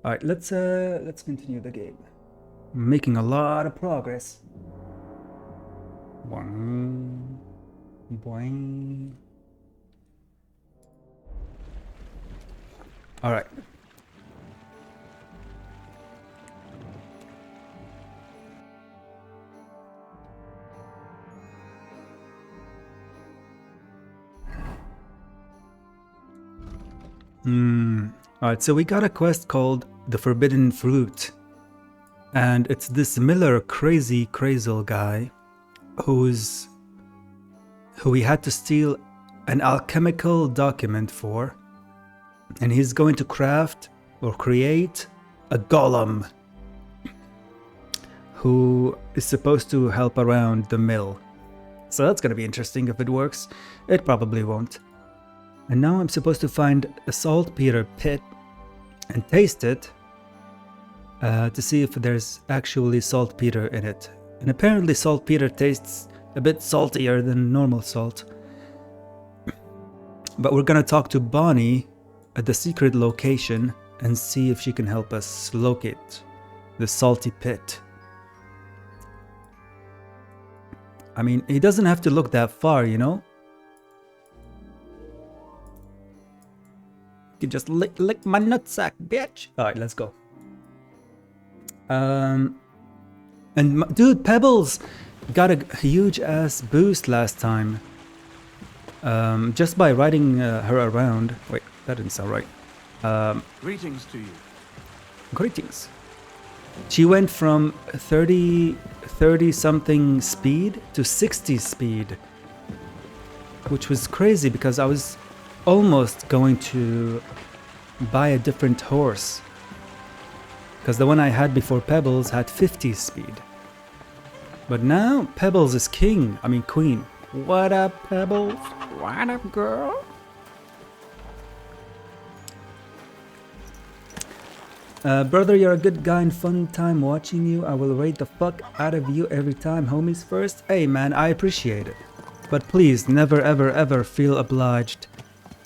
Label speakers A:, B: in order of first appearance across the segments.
A: All right, let's continue the game. Making a lot of progress. Boing, boing. All right. Alright, so we got a quest called The Forbidden Fruit. And it's this Miller crazy crazel guy who we had to steal an alchemical document for. And he's going to craft or create a golem who is supposed to help around the mill. So that's gonna be interesting if it works. It probably won't. And now I'm supposed to find a saltpeter pit and taste it to see if there's actually saltpeter in it. And apparently saltpeter tastes a bit saltier than normal salt. But we're gonna talk to Bonnie at the secret location and see if she can help us locate the salty pit. I mean, he doesn't have to look that far, you know? You just lick my nutsack, bitch. All right, let's go. Dude, Pebbles got a huge ass boost last time. Just by riding her around. Wait, that didn't sound right.
B: Greetings to you.
A: Greetings. She went from 30 something speed to 60 speed, which was crazy because I was almost going to buy a different horse because the one I had before Pebbles had 50 speed, but now Pebbles is king. I mean queen. What up, Pebbles? What up, girl? Brother, you're a good guy and fun time watching you. I will rate the fuck out of you every time. Homies first. Hey man, I appreciate it, but please never ever ever feel obliged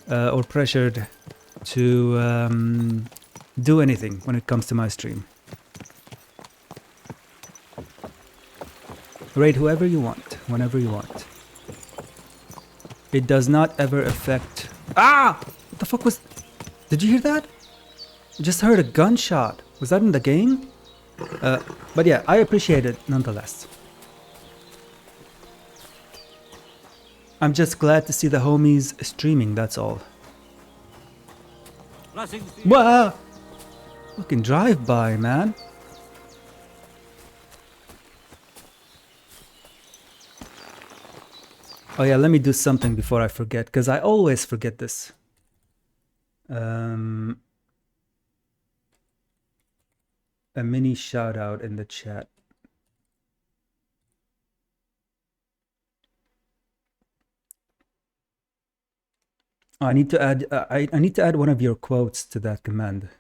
A: or pressured to do anything when it comes to my stream. Rate whoever you want, whenever you want. It does not ever affect... Ah! What the fuck was... Did you hear that? I just heard a gunshot. Was that in the game? But yeah, I appreciate it nonetheless. I'm just glad to see the homies streaming, that's all. Wow! Fucking drive-by, man. Oh yeah, let me do something before I forget, because I always forget this. A mini shout out in the chat. I need to add I need to add one of your quotes to that command.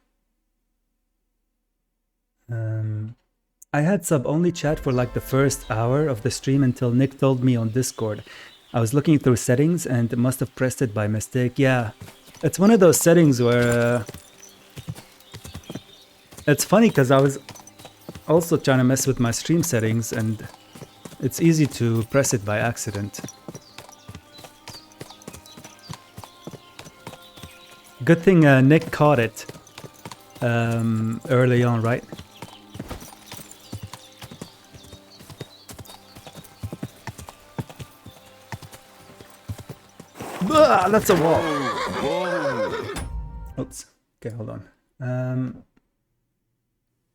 A: I had sub-only chat for like the first hour of the stream until Nick told me on Discord. I was looking through settings and must have pressed it by mistake. Yeah, it's one of those settings where it's funny because I was also trying to mess with my stream settings and it's easy to press it by accident. Good thing Nick caught it early on, right? Ah, that's a wall. Oops. Okay, hold on.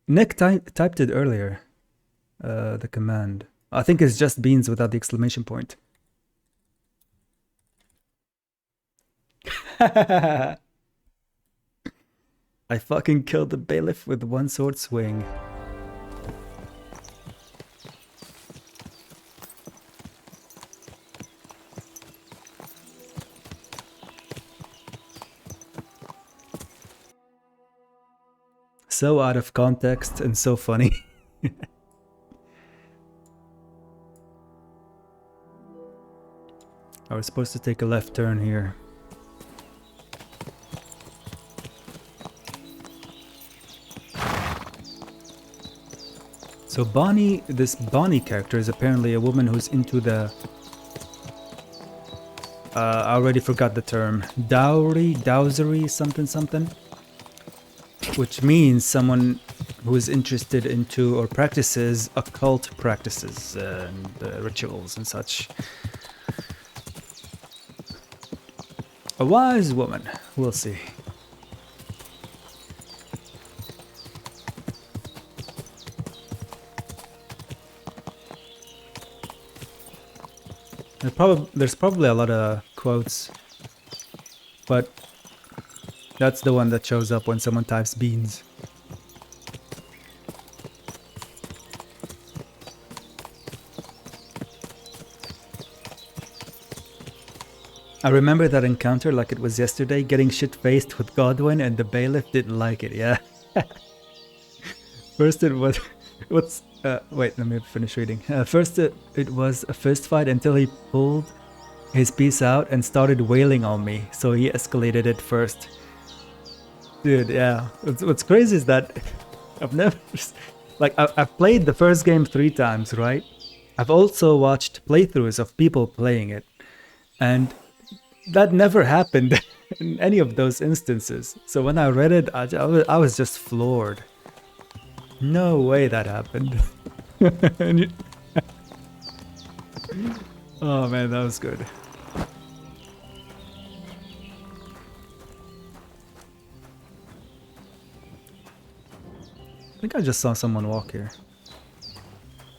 A: Nick typed it earlier. The command. I think it's just beans without the exclamation point. I fucking killed the bailiff with one sword swing. So out of context and so funny. I was supposed to take a left turn here. So this Bonnie character is apparently a woman who's into the... I already forgot the term. Dowsery, something. Which means someone who is interested into or practices occult practices and rituals and such. A wise woman. We'll see. There's probably a lot of quotes, but that's the one that shows up when someone types beans. I remember that encounter like it was yesterday, getting shit-faced with Godwin, and the bailiff didn't like it, yeah. First it was... wait, let me finish reading. First it was a fist fight until he pulled his piece out and started wailing on me, so he escalated it first. Dude, yeah. What's crazy is that I've never... Like, I've played the first game 3 times, right? I've also watched playthroughs of people playing it, and that never happened in any of those instances. So when I read it, I was just floored. No way that happened. Oh man, that was good. I think I just saw someone walk here.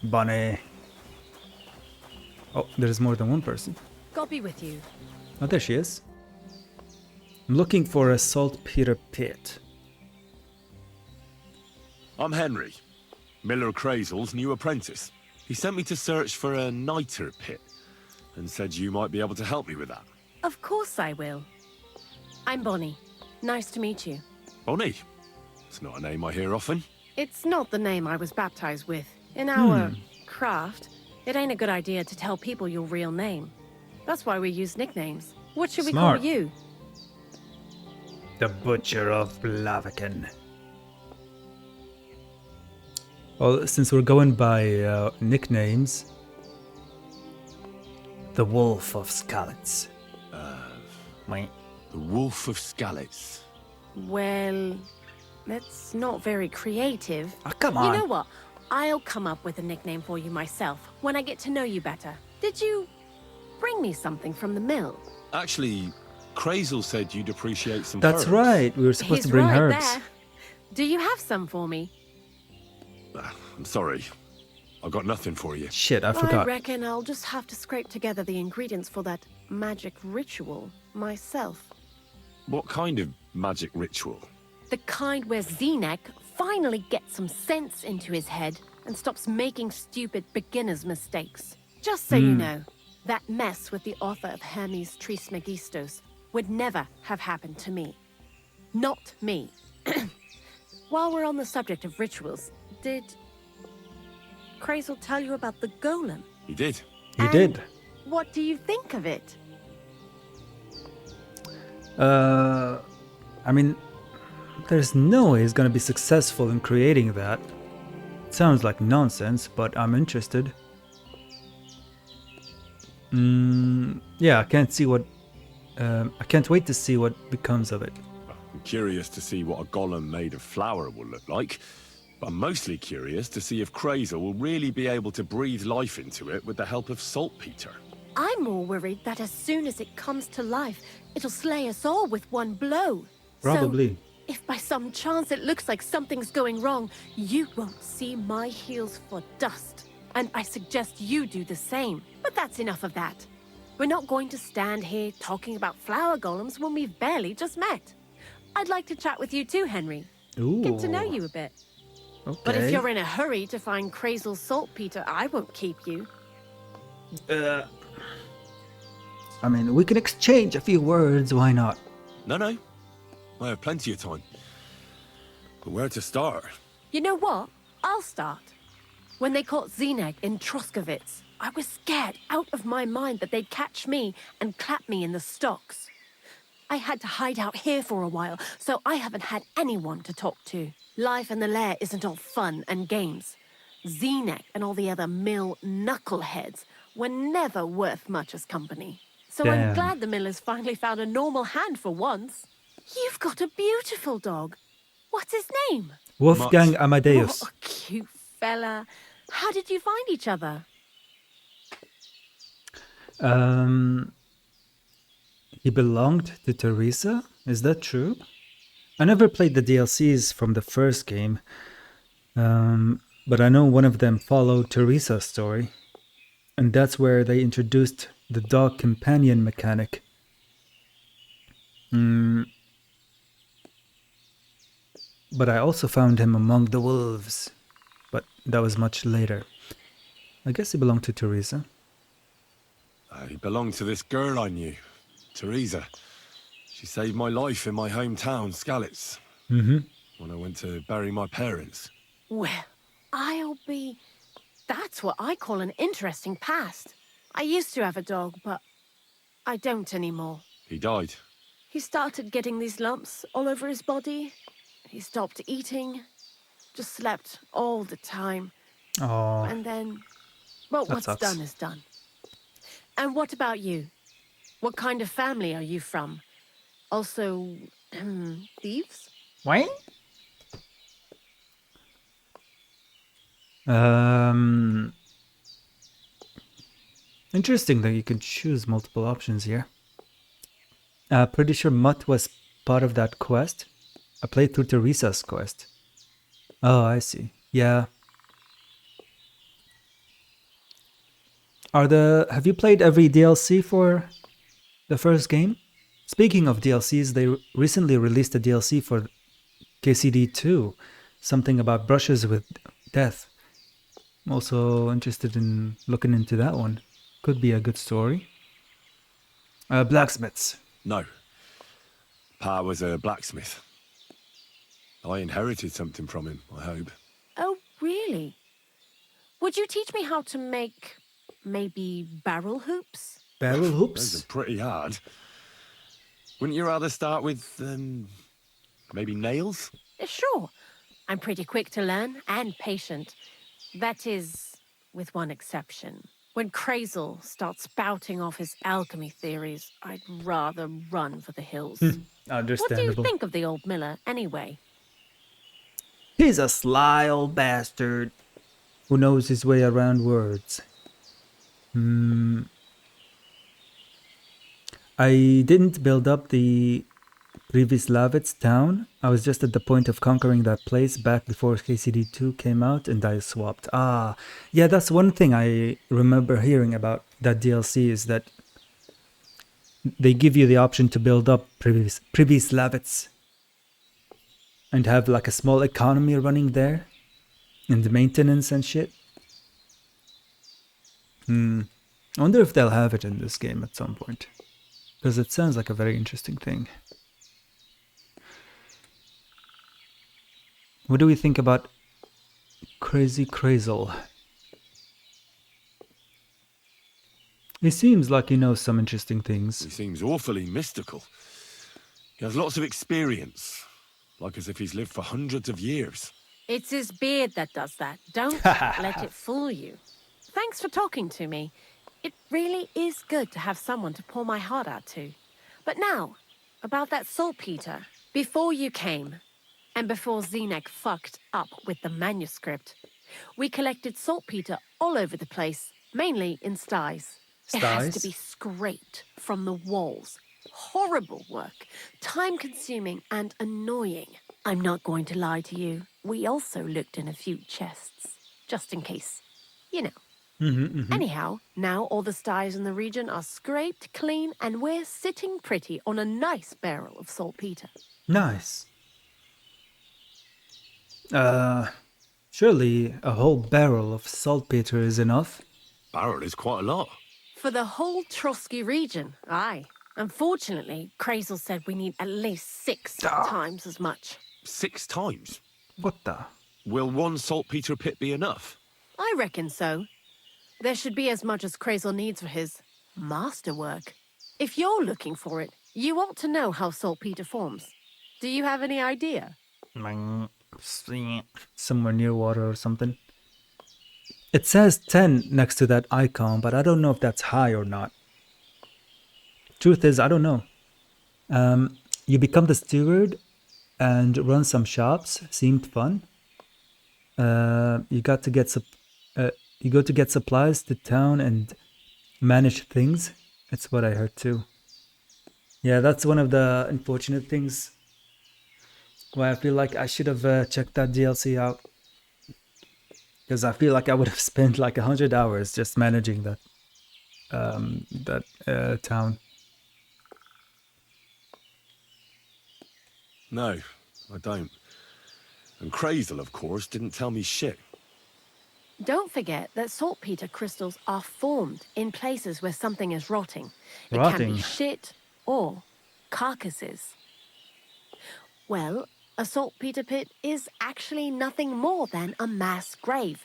A: Bunny. Oh, there's more than one person.
B: God be with you.
A: Oh, there she is. I'm looking for a saltpeter pit.
C: I'm Henry, Miller Crazel's new apprentice. He sent me to search for a niter pit and said you might be able to help me with that.
B: Of course I will. I'm Bonnie. Nice to meet you.
C: Bonnie? It's not a name I hear often.
B: It's not the name I was baptized with. In our craft, it ain't a good idea to tell people your real name. That's why we use nicknames. What should we call you?
A: The Butcher of Blaviken. Well, since we're going by nicknames, the Wolf of Skalitz.
C: The Wolf of Skalitz.
B: Well, that's not very creative.
A: Oh, come on.
B: You know what? I'll come up with a nickname for you myself when I get to know you better. Did you bring me something from the mill?
C: Actually, Crazel said you'd appreciate some
A: That's
C: herbs.
A: right. We were supposed
B: He's
A: to bring
B: right
A: herbs.
B: there. Do you have some for me?
C: I'm sorry. I've got nothing for you.
A: Shit, I
B: I
A: forgot.
B: reckon I'll just have to scrape together the ingredients for that magic ritual myself.
C: What kind of magic ritual?
B: The kind where Zenek finally gets some sense into his head and stops making stupid beginner's mistakes. Just so you know, that mess with the author of Hermes Trismegistos would never have happened to me. Not me. While we're on the subject of rituals, did Crazel tell you about the golem?
C: He did.
A: He did.
B: What do you think of it?
A: I mean, there's no way he's gonna be successful in creating that. It sounds like nonsense, but I'm interested. Yeah, I can't wait to see what becomes of it.
C: I'm curious to see what a golem made of flour will look like. But I'm mostly curious to see if Crazel will really be able to breathe life into it with the help of saltpeter.
B: I'm more worried that as soon as it comes to life, it'll slay us all with one blow.
A: Probably.
B: So, if by some chance it looks like something's going wrong, you won't see my heels for dust. And I suggest you do the same. But that's enough of that. We're not going to stand here talking about flower golems when we've barely just met. I'd like to chat with you too, Henry.
A: Ooh.
B: Get to know you a bit.
A: Okay.
B: But if you're in a hurry to find Crazel's saltpeter, I won't keep you.
A: I mean, we can exchange a few words, why not?
C: No. I have plenty of time. But where to start?
B: You know what? I'll start. When they caught Zeneg in Troskovitz, I was scared out of my mind that they'd catch me and clap me in the stocks. I had to hide out here for a while, so I haven't had anyone to talk to. Life in the lair isn't all fun and games. Zenek and all the other mill knuckleheads were never worth much as company. So I'm
A: Damn.
B: glad the miller's finally found a normal hand for once. You've got a beautiful dog. What's his name?
A: Wolfgang
C: Mutt.
A: Amadeus.
B: What a cute fella. How did you find each other?
A: He belonged to Teresa? Is that true? I never played the DLCs from the first game, but I know one of them followed Teresa's story, and that's where they introduced the dog companion mechanic. But I also found him among the wolves, but that was much later. I guess he belonged to Teresa.
C: He belonged to this girl I knew, Teresa. She saved my life in my hometown, Skalitz, when I went to bury my parents.
B: Well, I'll be... That's what I call an interesting past. I used to have a dog, but I don't anymore.
C: He died.
B: He started getting these lumps all over his body. He stopped eating, just slept all the time.
A: Oh,
B: And then, well,
A: That
B: what's
A: sucks.
B: done is done. And what about you? What kind of family are you from? Also, thieves?
A: what? Interesting that you can choose multiple options here. Pretty sure Mutt was part of that quest. I played through Teresa's quest. Oh, I see. Yeah. Have you played every DLC for the first game? Speaking of DLCs, they recently released a DLC for KCD 2, something about brushes with death. I'm also interested in looking into that one. Could be a good story. Blacksmiths.
C: No. Pa was a blacksmith. I inherited something from him, I hope.
B: Oh, really? Would you teach me how to make, maybe, barrel hoops?
A: Barrel
C: Those
A: hoops?
C: are pretty hard. Wouldn't you rather start with, maybe nails?
B: Sure. I'm pretty quick to learn and patient. That is, with one exception. When Krazel starts spouting off his alchemy theories, I'd rather run for the hills. What do you
A: Understandable.
B: think of the old miller, anyway?
A: He's a sly old bastard who knows his way around words. I didn't build up the Privislavets town. I was just at the point of conquering that place back before KCD 2 came out and I swapped. Ah, yeah, that's one thing I remember hearing about that DLC is that they give you the option to build up Privislavets and have like a small economy running there and maintenance and shit. I wonder if they'll have it in this game at some point, because it sounds like a very interesting thing. What do we think about Crazy Krazel? He seems like he knows some interesting
C: He
A: things.
C: seems awfully mystical. He has lots of experience, like as if he's lived for hundreds of years.
B: It's his beard that does that. Don't let it fool you. Thanks for talking to me. It really is good to have someone to pour my heart out to. But now, about that saltpeter. Before you came, and before Zenek fucked up with the manuscript, we collected saltpeter all over the place, mainly in sties. It has to
A: Sties?
B: be scraped from the walls. Horrible work, time-consuming and annoying. I'm not going to lie to you. We also looked in a few chests, just in case. You know. Anyhow, now all the sties in the region are scraped clean and we're sitting pretty on a nice barrel of saltpeter.
A: Nice. Surely a whole barrel of saltpeter is enough.
C: Barrel is quite a lot.
B: For the whole Trotsky region, aye. Unfortunately, Krazel said we need at least 6 times as much.
C: 6 times?
A: What the?
C: Will one saltpeter pit be enough?
B: I reckon so. There should be as much as Krazel needs for his masterwork. If you're looking for it, you ought to know how saltpeter forms. Do you have any idea?
A: Somewhere near water or something. It says 10 next to that icon, but I don't know if that's high or not. Truth is, I don't know. You become the steward and run some shops. Seemed fun. You got to get you go to get supplies to town and manage things. That's what I heard too. Yeah, that's one of the unfortunate things why I feel like I should have checked that DLC out. Because I feel like I would have spent like 100 hours just managing that town.
C: No, I don't. And Crazel, of course, didn't tell me shit.
B: Don't forget that saltpeter crystals are formed in places where something is rotting. It can
A: Rotting?
B: be shit or carcasses. Well, a saltpeter pit is actually nothing more than a mass grave.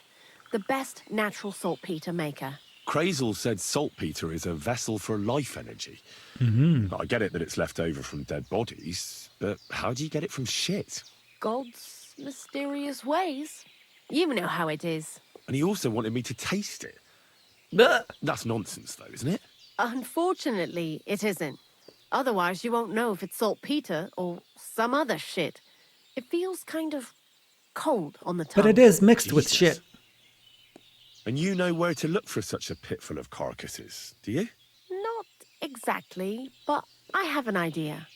B: The best natural saltpeter maker.
C: Crazel said saltpeter is a vessel for life energy. I get it that it's left over from dead bodies, but how do you get it from shit?
B: God's mysterious ways. You know how it is.
C: And he also wanted me to taste it.
A: Blech.
C: That's nonsense, though, isn't it?
B: Unfortunately, it isn't. Otherwise, you won't know if it's saltpeter or some other shit. It feels kind of cold on the tongue.
A: But it is mixed with
C: Jesus.
A: shit.
C: And you know where to look for such a pit full of carcasses, do you?
B: Not exactly, but I have an idea.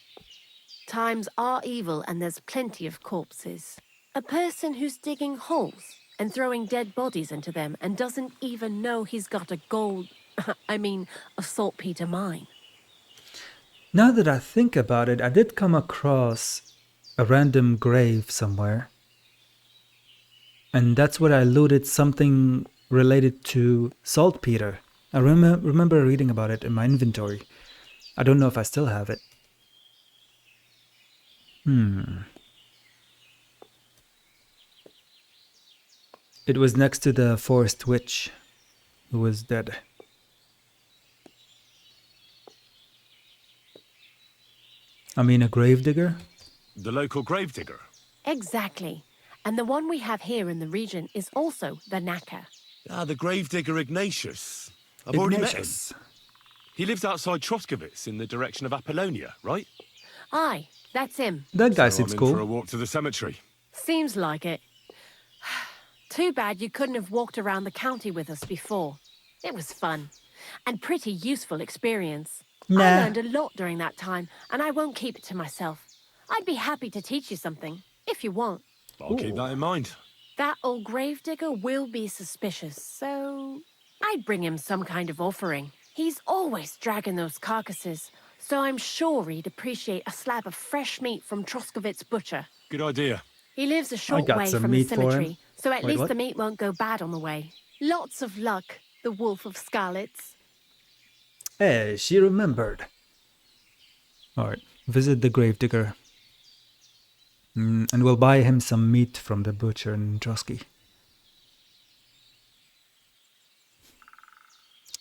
B: Times are evil and there's plenty of corpses. A person who's digging holes and throwing dead bodies into them and doesn't even know he's got a a saltpeter mine.
A: Now that I think about it, I did come across a random grave somewhere. And that's where I looted something related to saltpeter. I remember reading about it in my inventory. I don't know if I still have it. It was next to the forest witch who was dead. I mean, a gravedigger?
C: The local gravedigger.
B: Exactly. And the one we have here in the region is also the knacker.
C: Ah, the gravedigger Ignatius. I've already met him.
A: Ignatius.
C: He lives outside Troskowitz in the direction of Apollonia, right?
B: Aye, that's him.
A: That guy
C: So
A: seems
C: I'm in for a
A: cool.
C: walk to the cemetery.
B: Seems like it. Too bad you couldn't have walked around the county with us before. It was fun. And pretty useful experience. I
A: Nah.
B: learned a lot during that time, and I won't keep it to myself. I'd be happy to teach you something, if you want.
C: I'll keep that in mind.
B: That old gravedigger will be suspicious, so I'd bring him some kind of offering. He's always dragging those carcasses, so I'm sure he'd appreciate a slab of fresh meat from Troskowitz butcher.
C: Good idea.
B: He lives a short
A: got
B: way
A: some
B: from the
A: meat for him.
B: cemetery, so at
A: Wait,
B: least
A: what?
B: the meat won't go bad on the way. Lots of luck, the Wolf of Scarlets.
A: Hey, she remembered. Alright, visit the gravedigger. And we'll buy him some meat from the butcher in Trotsky.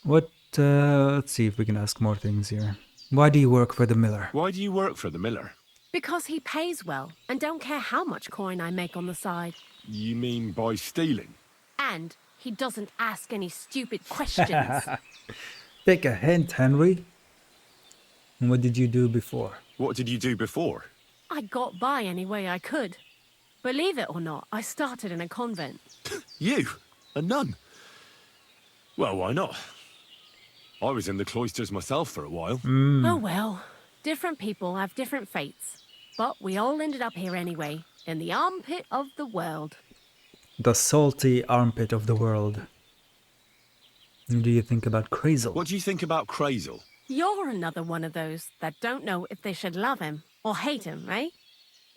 A: Let's see if we can ask more things here. Why do you work for the miller?
C: Why do you work for the miller?
B: Because he pays well, and don't care how much coin I make on the side.
C: You mean by stealing?
B: And he doesn't ask any stupid questions.
A: Take a hint, Henry. And what did you do before?
C: What did you do before?
B: I got by any way I could. Believe it or not, I started in a convent.
C: You? A nun? Well, why not? I was in the cloisters myself for a while.
B: Oh well, different people have different fates. But we all ended up here anyway, in the armpit of the world.
A: The salty armpit of the world. What do you think about Crazel?
C: What do you think about Crazel?
B: You're another one of those that don't know if they should love him or hate him, eh?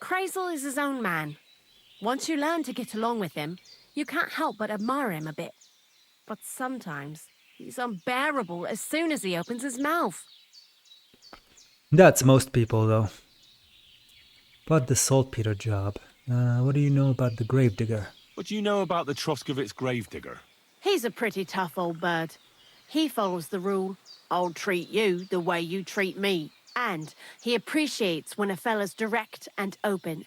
B: Crazel is his own man. Once you learn to get along with him, you can't help but admire him a bit. But sometimes he's unbearable as soon as he opens his mouth.
A: That's most people, though. But the saltpeter job. What do you know about the gravedigger?
C: What do you know about the Troskowitz gravedigger?
B: He's a pretty tough old bird. He follows the rule, I'll treat you the way you treat me. And he appreciates when a fella's direct and open.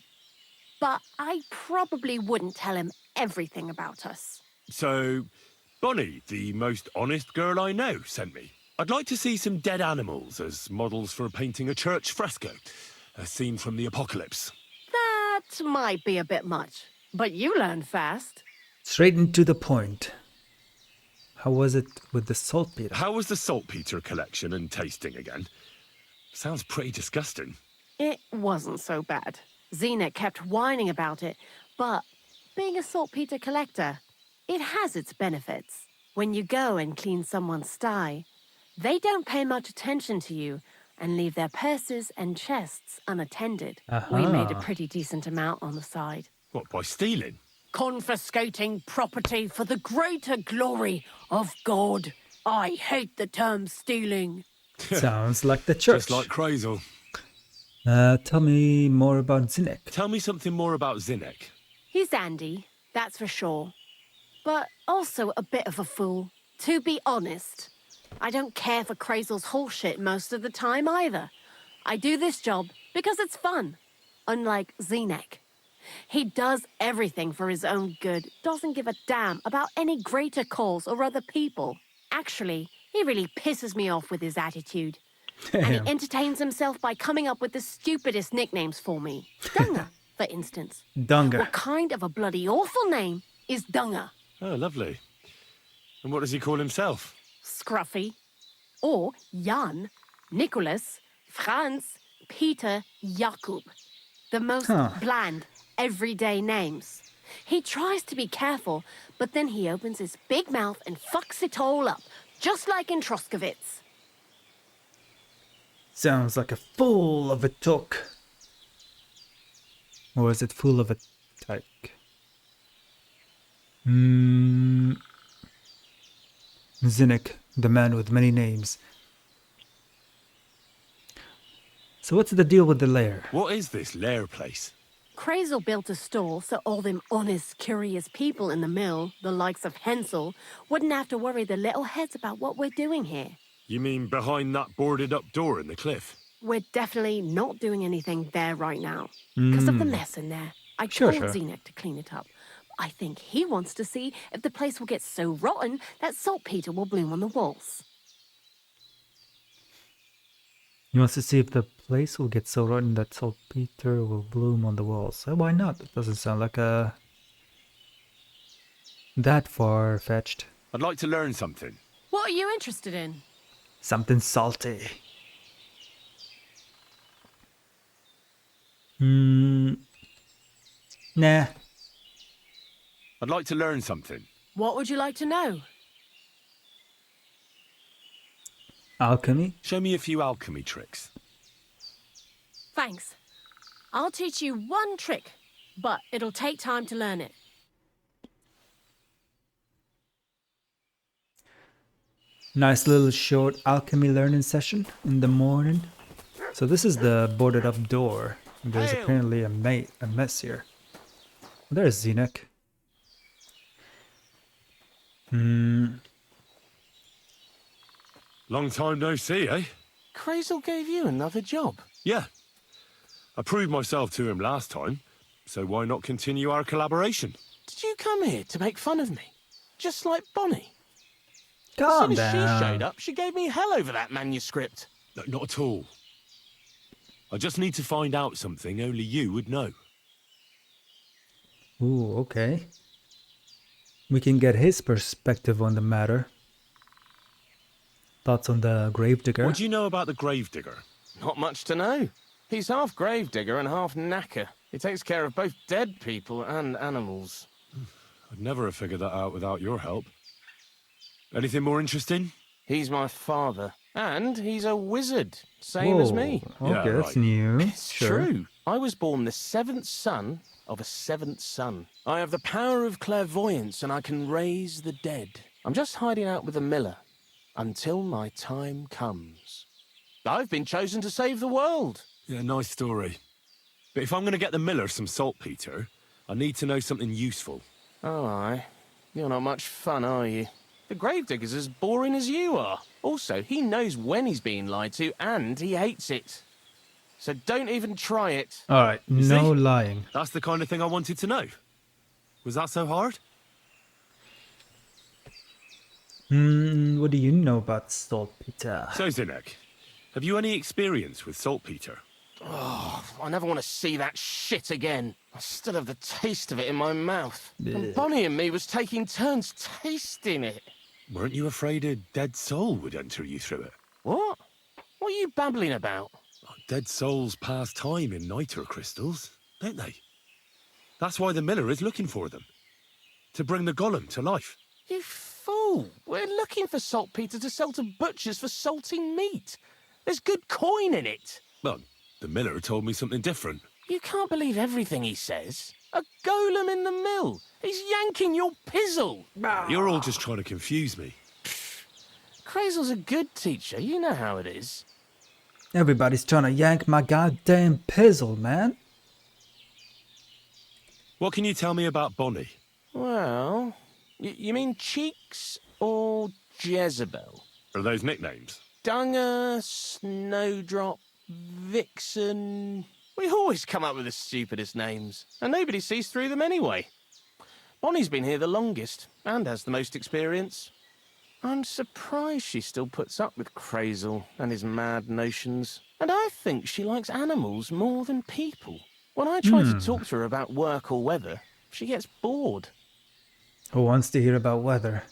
B: But I probably wouldn't tell him everything about us.
C: So, Bonnie, the most honest girl I know, sent me. I'd like to see some dead animals as models for painting a church fresco. A scene from the apocalypse.
B: That might be a bit much, but you learn fast.
A: Straight and to the point. How was it with the saltpeter?
C: How was the saltpeter collection and tasting again? Sounds pretty disgusting.
B: It wasn't so bad. Xena kept whining about it, but being a saltpeter collector, it has its benefits. When you go and clean someone's sty, they don't pay much attention to you and leave their purses and chests unattended. We made a pretty decent amount on the side.
C: What, by stealing?
B: Confiscating property for the greater glory of God. I hate the term stealing.
A: Sounds like the church.
C: Just like Crazel.
A: Tell me more about Zinek.
C: Tell me something more about Zinek.
B: He's Andy, that's for sure. But also a bit of a fool. To be honest, I don't care for Crazel's bullshit most of the time either. I do this job because it's fun, unlike Zinek. He does everything for his own good, doesn't give a damn about any greater cause or other people. Actually, he really pisses me off with his attitude. And he entertains himself by coming up with the stupidest nicknames for me. Dunga, for instance.
A: Dunga.
B: What kind of a bloody awful name is Dunga?
C: Oh, lovely. And what does he call himself?
B: Scruffy. Or Jan, Nicholas, Franz, Peter, Jakub. The most bland, everyday names. He tries to be careful, but then he opens his big mouth and fucks it all up, just like in Troskowitz.
A: Sounds like a fool of a talk. Or is it full of a tyke? Zinek, the man with many names. So what's the deal with the lair?
C: What is this lair place?
B: Crazel built a store so all them honest, curious people in the mill, the likes of Hensel, wouldn't have to worry their little heads about what we're doing here.
C: You mean behind that boarded up door in the cliff?
B: We're definitely not doing anything there right now. Because of the mess in there. I told Zinek to clean it up. I think he wants to see if the place will get so rotten that saltpeter will bloom on the walls.
A: He wants to see if the place will get so rotten that saltpeter will bloom on the walls. Why not? It doesn't sound like that far-fetched.
C: I'd like to learn something.
B: What are you interested in?
A: Something salty. Nah.
C: I'd like to learn something.
B: What would you like to know?
A: Alchemy?
C: Show me a few alchemy tricks.
B: Thanks. I'll teach you one trick, but it'll take time to learn it.
A: Nice little short alchemy learning session in the morning. So this is the boarded up door. There's apparently a mess here. There's Zinek.
C: Long time no see, eh?
D: Crazel gave you another job.
C: Yeah. I proved myself to him last time, so why not continue our collaboration?
D: Did you come here to make fun of me? Just like Bonnie?
A: Calm
D: as soon as she
A: down.
D: showed up, she gave me hell over that manuscript.
C: No, not at all. I just need to find out something only you would know.
A: Ooh, okay. We can get his perspective on the matter. Thoughts on the gravedigger?
C: What do you know about the gravedigger?
D: Not much to know. He's half gravedigger and half knacker. He takes care of both dead people and animals.
C: I'd never have figured that out without your help. Anything more interesting?
D: He's my father. And he's a wizard, same as me.
A: Okay,
C: Yeah,
A: that's
C: right.
A: new.
D: It's true. I was born the seventh son of a seventh son. I have the power of clairvoyance and I can raise the dead. I'm just hiding out with the miller until my time comes. I've been chosen to save the world.
C: Yeah, nice story. But if I'm going to get the miller some saltpeter, I need to know something useful.
D: Oh, aye. You're not much fun, are you? The gravedigger's as boring as you are. Also, he knows when he's being lied to, and he hates it. So don't even try it.
A: Alright, no
C: see?
A: lying.
C: That's the kind of thing I wanted to know. Was that so hard?
A: What do you know about saltpeter?
C: So, Zinek, have you any experience with saltpeter?
D: Oh, I never want to see that shit again. I still have the taste of it in my mouth. And Bonnie and me was taking turns tasting it.
C: Weren't you afraid a dead soul would enter you through it?
D: What? What are you babbling about?
C: Dead souls pass time in niter crystals, don't they? That's why the miller is looking for them. To bring the golem to life.
D: You fool! We're looking for saltpeter to sell to butchers for salting meat. There's good coin in it.
C: Well, the miller told me something different.
D: You can't believe everything he says. A golem in the mill. He's yanking your pizzle.
C: You're all just trying to confuse me.
D: Crazel's a good teacher. You know how it is.
A: Everybody's trying to yank my goddamn pizzle, man.
C: What can you tell me about Bonnie?
D: Well, you mean Cheeks or Jezebel?
C: Are those nicknames?
D: Dunger, Snowdrop, Vixen... We always come up with the stupidest names, and nobody sees through them anyway. Bonnie's been here the longest, and has the most experience. I'm surprised she still puts up with Crazel and his mad notions. And I think she likes animals more than people. When I try to talk to her about work or weather, she gets bored.
A: Who wants to hear about weather?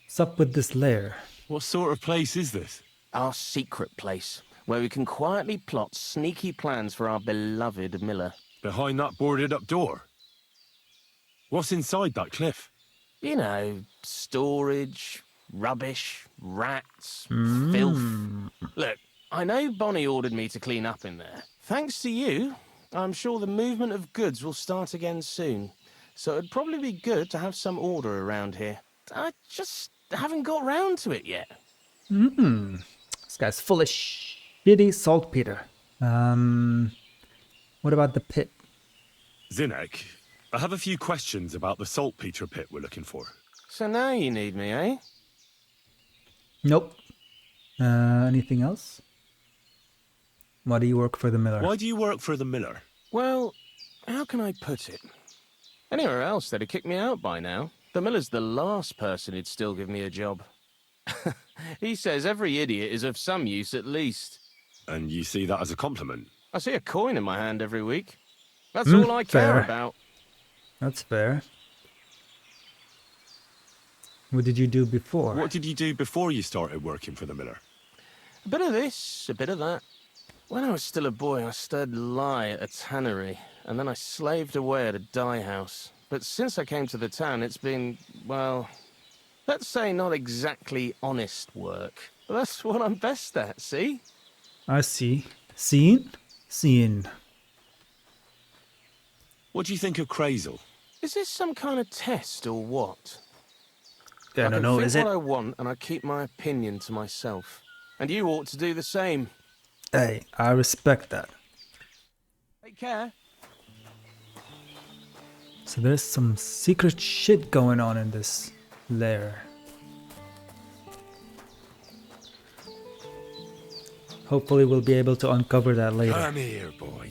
A: What's up with this lair?
C: What sort of place is this?
D: Our secret place, where we can quietly plot sneaky plans for our beloved Miller.
C: Behind that boarded up door? What's inside that cliff?
D: You know, storage, rubbish, rats, filth. Look, I know Bonnie ordered me to clean up in there. Thanks to you, I'm sure the movement of goods will start again soon. So it'd probably be good to have some order around here. I just haven't got round to it yet.
A: This guy's full of shitty saltpeter. What about the pit?
C: Zinek, I have a few questions about the saltpeter pit we're looking for.
D: So now you need me, eh?
A: Nope. Anything else? Why do you work for the miller?
C: Why do you work for the miller?
D: Well, how can I put it? Anywhere else, they'd have kicked me out by now. The miller's the last person who'd still give me a job. He says every idiot is of some use at least.
C: And you see that as a compliment?
D: I see a coin in my hand every week. That's all I care
A: fair.
D: about.
A: That's fair. What did you do before?
C: What did you do before you started working for the miller?
D: A bit of this, a bit of that. When I was still a boy, I stirred lye at a tannery, and then I slaved away at a dye house. But since I came to the town, it's been, well, let's say not exactly honest work. But that's what I'm best at, see?
A: I see. Seen? Seen.
C: What do you think of Crazel?
D: Is this some kind of test or what?
A: I don't know,
D: think
A: is it?
D: what I want, and I keep my opinion to myself. And you ought to do the same.
A: Hey, I respect that.
D: Take care.
A: So there's some secret shit going on in this lair. Hopefully we'll be able to uncover that later.
C: Come here, boy.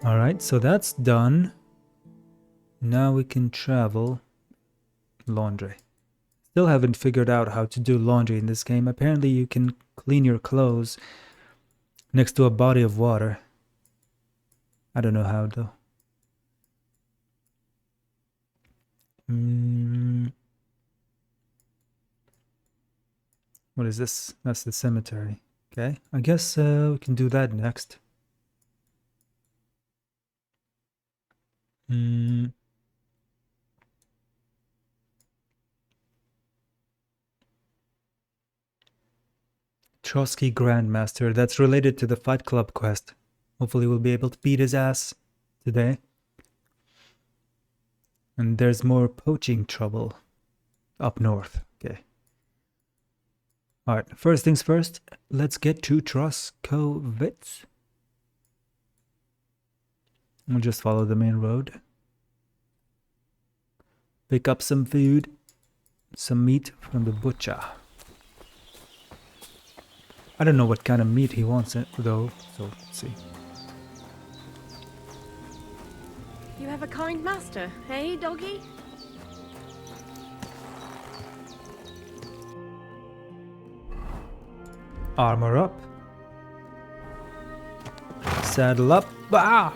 A: Alright, so that's done. Now we can travel. Laundry. Still haven't figured out how to do laundry in this game. Apparently you can clean your clothes next to a body of water. I don't know how though. What is this? That's the cemetery. Okay, I guess we can do that next. Trotsky Grandmaster. That's related to the Fight Club quest. Hopefully we'll be able to beat his ass today. And there's more poaching trouble up north. Okay. Alright, first things first, let's get to Troskovitz. We'll just follow the main road. Pick up some food, some meat from the butcher. I don't know what kind of meat he wants it though, so let's see.
B: You have a kind master, eh, doggy?
A: Armor up. Saddle up. Ah!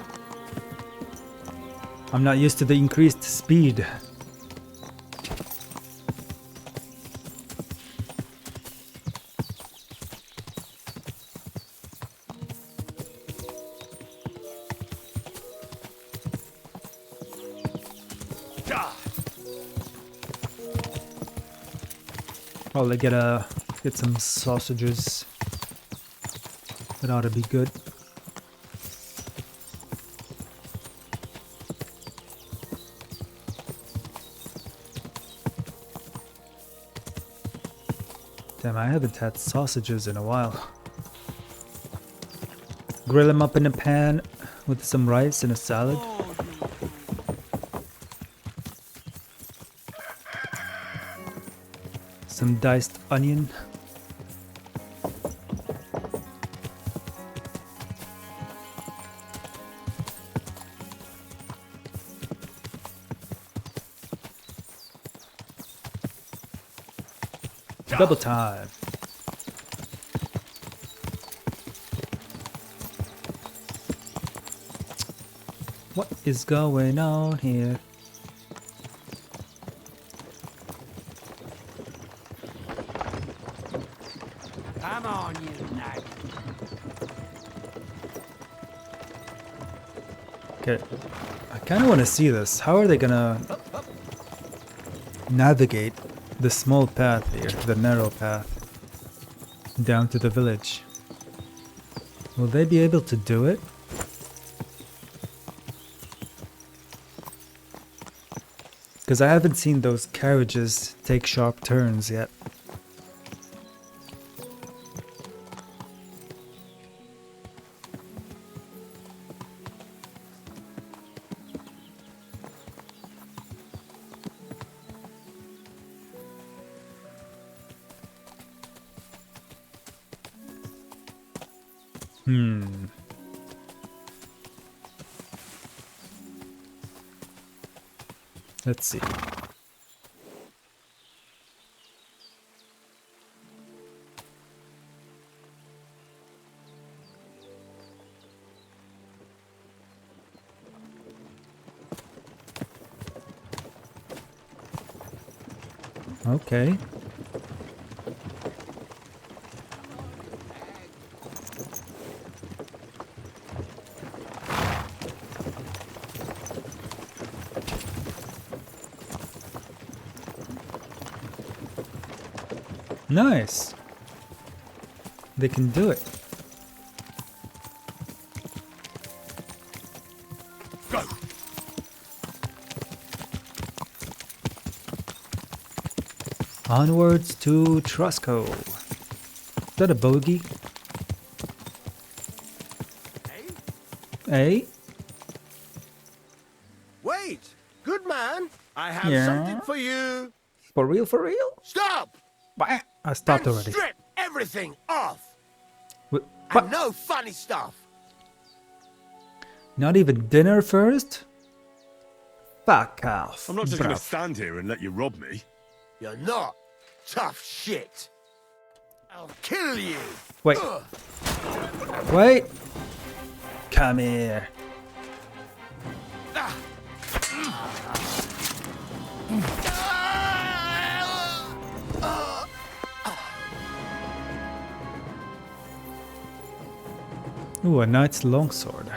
A: I'm not used to the increased speed. Probably get some sausages. That ought to be good. Damn, I haven't had sausages in a while. Grill them up in a pan with some rice and a salad. Some diced onion. Double time. What is going on here?
E: Come on, you nag.
A: Okay, I kind of want to see this. How are they gonna navigate the small path here, the narrow path, down to the village? Will they be able to do it? Because I haven't seen those carriages take sharp turns yet. Let's see. Okay. Nice. They can do it.
C: Go.
A: Onwards to Trusco. Is that a bogey? Eh?
E: Wait! Good man! I have
A: Yeah?
E: something for you!
A: For real, for real?
E: Stop!
A: Bah, I stopped
E: And
A: already.
E: strip everything off!
A: What?
E: And no funny stuff!
A: Not even dinner first? Fuck off.
C: I'm not just going
A: bruv.
C: to stand here and let you rob me.
E: You're not tough shit! I'll kill you!
A: Wait.
E: Ugh.
A: Wait. Come here.
E: Ah.
A: Ooh, a knight's longsword.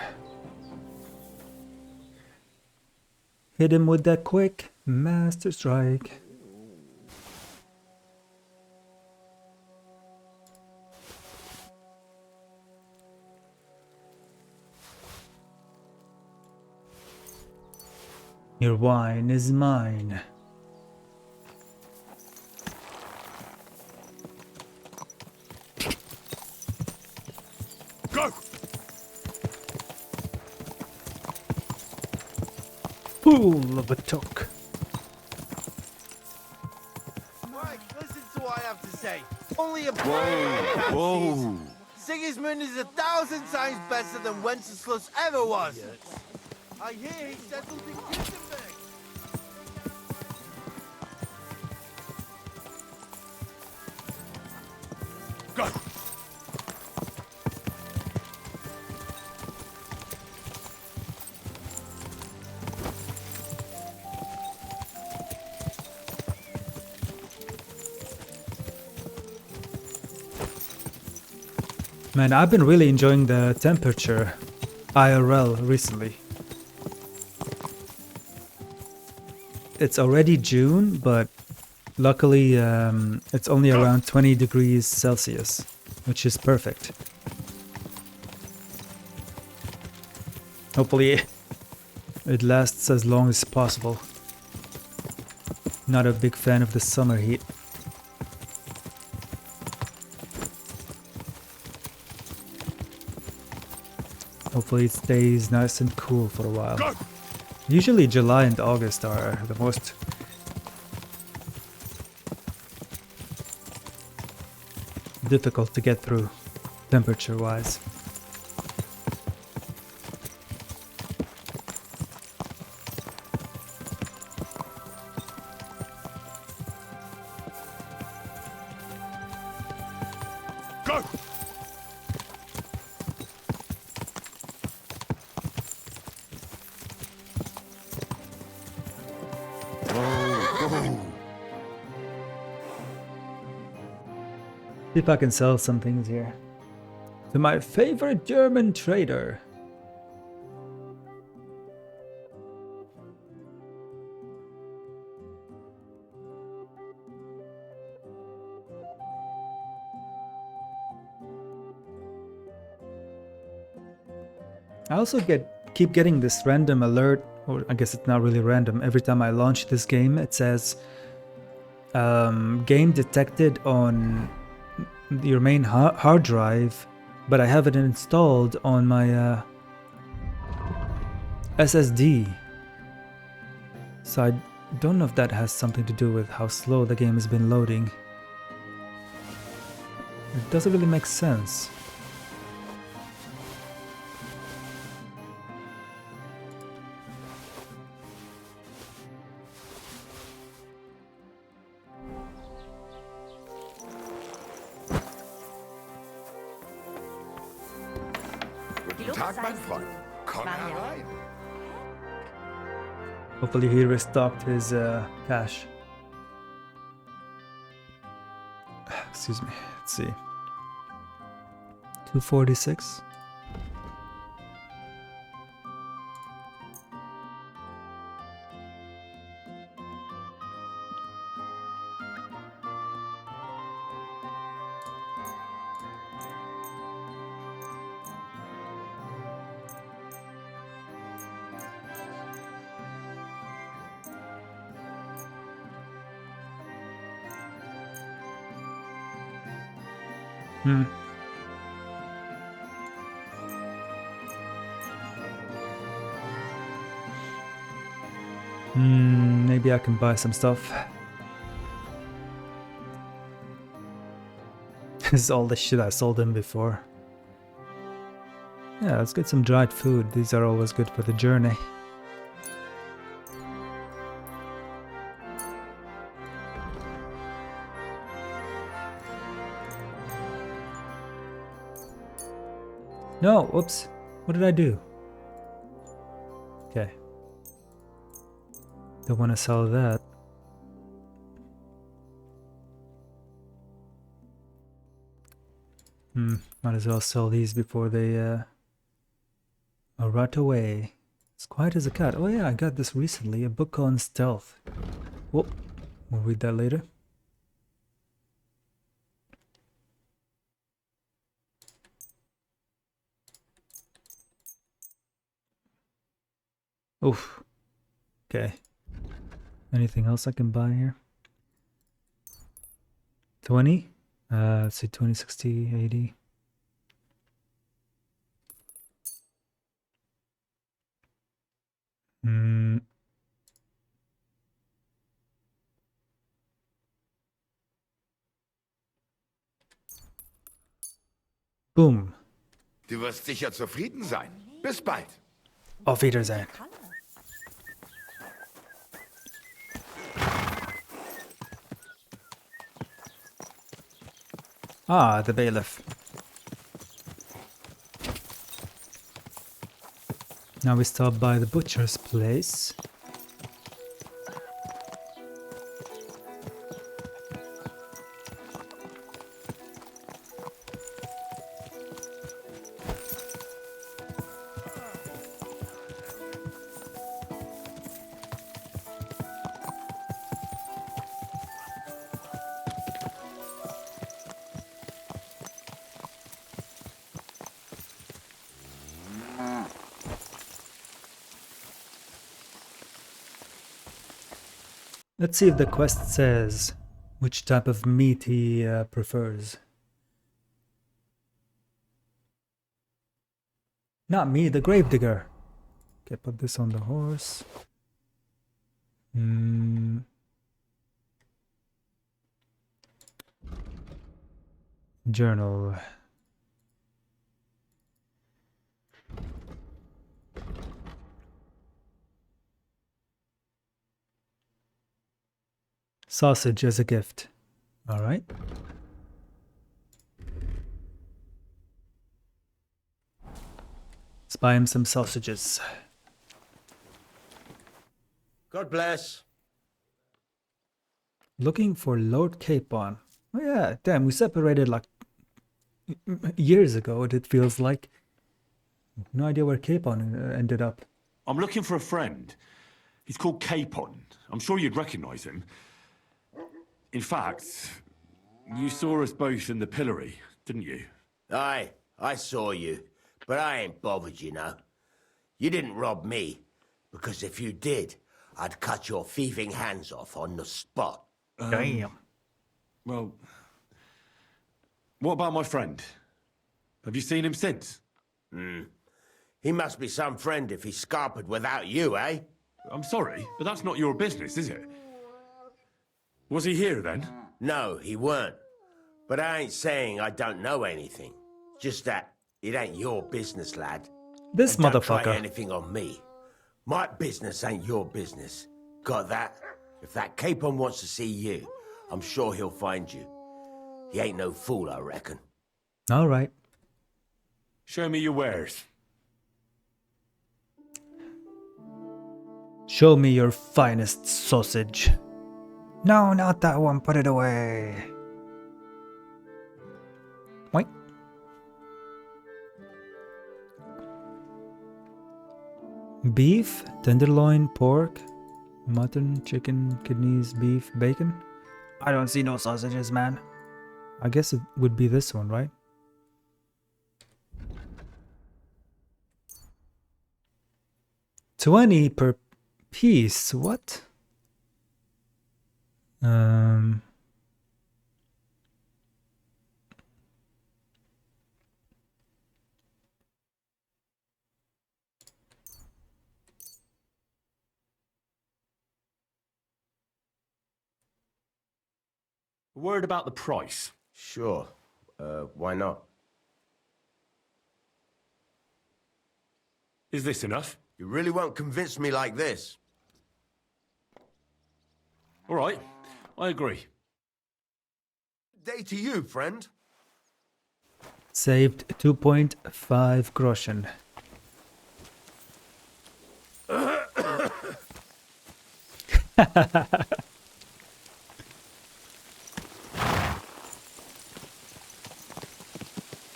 A: Hit him with that quick master strike. Your wine is mine.
C: Go!
A: Fool of a took.
E: Right, listen to what I have to say. Only a
C: Whoa!
E: Sigismund is 1,000 times better than Wenceslas ever was. I hear he settled in Kickeristic. Go!
A: Man, I've been really enjoying the temperature IRL recently. It's already June, but luckily it's only around 20 degrees Celsius, which is perfect. Hopefully it lasts as long as possible. Not a big fan of the summer heat. Hopefully it stays nice and cool for a while.
E: Go!
A: Usually July and August are the most difficult to get through, temperature-wise.
E: Go!
A: See if I can sell some things here. To my favorite German trader. I also keep getting this random alert, or I guess it's not really random. Every time I launch this game, it says game detected on your main hard drive, but I have it installed on my SSD. So I don't know if that has something to do with how slow the game has been loading. It doesn't really make sense.
E: Guten Tag, mein Freund. Komm herein.
A: Hopefully he restocked his cash. Excuse me. Let's see. 246. Maybe I can buy some stuff. This is all the shit I sold him before. Yeah, let's get some dried food. These are always good for the journey. No, whoops. What did I do? Okay. Don't want to sell that. Might as well sell these before they rot away. It's quiet as a cat. Oh yeah, I got this recently. A book on stealth. Whoop. We'll read that later. Oof. Okay. Anything else I can buy here? 20? Let's see, 20, 60, 80. Boom.
E: Du wirst sicher zufrieden sein. Bis bald.
A: Auf Wiedersehen. Ah, the bailiff. Now we stop by the butcher's place. Let's see if the quest says which type of meat he prefers. Not me, the gravedigger. Okay, put this on the horse. Journal. Sausage as a gift. All right. Let's buy him some sausages.
E: God bless.
A: Looking for Lord Capon. Oh yeah, damn, we separated like years ago, it feels like. No idea where Capon ended up.
F: I'm looking for a friend. He's called Capon. I'm sure you'd recognize him. In fact, you saw us both in the pillory, didn't you?
E: Aye, I saw you, but I ain't bothered, you know. You didn't rob me, because if you did, I'd cut your thieving hands off on the spot.
A: Damn.
F: Well, what about my friend? Have you seen him since?
E: He must be some friend if he scarpered without you, eh?
F: I'm sorry, but that's not your business, is it? Was he here then?
E: No, he weren't. But I ain't saying I don't know anything. Just that it ain't your business, lad.
A: This
E: And don't try
A: motherfucker.
E: anything on me. My business ain't your business. Got that? If that Capon wants to see you, I'm sure he'll find you. He ain't no fool, I reckon.
A: All right.
F: Show me your wares.
A: Show me your finest sausage. No, not that one. Put it away. Wait. Beef, tenderloin, pork, mutton, chicken, kidneys, beef, bacon. I don't see no sausages, man. I guess it would be this one, right? $20 per piece. What?
F: A word about the price.
E: Sure. Why not?
F: Is this enough?
E: You really won't convince me like this.
F: All right, I agree.
E: Day to you, friend.
A: Saved 2.5 groschen.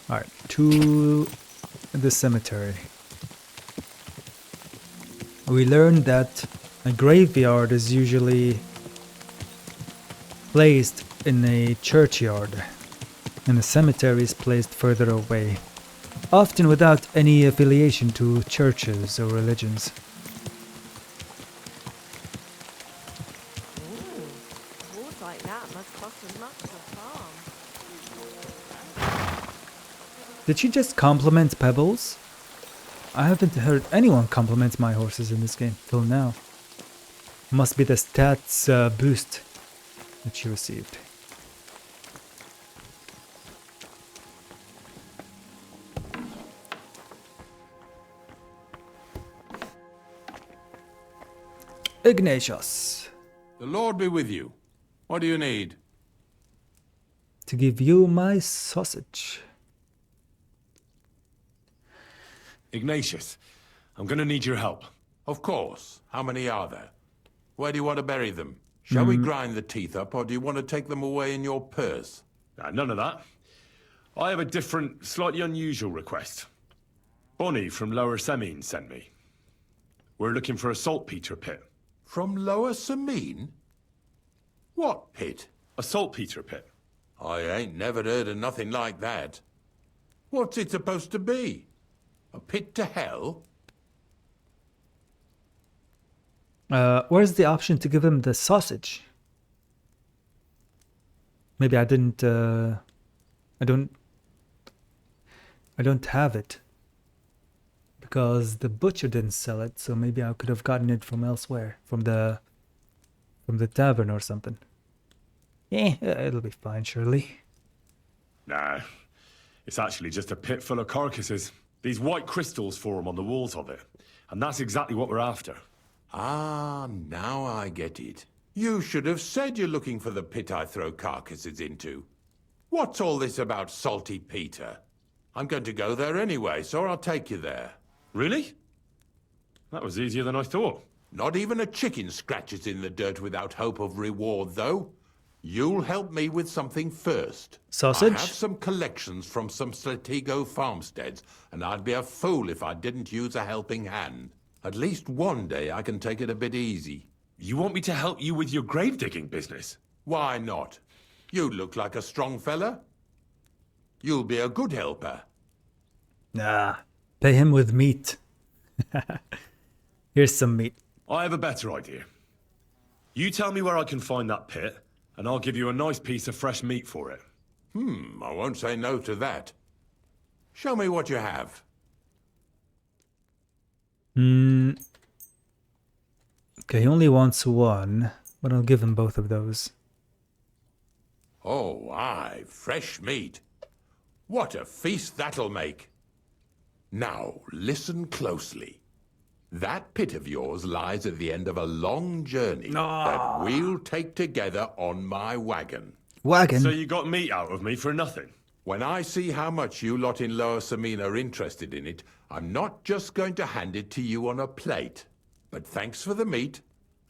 A: Alright, to the cemetery. We learned that a graveyard is usually placed in a churchyard, and a cemetery is placed further away, often without any affiliation to churches or religions.
B: Walls like that must cost as much as a farm.
A: Did she just compliment Pebbles? I haven't heard anyone compliment my horses in this game till now. Must be the stats boost that she received. Ignatius.
G: The Lord be with you. What do you need?
A: To give you my sausage.
C: Ignatius, I'm gonna need your help.
G: Of course. How many are there? Where do you want to bury them? Shall we grind the teeth up, or do you want to take them away in your purse?
C: None of that. I have a different, slightly unusual request. Bonnie from Lower Semine sent me. We're looking for a saltpeter pit.
G: From Lower Semine? What pit?
C: A saltpeter pit.
G: I ain't never heard of nothing like that. What's it supposed to be? A pit to hell?
A: Where's the option to give him the sausage? Maybe I didn't, I don't have it. Because the butcher didn't sell it, so maybe I could have gotten it from elsewhere. From the tavern or something. It'll be fine, surely.
C: Nah, it's actually just a pit full of carcasses. These white crystals form on the walls of it. And that's exactly what we're after.
G: Ah, now I get it. You should have said you're looking for the pit I throw carcasses into. What's all this about Salty Peter? I'm going to go there anyway, so I'll take you there.
C: Really? That was easier than I thought.
G: Not even a chicken scratches in the dirt without hope of reward, though. You'll help me with something first.
A: Sausage?
G: I have some collections from some Stratego farmsteads, and I'd be a fool if I didn't use a helping hand. At least one day I can take it a bit easy.
C: You want me to help you with your grave digging business?
G: Why not? You look like a strong fella. You'll be a good helper.
A: Nah, pay him with meat. Here's some meat.
C: I have a better idea. You tell me where I can find that pit, and I'll give you a nice piece of fresh meat for it.
G: I won't say no to that. Show me what you have.
A: Okay, he only wants one, but I'll give him both of those.
G: Oh, aye, fresh meat. What a feast that'll make. Now, listen closely. That pit of yours lies at the end of a long journey that we'll take together on my wagon.
A: Wagon?
C: So you got meat out of me for nothing?
G: When I see how much you lot in Lower Semine are interested in it, I'm not just going to hand it to you on a plate. But thanks for the meat,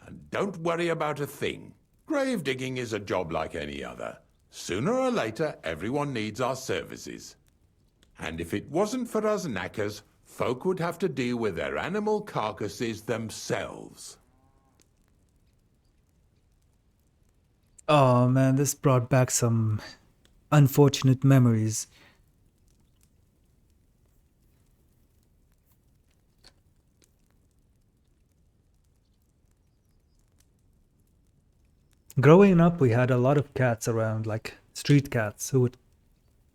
G: and don't worry about a thing. Grave digging is a job like any other. Sooner or later, everyone needs our services. And if it wasn't for us knackers, folk would have to deal with their animal carcasses themselves.
A: Oh man, this brought back some unfortunate memories. Growing up, we had a lot of cats around, like street cats, who would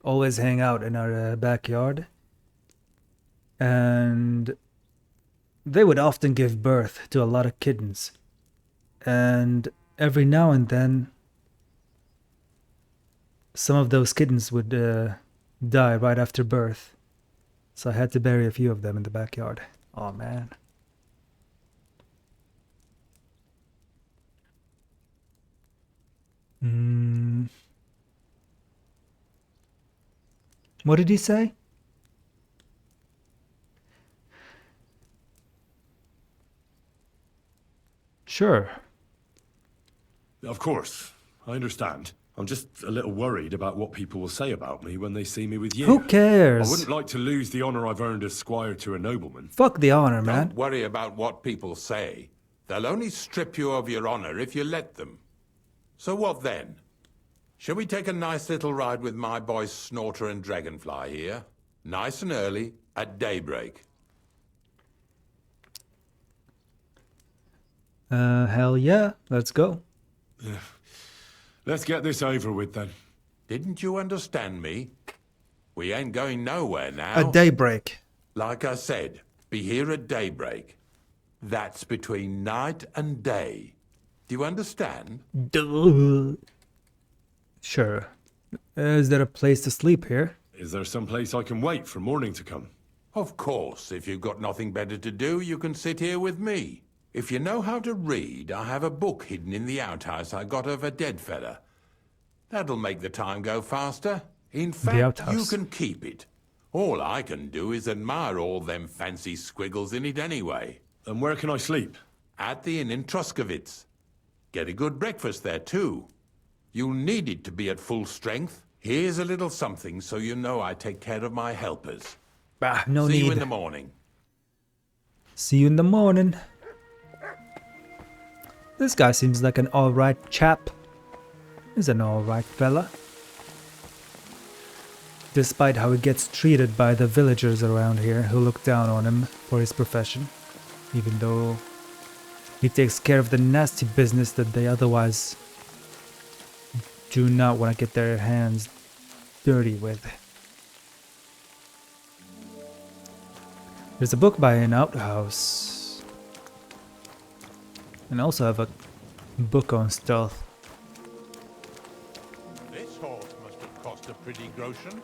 A: always hang out in our backyard. And they would often give birth to a lot of kittens. And every now and then, some of those kittens would die right after birth. So I had to bury a few of them in the backyard. Oh man. What did he say? Sure.
C: Of course. I understand. I'm just a little worried about what people will say about me when they see me with you.
A: Who cares?
C: I wouldn't like to lose the honor I've earned as squire to a nobleman.
A: Fuck the honor, man.
G: Don't worry about what people say. They'll only strip you of your honor if you let them. So what then? Shall we take a nice little ride with my boys Snorter and Dragonfly here? Nice and early, at daybreak.
A: Hell yeah, let's go.
C: Let's get this over with then.
G: Didn't you understand me? We ain't going nowhere now.
A: At daybreak.
G: Like I said, be here at daybreak. That's between night and day. Do you understand?
A: Duh. Sure. Is there a place to sleep here?
C: Is there some place I can wait for morning to come?
G: Of course, if you've got nothing better to do, you can sit here with me. If you know how to read, I have a book hidden in the outhouse I got of a dead fella. That'll make the time go faster. In fact, you
A: outhouse.
G: can keep it. All I can do is admire all them fancy squiggles in it anyway.
C: And where can I sleep?
G: At the inn in Truskowitz. Get a good breakfast there, too. You'll need it to be at full strength. Here's a little something so you know I take care of my helpers.
A: Bah, no
G: See
A: need.
G: you in the morning.
A: See you in the morning. This guy seems like an alright chap. He's an alright fella. Despite how he gets treated by the villagers around here who look down on him for his profession. Even though he takes care of the nasty business that they otherwise do not want to get their hands dirty with. There's a book by an outhouse. And I also have a book on stealth.
G: This horse must have cost a pretty groschen.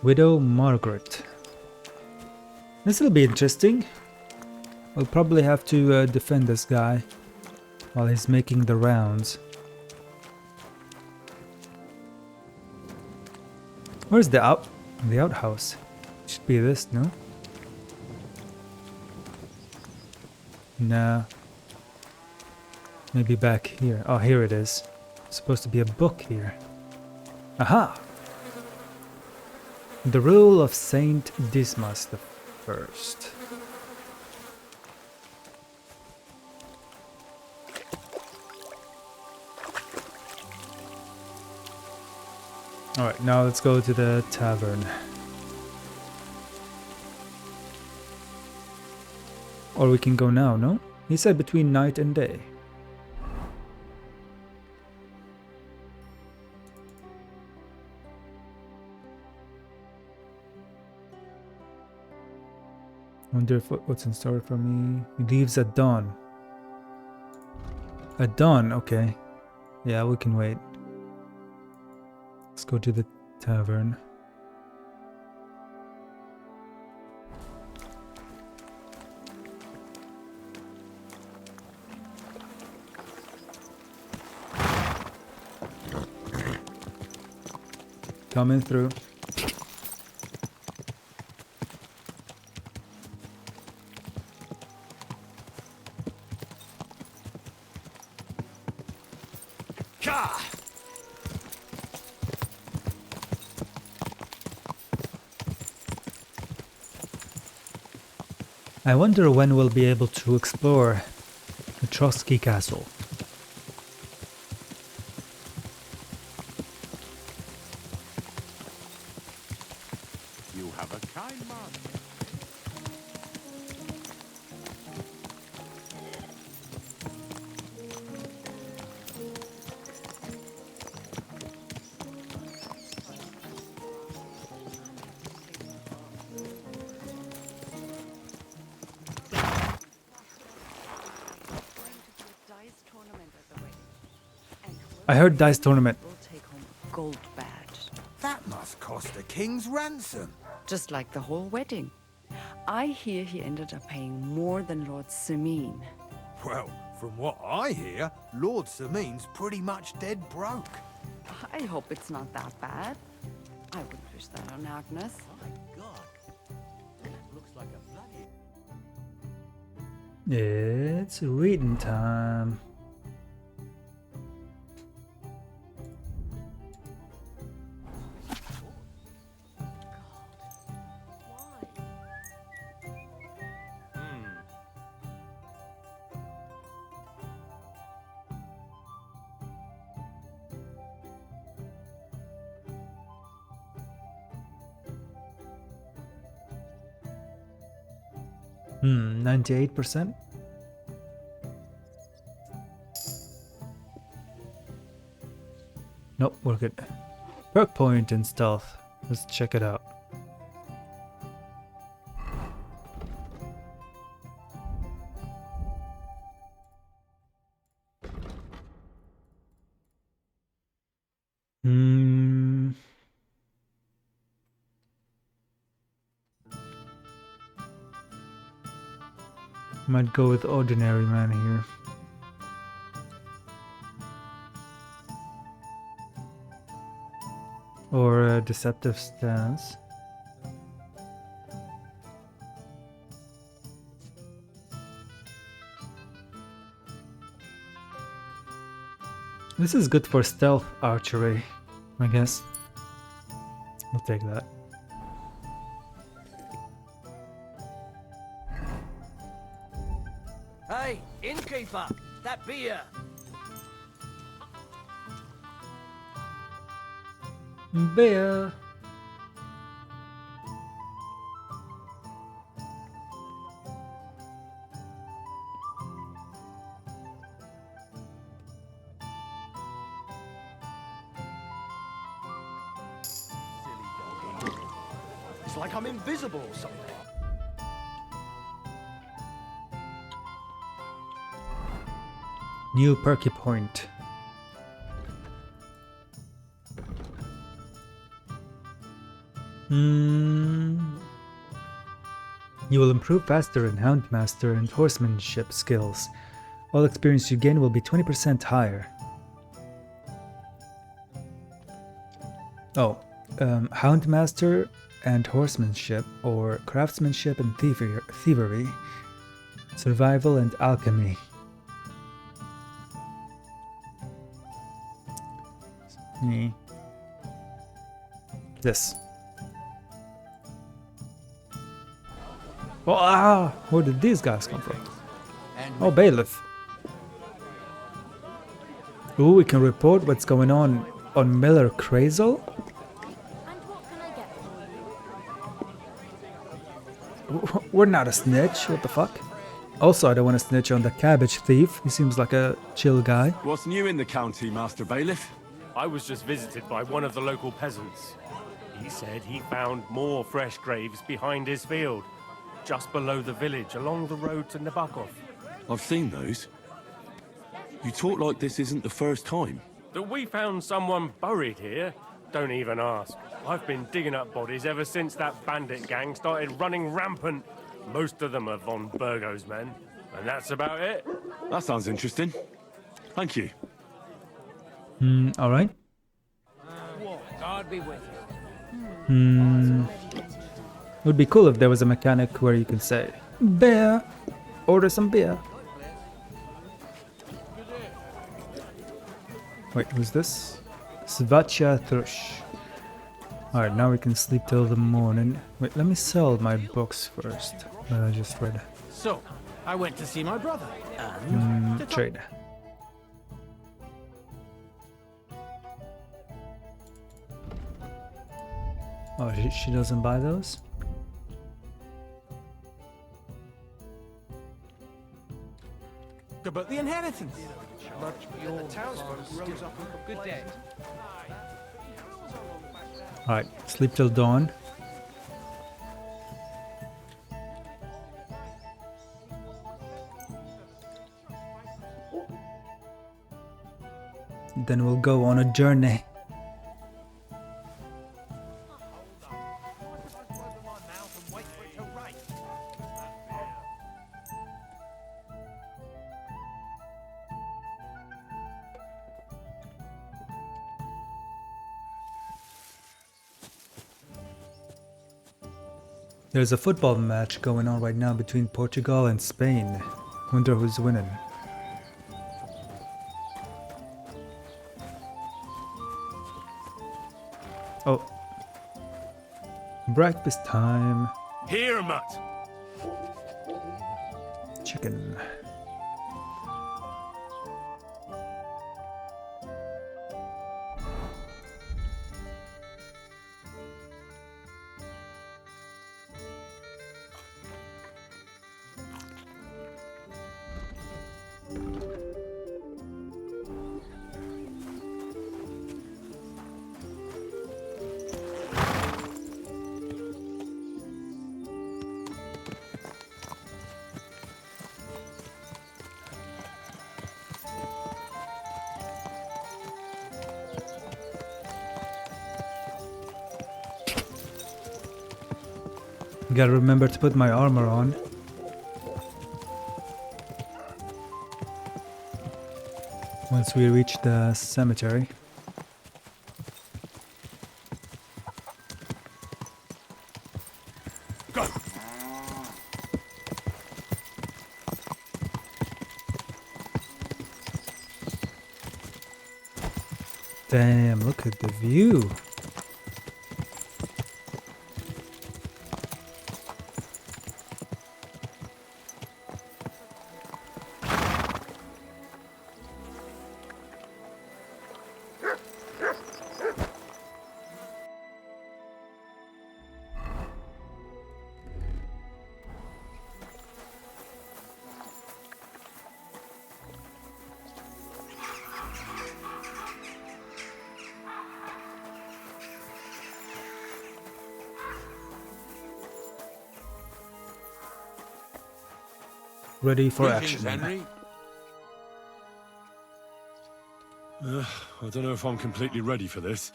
A: Widow Margaret. This will be interesting. We'll probably have to defend this guy while he's making the rounds. Where's the outhouse? Should be this, no? Nah. Maybe back here. Oh, here it is. Supposed to be a book here. Aha! The Rule of Saint Dismas the First. Alright, now let's go to the tavern. Or we can go now, no? He said between night and day. Wonder if what's in store for me. He leaves at dawn. At dawn, okay. Yeah, we can wait. Let's go to the tavern. Coming through. I wonder when we'll be able to explore the Trotsky Castle.
G: You have a kind master.
A: I heard dice tournament.
H: We'll take home a gold badge.
I: That must cost a king's ransom.
H: Just like the whole wedding. I hear he ended up paying more than Lord Semine.
I: Well, from what I hear, Lord Semine's pretty much dead broke.
H: I hope it's not that bad. I wouldn't wish that on Agnes.
I: My God. Looks like a bloody...
A: It's reading time. Hmm, 98%? Nope, we're good. Perk point and stealth. Let's check it out. Hmm. Might go with ordinary man here. Or a deceptive stance. This is good for stealth archery, I guess. We'll take that.
J: Hey, innkeeper, that beer.
A: Bear.
J: It's like I'm invisible or something.
A: New perky point. You will improve faster in Houndmaster and horsemanship skills. All experience you gain will be 20% higher. Oh, Houndmaster and horsemanship, or craftsmanship and thievery, survival and alchemy. This. Oh, where did these guys come from? Oh, bailiff. Ooh, we can report what's going on Miller Crazel. We're not a snitch, what the fuck? Also, I don't want to snitch on the cabbage thief. He seems like a chill guy.
C: What's new in the county, Master Bailiff?
K: I was just visited by one of the local peasants. He said he found more fresh graves behind his field, just below the village, along the road to Nabokov.
C: I've seen those. You talk like this isn't the first time.
K: That we found someone buried here? Don't even ask. I've been digging up bodies ever since that bandit gang started running rampant. Most of them are von Burgo's men, and that's about it.
C: That sounds interesting. Thank you.
A: Alright.
J: God be with you.
A: It would be cool if there was a mechanic where you could say, beer, order some beer. Wait, who's this? Svacha Thrush. Alright, now we can sleep till the morning. Wait, let me sell my books first. That I just read.
J: So, I went to see my brother. And
A: Trade. Oh, she doesn't buy those?
J: about the inheritance. But your townsfolk rose up with a good day.
A: Alright, sleep till dawn. Then we'll go on a journey. There's a football match going on right now between Portugal and Spain. Wonder who's winning. Oh. Breakfast time.
K: Here, Mutt.
A: Chicken. Gotta remember to put my armor on. Once we reach the cemetery.
C: Go.
A: Damn, look at the view. Ready for
G: Greetings,
A: action.
G: Henry.
C: I don't know if I'm completely ready for this,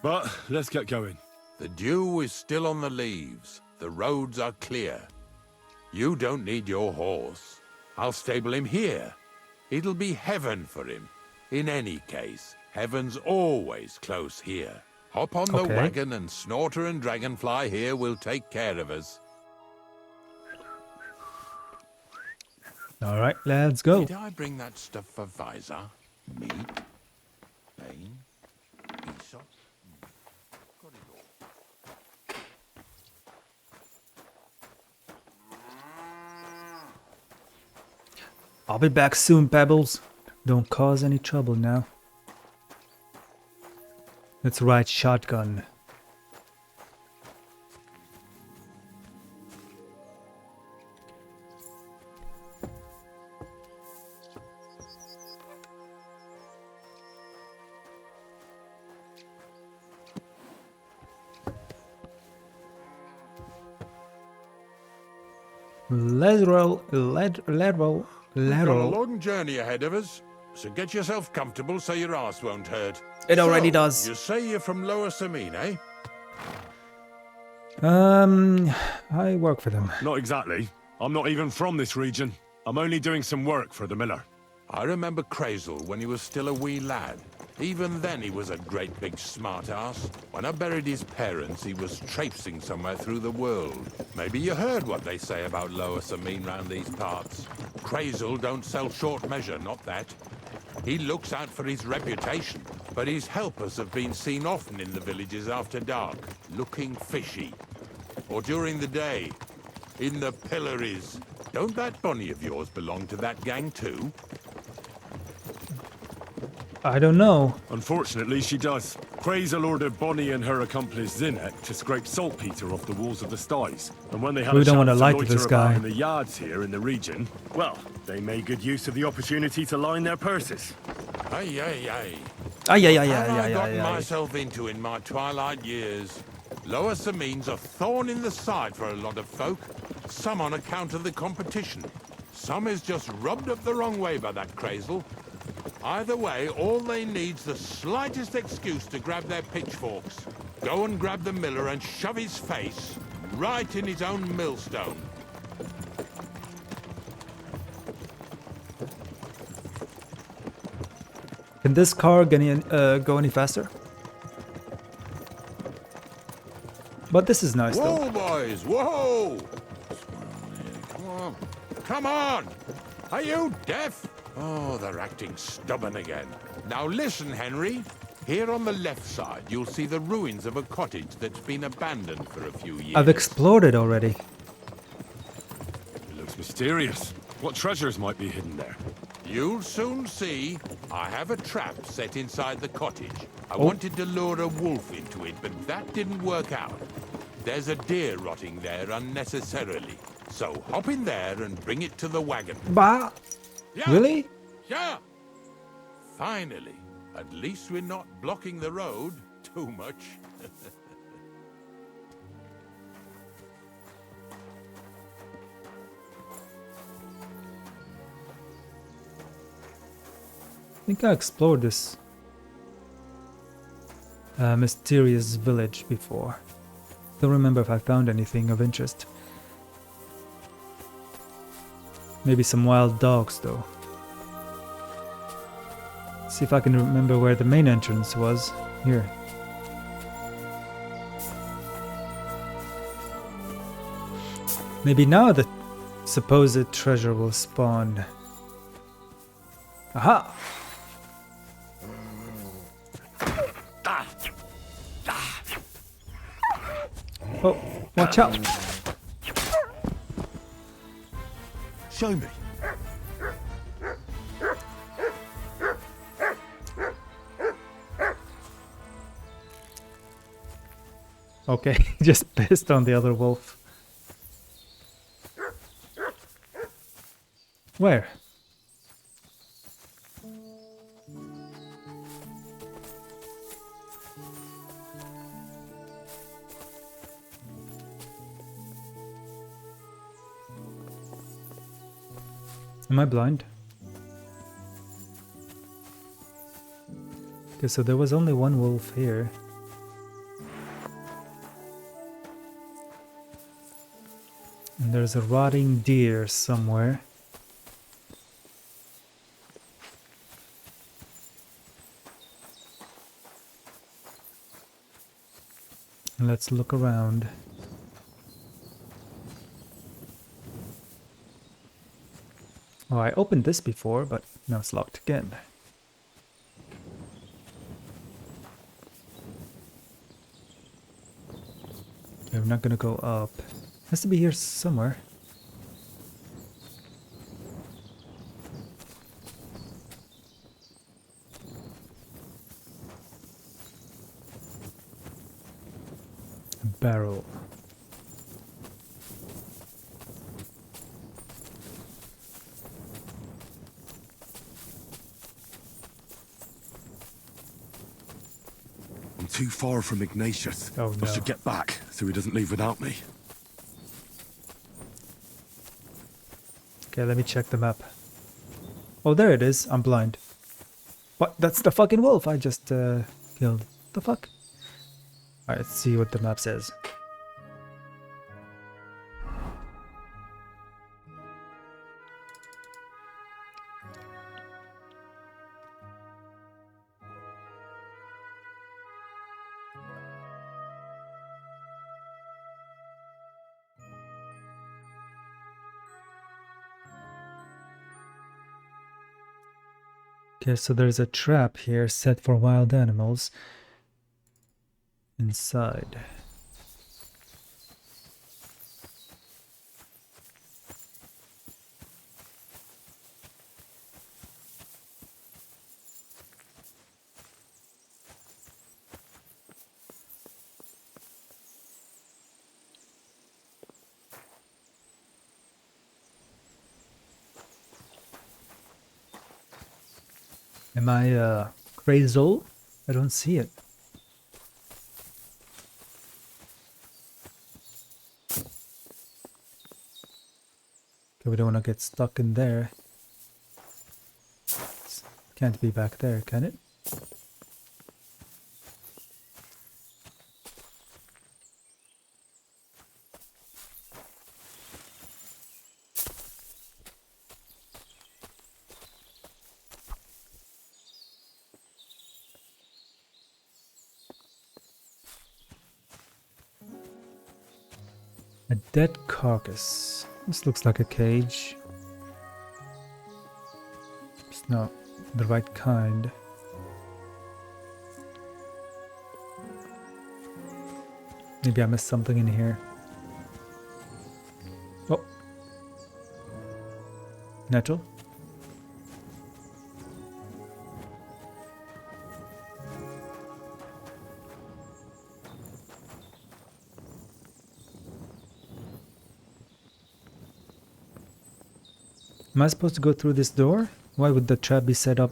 C: but let's get going.
G: The dew is still on the leaves. The roads are clear. You don't need your horse. I'll stable him here. It'll be heaven for him. In any case, heaven's always close here. Hop on the wagon and Snorter and Dragonfly here will take care of us.
A: All right, let's go.
G: Did I bring that stuff for Visor? Meat? Pain? Aesop? Got it all.
A: I'll be back soon, Pebbles. Don't cause any trouble now. Let's ride shotgun. Lateral.
G: We've got a long journey ahead of us, so get yourself comfortable so your arse won't hurt.
A: It already does.
G: You say you're from Lower Samine, eh?
A: I work for them.
C: Not exactly. I'm not even from this region. I'm only doing some work for the miller.
G: I remember Crazel when he was still a wee lad. Even then he was a great big smart-ass. When I buried his parents, he was traipsing somewhere through the world. Maybe you heard what they say about Lower Samine round these parts. Crazel don't sell short measure, not that. He looks out for his reputation, but his helpers have been seen often in the villages after dark, looking fishy. Or during the day, in the pillories. Don't that bunny of yours belong to that gang too?
A: I don't know.
C: Unfortunately, she does. Crazel ordered Bonnie and her accomplice Zinnek to scrape saltpeter off the walls of the sties. And when they had
A: We
C: a
A: don't
C: chance
A: wanna lie to
C: loiter
A: this
C: about
A: guy.
C: in the yards here in the region, well, they made good use of the opportunity to line their purses.
G: Ay, ay, ay.
A: Ay, ay, ay,
G: What have
A: ay,
G: I
A: ay,
G: gotten
A: ay, ay.
G: myself into in my twilight years? Lower Samine's a thorn in the side for a lot of folk. Some on account of the competition. Some is just rubbed up the wrong way by that Crazel. Either way, all they need's the slightest excuse to grab their pitchforks. Go and grab the miller and shove his face right in his own millstone.
A: Can this car go any faster? But this is nice though.
G: Whoa, boys, whoa! Come on. Come on! Are you deaf? Oh, they're acting stubborn again. Now listen, Henry. Here on the left side, you'll see the ruins of a cottage that's been abandoned for a few years.
A: I've explored it already.
C: It looks mysterious. What treasures might be hidden there?
G: You'll soon see. I have a trap set inside the cottage. I wanted to lure a wolf into it, but that didn't work out. There's a deer rotting there unnecessarily. So hop in there and bring it to the wagon.
A: Bah!
G: Yeah.
A: Really?
G: Yeah. Finally. At least we're not blocking the road too much.
A: I think I explored this mysterious village before. Don't remember if I found anything of interest. Maybe some wild dogs, though. See if I can remember where the main entrance was. Here. Maybe now the supposed treasure will spawn. Aha! Oh, watch out!
C: Show me.
A: Okay, just pissed on the other wolf. Where? Am I blind? Okay, so there was only one wolf here. And there's a rotting deer somewhere. Let's look around. Oh, I opened this before, but now it's locked again. Okay, we're not gonna go up. Has to be here somewhere. A barrel.
C: I'm too far from Ignatius.
A: Oh, no.
C: I should get back so he doesn't leave without me.
A: Okay, let me check the map. Oh, there it is. I'm blind. What? That's the fucking wolf I just killed. The fuck? Alright, let's see what the map says. Okay, so there's a trap here set for wild animals inside. Am I crazy? I don't see it. Okay, we don't want to get stuck in there. Can't be back there, can it? A dead carcass. This looks like a cage. It's not the right kind. Maybe I missed something in here. Oh. Nettle? Am I supposed to go through this door? Why would the trap be set up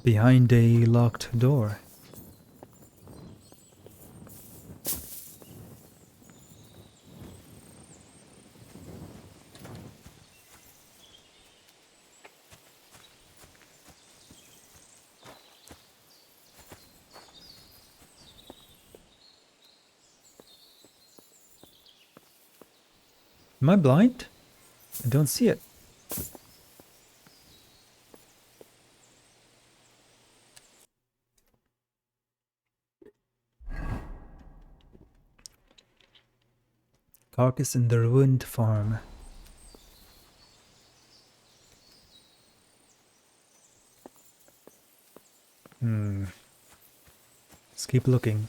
A: behind a locked door? Am I blind? I don't see it. Carcass in the ruined farm. Let's keep looking.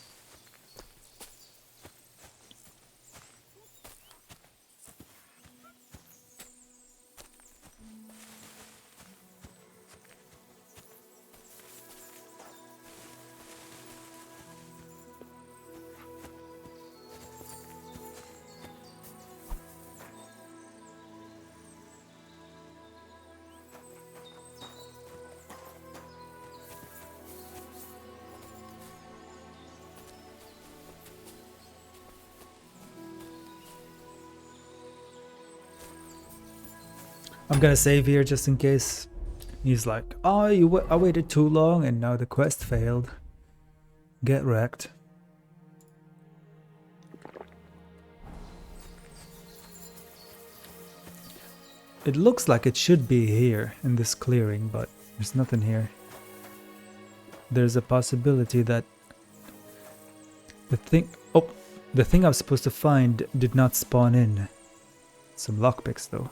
A: I'm gonna save here just in case he's like, oh, I waited too long and now the quest failed. Get wrecked. It looks like it should be here in this clearing, but there's nothing here. There's a possibility that the thing I was supposed to find did not spawn in. Some lockpicks though.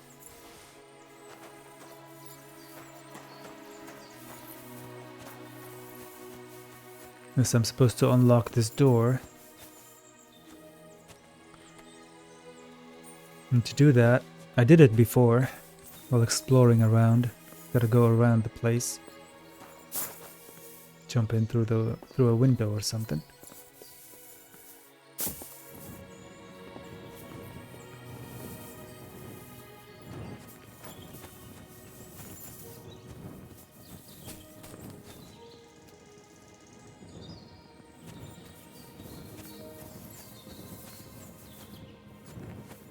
A: Yes, I'm supposed to unlock this door. And to do that, I did it before while exploring around. Gotta go around the place. Jump in through a window or something.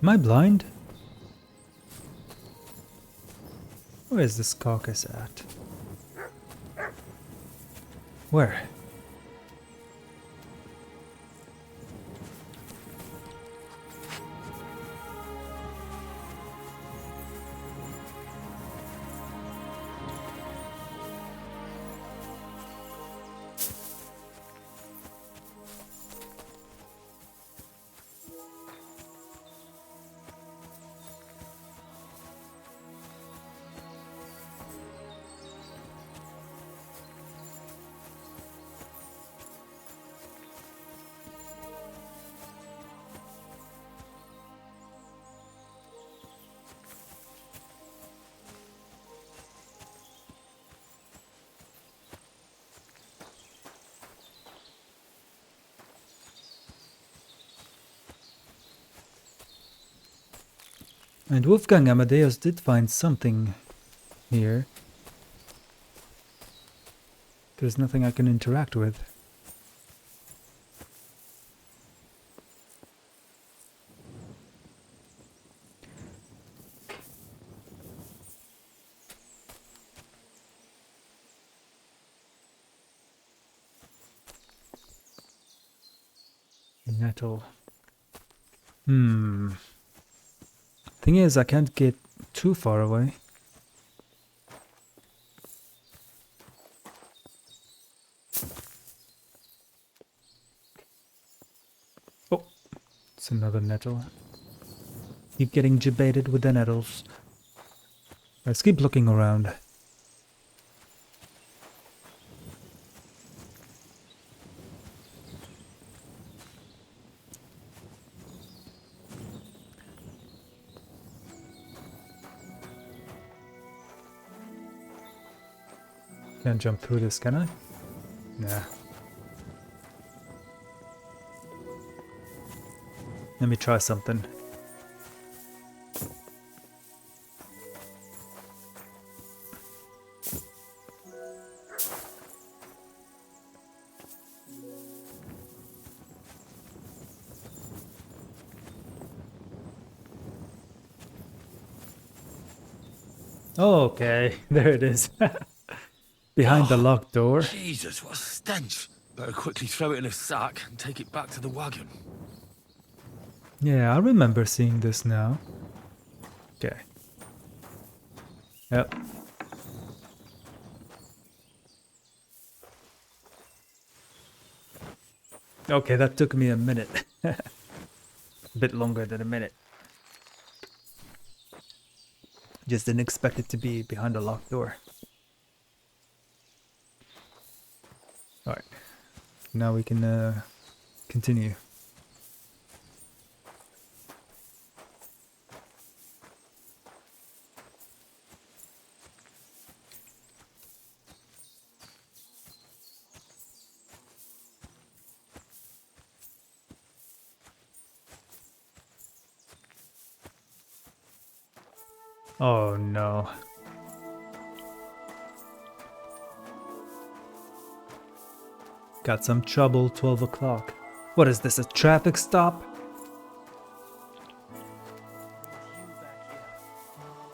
A: Am I blind? Where is this carcass at? Where? And Wolfgang Amadeus did find something here. There's nothing I can interact with. Nettle. Thing is, I can't get too far away. Oh, it's another nettle. Keep getting jebaited with the nettles. Let's keep looking around. Can't jump through this, can I? Nah. Let me try something. Okay, there it is. Behind the locked door.
C: Jesus, what a stench. Better quickly throw it in a sack and take it back to the wagon.
A: Yeah, I remember seeing this now. Okay. Yep. Okay, that took me a minute. A bit longer than a minute. Just didn't expect it to be behind a locked door. Alright. Now we can continue. Oh no. Got some trouble, 12 o'clock. What is this, a traffic stop?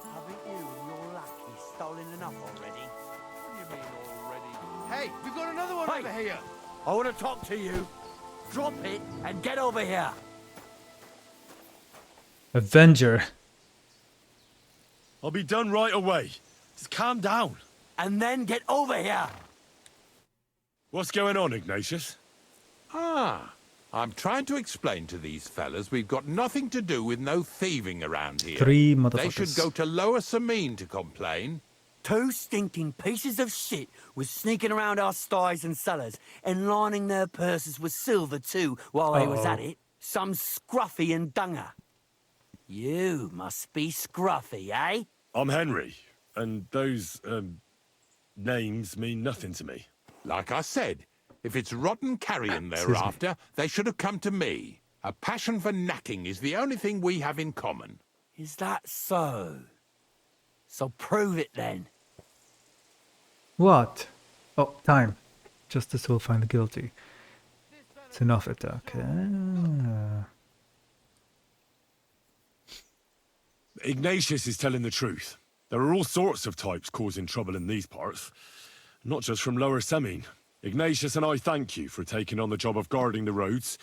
I: Haven't you and your lackey stolen enough already? What do you mean already? Hey, we've got another one over here! I want to talk to you. Drop it and get over here.
A: Avenger.
C: I'll be done right away. Just calm down.
I: And then get over here.
C: What's going on, Ignatius?
G: Ah, I'm trying to explain to these fellas we've got nothing to do with no thieving around here.
A: 3 motherfuckers.
G: They should go to Lower Samine to complain.
I: 2 stinking pieces of shit was sneaking around our sties and cellars and lining their purses with silver too while they was at it. Some scruffy and dunger. You must be scruffy, eh?
C: I'm Henry, and those, names mean nothing to me.
G: Like I said, if it's rotten carrion they're after, they should have come to me. A passion for knacking is the only thing we have in common.
I: Is that so? So prove it then.
A: What? Oh, time. Justice will find the guilty. It's enough attack.
C: Ignatius is telling the truth. There are all sorts of types causing trouble in these parts. Not just from Lower Samine. Ignatius and I thank you for taking on the job of guarding the roads,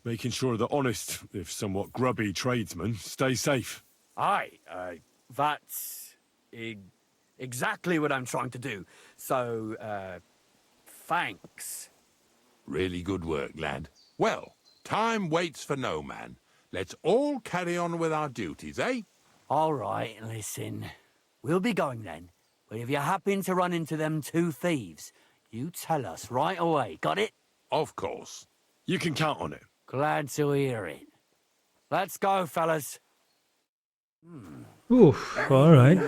C: making sure that honest, if somewhat grubby tradesmen stay safe.
I: Aye, that's exactly what I'm trying to do. So, thanks.
G: Really good work, lad. Well, time waits for no man. Let's all carry on with our duties, eh?
I: All right, listen. We'll be going then. But if you happen to run into them 2 thieves, you tell us right away. Got it?
G: Of course.
C: You can count on it.
I: Glad to hear it. Let's go, fellas.
A: Oof, alright.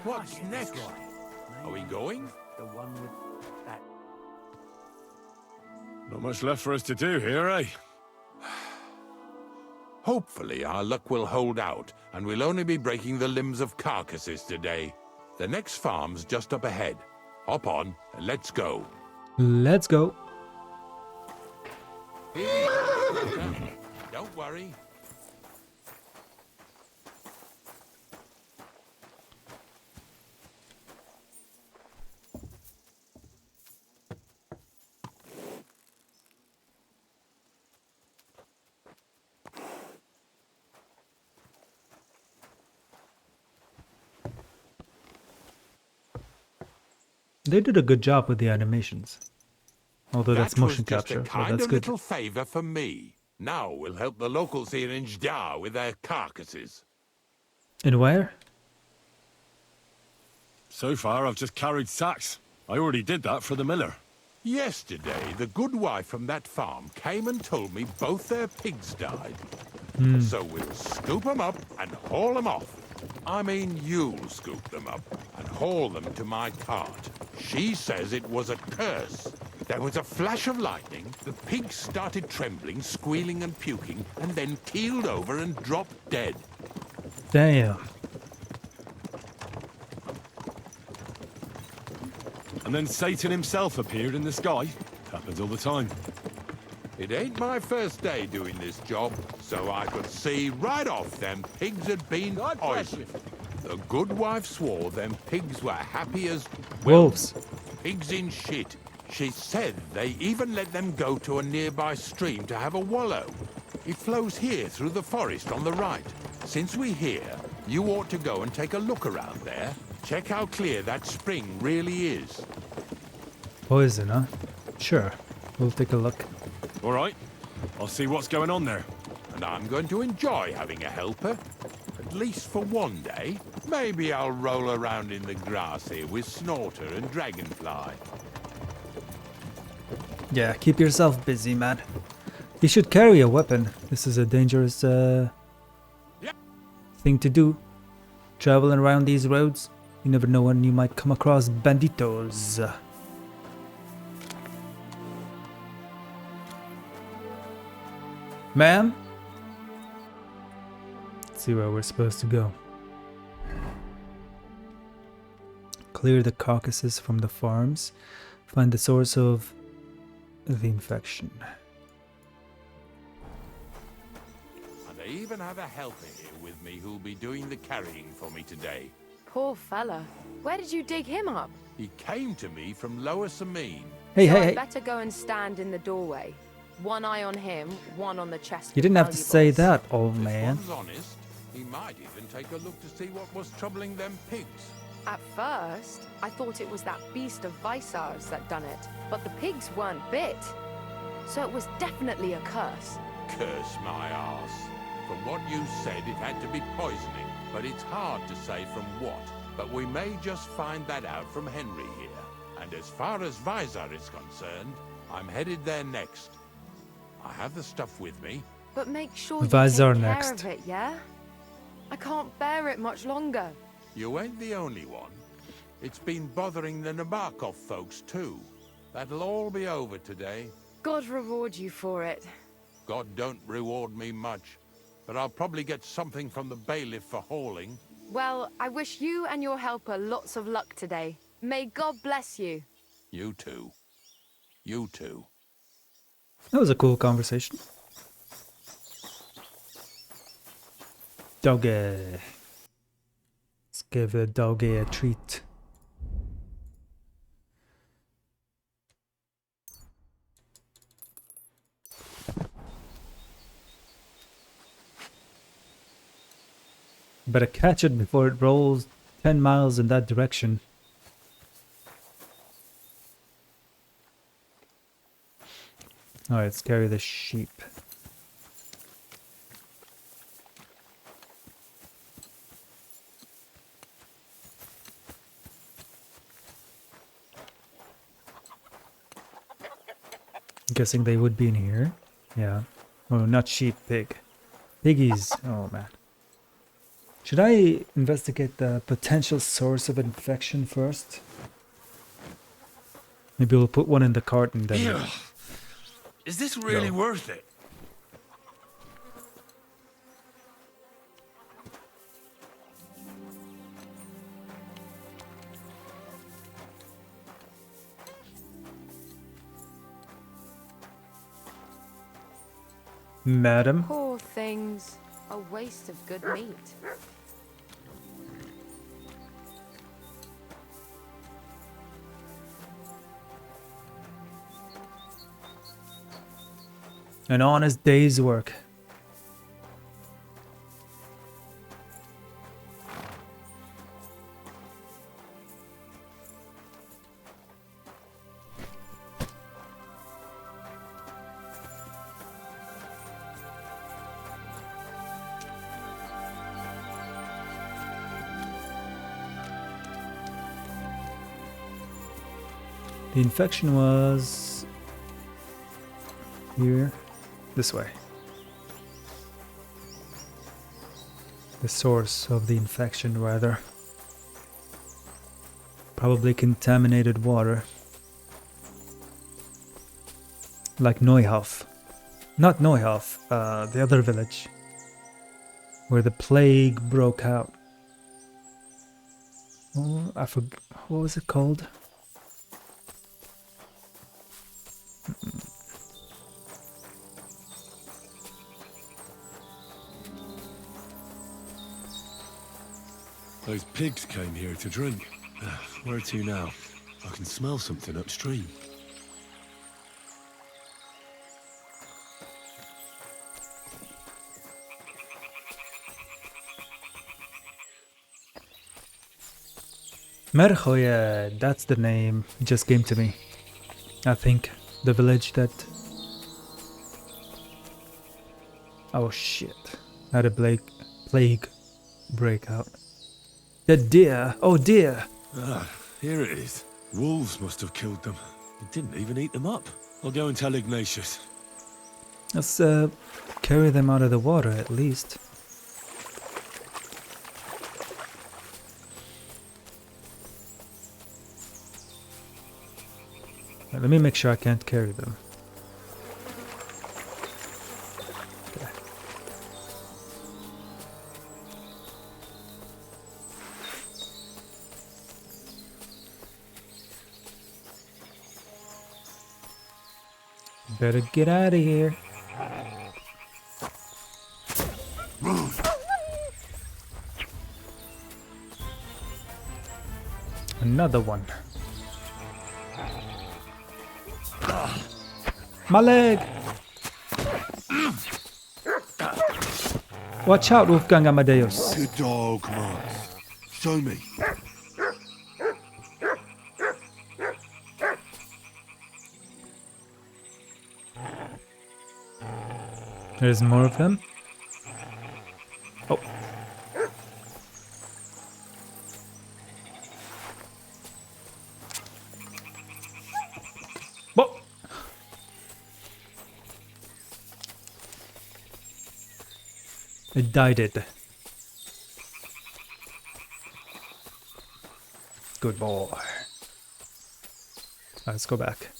G: What's next? Are we going?
I: The one with that.
C: Not much left for us to do here, eh?
G: Hopefully our luck will hold out, and we'll only be breaking the limbs of carcasses today. The next farm's just up ahead. Hop on, and let's go.
A: Let's go.
G: Don't worry.
A: They did a good job with the animations. Although that's motion capture,
G: That was just a
A: but
G: kind
A: that's
G: of
A: good.
G: little favor for me. Now we'll help the locals here in Jdar with their carcasses.
A: In where?
C: So far, I've just carried sacks. I already did that for the miller.
G: Yesterday, the good wife from that farm came and told me both their pigs died. So we'll scoop them up and haul them off. I mean, you'll scoop them up and haul them to my cart. She says it was a curse. There was a flash of lightning, the pigs started trembling, squealing and puking, and then keeled over and dropped dead.
A: Damn.
C: And then Satan himself appeared in the sky. Happens all the time.
G: It ain't my first day doing this job, so I could see right off them pigs had been poisoned. The good wife swore them pigs were happy as
A: Wolves.
G: Pigs in shit. She said they even let them go to a nearby stream to have a wallow. It flows here through the forest on the right. Since we're here, You ought to go and take a look around there. Check how clear that spring really is.
A: Poison, huh? Sure. We'll take a look.
C: All right. I'll see what's going on there.
G: And I'm going to enjoy having a helper. At least for one day. Maybe I'll roll around in the grass here with Snorter and Dragonfly.
A: Yeah, keep yourself busy, man. You should carry a weapon. This is a dangerous thing to do. Traveling around these roads, you never know when you might come across banditos. Ma'am? Let's see where we're supposed to go. Clear the carcasses from the farms. Find the source of the infection.
G: And I even have a helper here with me who'll be doing the carrying for me today.
L: Poor fella. Where did you dig him up?
G: He came to me from Lower Samine.
A: Hey,
L: So
A: hey,
L: I'd
A: hey.
L: better go and stand in the doorway. One eye on him, one on the chest.
A: You didn't have to say that, old man.
G: If one's honest, he might even take a look to see what was troubling them pigs.
L: At first, I thought it was that beast of Visar's that done it, but the pigs weren't bit. So it was definitely a curse.
G: Curse my arse. From what you said, it had to be poisoning, but it's hard to say from what. But we may just find that out from Henry here. And as far as Visar is concerned, I'm headed there next. I have the stuff with me.
L: But make sure you
A: Visar
L: take care
A: next.
L: of it, yeah? I can't bear it much longer.
G: You ain't the only one. It's been bothering the Nabokov folks too. That'll all be over today.
L: God reward you for it.
G: God don't reward me much, but I'll probably get something from the bailiff for hauling.
L: Well, I wish you and your helper lots of luck today. May God bless you.
G: You too. You too.
A: That was a cool conversation. Doggy. Let's give the doggy a treat. Better catch it before it rolls 10 miles in that direction. Alright, let's carry the sheep. Guessing they would be in here. Yeah. Oh, not sheep, pig. Piggies. Oh, man. Should I investigate the potential source of infection first? Maybe we'll put one in the cart and then...
C: Ugh. Is this really worth it?
A: Madam?
L: Poor things. A waste of good meat.
A: An honest day's work. The infection was here, this way. The source of the infection, rather. Probably contaminated water. Like Neuhof. Not Neuhof, the other village. Where the plague broke out. Oh, I forgot. What was it called?
C: Those pigs came here to drink. Where to now? I can smell something upstream.
A: Merjoye, that's the name. It just came to me. I think the village that... Oh shit. Had a plague breakout. The deer! Oh dear!
C: Ah, here it is. Wolves must have killed them. It didn't even eat them up. I'll go and tell Ignatius.
A: Let's carry them out of the water at least. Let me make sure I can't carry them. Okay. Better get out of here. Another one. My leg! Watch out, Wolfgang Amadeus.
C: Good dog, Max. Show me.
A: There's more of them. Oh. Whoa. It died it. Good boy. Let's go back.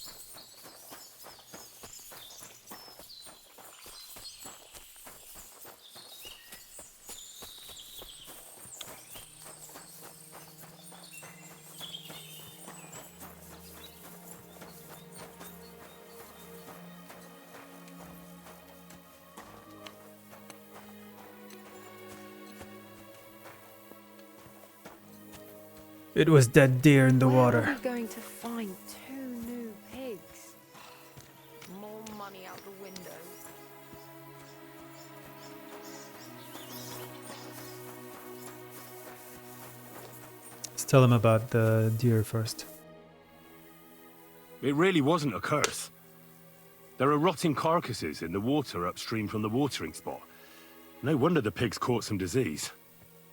A: It was dead deer in the water.
L: Where are we going to find 2 new pigs? More money out the window.
A: Let's tell him about the deer first.
C: It really wasn't a curse. There are rotting carcasses in the water upstream from the watering spot. No wonder the pigs caught some disease.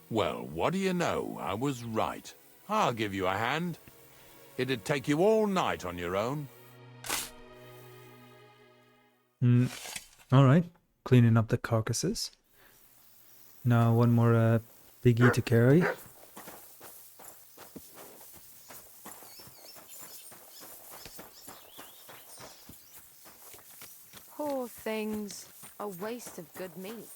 G: Well, what do you know? I was right. I'll give you a hand. It'd take you all night on your own.
A: Alright, cleaning up the carcasses. Now one more piggy to carry.
L: Poor things. A waste of good meat.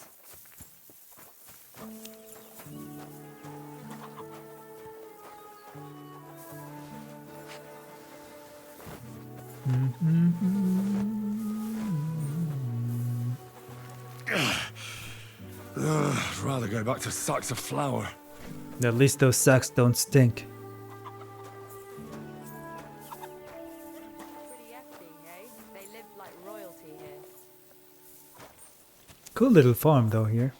C: I'd rather go back to sacks of flour.
A: At least those sacks don't stink.
L: Pretty hefty, eh? They lived like royalty here.
A: Cool little farm though here.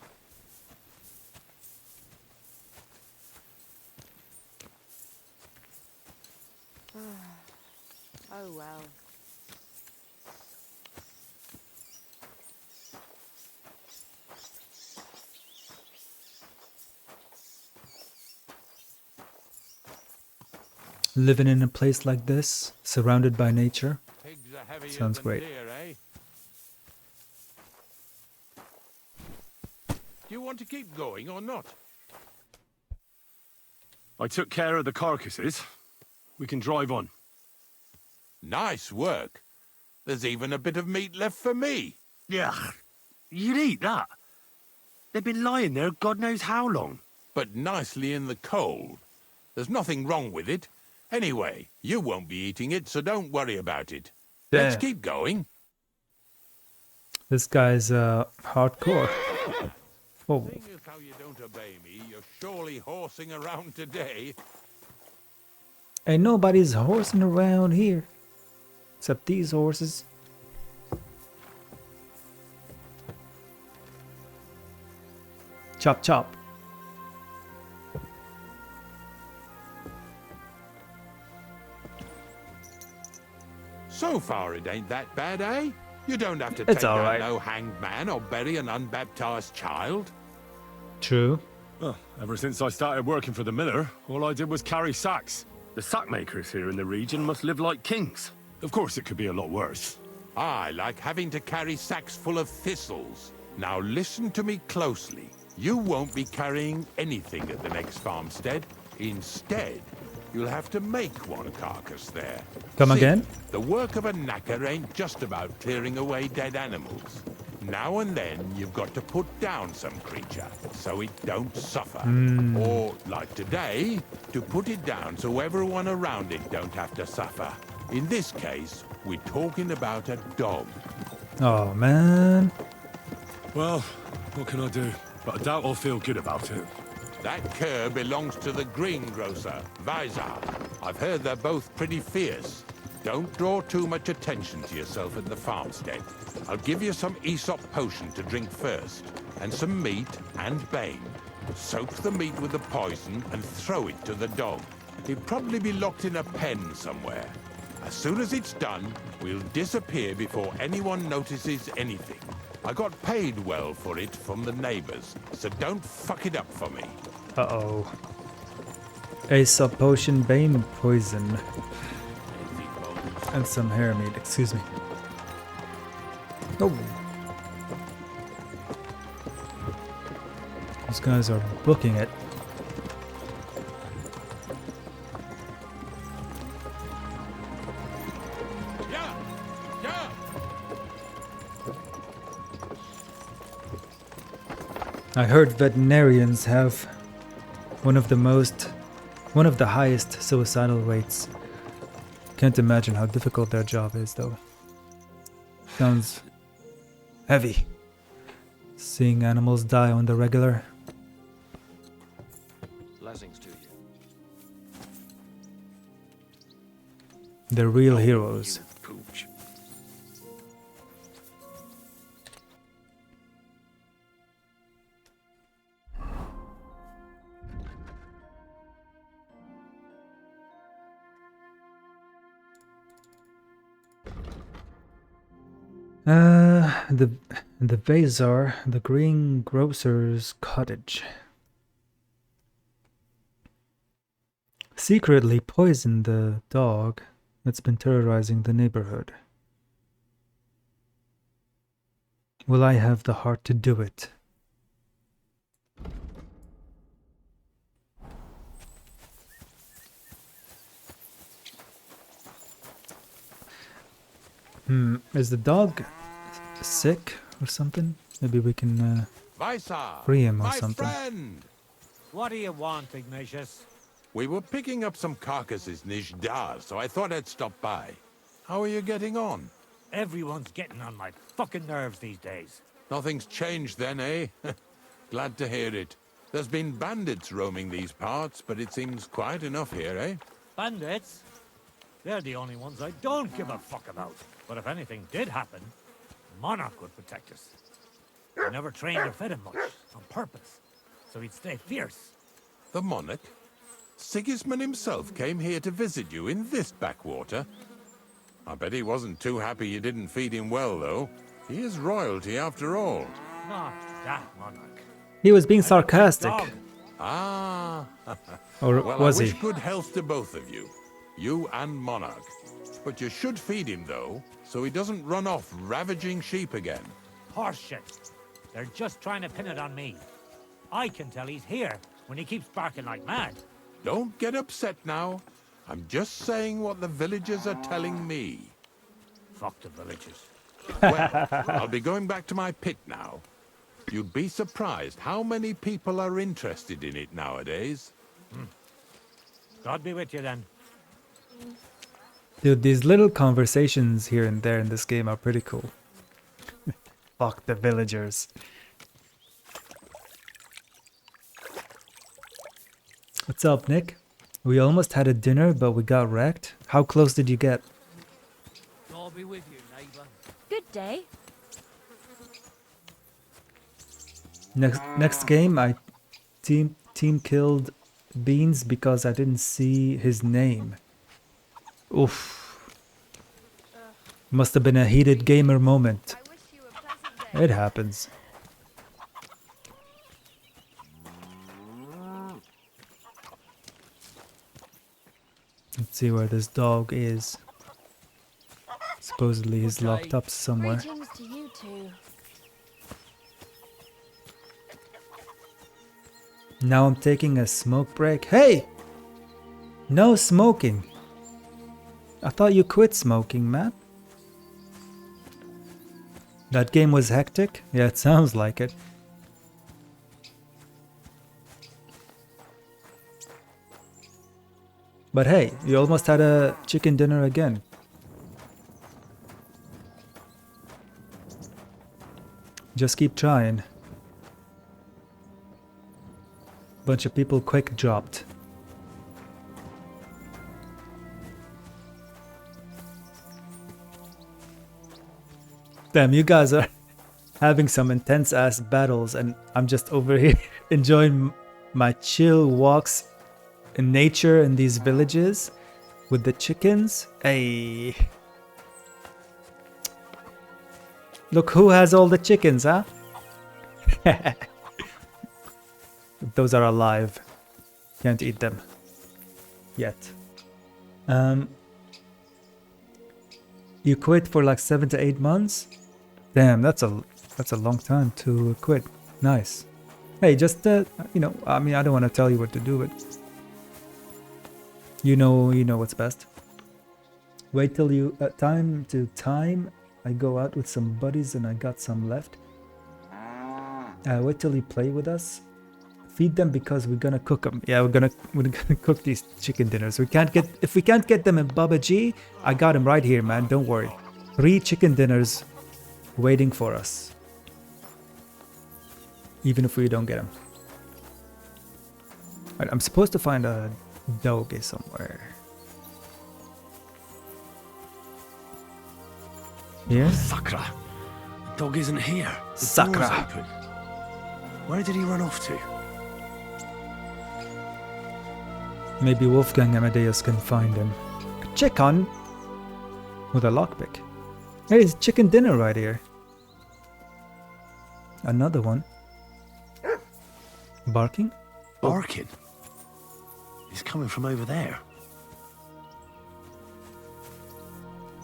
L: Oh well.
A: Living in a place like this, surrounded by nature,
G: Pigs are heavier
A: sounds
G: than
A: great.
G: deer, eh? Do you want to keep going or not?
C: I took care of the carcasses. We can drive on.
G: Nice work. There's even a bit of meat left for me.
C: Yeah, you'd eat that. They've been lying there God knows how long.
G: But nicely in the cold. There's nothing wrong with it. Anyway, you won't be eating it, so don't worry about it. Let's
A: Damn.
G: keep going.
A: This guy's hardcore. Oh,
G: Seeing as how you don't obey me, you're surely horsing around today.
A: ain't nobody's horsing around here. Except these horses. Chop chop.
G: So far it ain't that bad, eh? You don't have to
A: It's
G: take
A: all
G: down
A: right.
G: no hanged man or bury an unbaptized child.
A: True.
C: Well, ever since I started working for the miller, all I did was carry sacks. The sack makers here in the region must live like kings. Of course, it could be a lot worse.
G: I like having to carry sacks full of thistles. Now listen to me closely. You won't be carrying anything at the next farmstead. Instead, you'll have to make one carcass there.
A: Come again?
G: The work of a knacker ain't just about clearing away dead animals. Now and then, you've got to put down some creature, so it don't suffer. Or, like today, to put it down so everyone around it don't have to suffer. In this case, we're talking about a dog.
A: Oh, man.
C: Well, what can I do? But I doubt I'll feel good about it.
G: That cur belongs to the greengrocer, Visar. I've heard they're both pretty fierce. Don't draw too much attention to yourself at the farmstead. I'll give you some Aesop potion to drink first, and some meat and bane. Soak the meat with the poison and throw it to the dog. He'll probably be locked in a pen somewhere. As soon as it's done, we'll disappear before anyone notices anything. I got paid well for it from the neighbors, so don't fuck it up for me.
A: Uh-oh. Aesop potion, bane poison. And some hair meat, excuse me. Oh. These guys are booking it.
G: Yeah! Yeah!
A: I heard veterinarians have one of the highest suicidal rates. Can't imagine how difficult their job is, though. Sounds heavy. Seeing animals die on the regular.
J: Blessings to you.
A: They're real heroes.
J: Pooch.
A: The Bazar, the greengrocer's cottage. Secretly poisoned the dog that's been terrorizing the neighborhood. Will I have the heart to do it? Is the dog sick or something? Maybe we can
G: Visar,
A: free him or
G: my
A: something.
G: friend!
I: What do you want, Ignatius?
G: We were picking up some carcasses near Jdar, so I thought I'd stop by. How are you getting on?
I: Everyone's getting on my fucking nerves these days.
G: Nothing's changed then, eh? Glad to hear it. There's been bandits roaming these parts, but it seems quiet enough here, eh?
I: Bandits? They're the only ones I don't give a fuck about. But if anything did happen, Monarch would protect us. I never trained or fed him much, on purpose, so he'd stay fierce.
G: The monarch? Sigismund himself came here to visit you in this backwater. I bet he wasn't too happy you didn't feed him well, though. He is royalty after all.
I: Not that Monarch.
A: He was being sarcastic.
G: Ah.
A: Or
G: well,
A: was
G: I wish
A: he?
G: good health to both of you. You and Monarch. But you should feed him, though, so he doesn't run off ravaging sheep again.
I: Horseshit. They're just trying to pin it on me. I can tell he's here when he keeps barking like mad.
G: Don't get upset now. I'm just saying what the villagers are telling me.
I: Fuck the villagers.
G: Well, I'll be going back to my pit now. You'd be surprised how many people are interested in it nowadays.
I: God be with you then.
A: Dude, these little conversations here and there in this game are pretty cool. Fuck the villagers. What's up, Nick? We almost had a dinner, but we got wrecked. How close did you get?
J: God be with you, neighbor.
B: Good day.
A: Next game, I team killed Beans because I didn't see his name. Oof. Must have been a heated gamer moment. It happens. Let's see where this dog is. Supposedly he's locked up somewhere.
B: Greetings to you two.
A: Now I'm taking a smoke break. Hey! No smoking. I thought you quit smoking, man. That game was hectic? Yeah, it sounds like it. But hey, you almost had a chicken dinner again. Just keep trying. Bunch of people quick dropped. Damn, you guys are having some intense ass battles and I'm just over here enjoying my chill walks in nature in these villages with the chickens. Hey. Look who has all the chickens, huh? Those are alive. Can't eat them. Yet. You quit for like 7 to 8 months? Damn, that's a long time to quit. Nice. Hey, just you know, I mean, I don't want to tell you what to do, but you know what's best. Wait till you time to time. I go out with some buddies and I got some left. Wait till you play with us. Feed them because we're gonna cook them. Yeah, we're gonna cook these chicken dinners. If we can't get them in Baba G, I got them right here, man. Don't worry. 3 chicken dinners waiting for us. Even if we don't get them. Right, I'm supposed to find a doggy somewhere. Here?
C: Sakra. The dog isn't here. The
A: Sakra.
C: door's open. Where did he run off to?
A: Maybe Wolfgang Amadeus can find him. A chicken with a lockpick. Hey, it's chicken dinner right here. Another one. Barking?
C: Barking? He's coming from over there.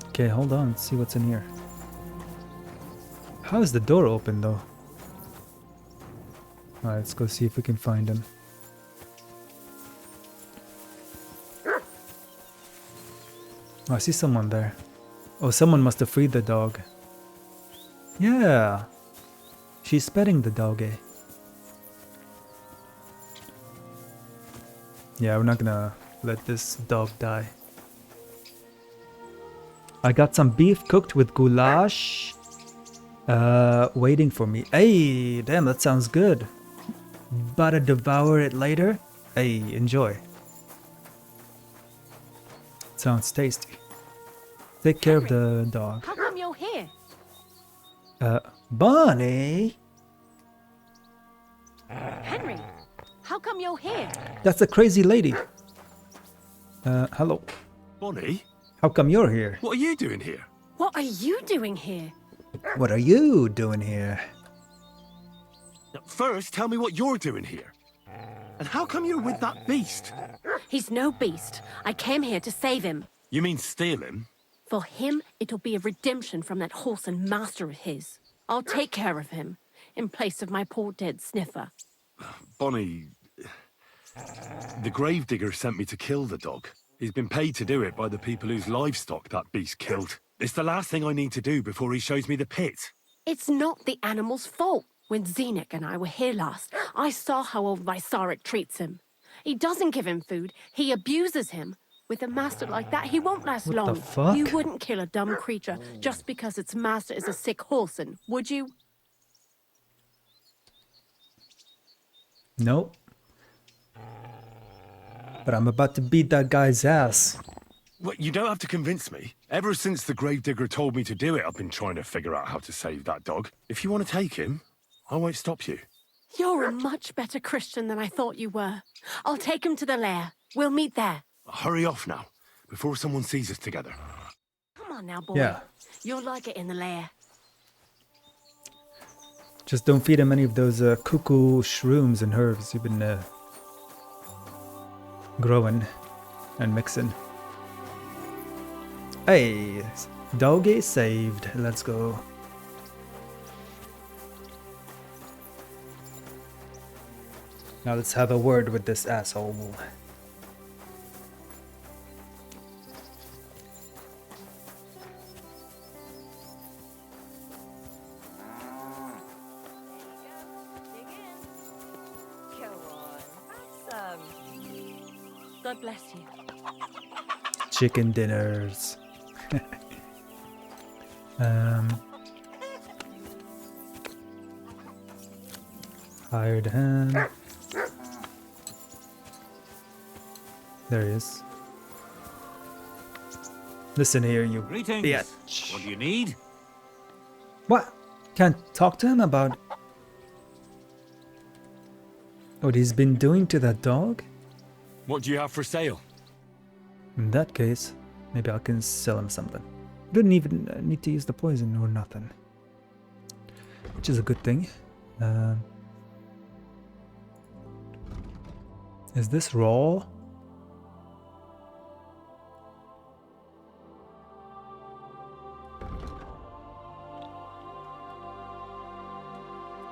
A: Okay, hold on. Let's see what's in here. How is the door open though? Alright, let's go see if we can find him. Oh, I see someone there. Oh, someone must have freed the dog. Yeah. She's petting the doggy. Yeah, we're not gonna let this dog die. I got some beef cooked with goulash. Waiting for me. Hey, damn, that sounds good. But I devour it later. Hey, enjoy. Sounds tasty. Take care of the dog.
B: How come you're here?
A: Bonnie?
B: Henry, how come you're here?
A: That's a crazy lady. Hello.
C: Bonnie?
A: How come you're here?
C: What are you doing here?
B: What are you doing here?
A: What are you doing here?
C: First, tell me what you're doing here. And how come you're with that beast?
B: He's no beast. I came here to save him.
C: You mean steal him?
B: For him, it'll be a redemption from that horse and master of his. I'll take care of him, in place of my poor dead sniffer.
C: Bonnie... The gravedigger sent me to kill the dog. He's been paid to do it by the people whose livestock that beast killed. It's the last thing I need to do before he shows me the pit.
B: It's not the animal's fault. When Zenek and I were here last, I saw how old Vysarik treats him. He doesn't give him food, he abuses him. With a master like that, he won't last long.
A: What the fuck?
B: You wouldn't kill a dumb creature just because its master is a sick horseman, would you?
A: Nope. But I'm about to beat that guy's ass.
C: Well, you don't have to convince me. Ever since the gravedigger told me to do it, I've been trying to figure out how to save that dog. If you want to take him, I won't stop you.
B: You're a much better Christian than I thought you were. I'll take him to the lair. We'll meet there.
C: Hurry off now, before someone sees us together.
B: Come on now, boy.
A: Yeah.
B: You'll like it in the lair.
A: Just don't feed him any of those cuckoo shrooms and herbs you've been growing and mixing. Hey, doggy saved. Let's go. Now let's have a word with this asshole.
B: God bless you.
A: Chicken dinners. Hired hand. There he is. Listen here, you
M: Greetings.
A: bitch.
M: What do you need?
A: What? Can't talk to him about what he's been doing to that dog?
C: What do you have for sale?
A: In that case, maybe I can sell him something. Didn't even need to use the poison or nothing, which is a good thing. Is this raw?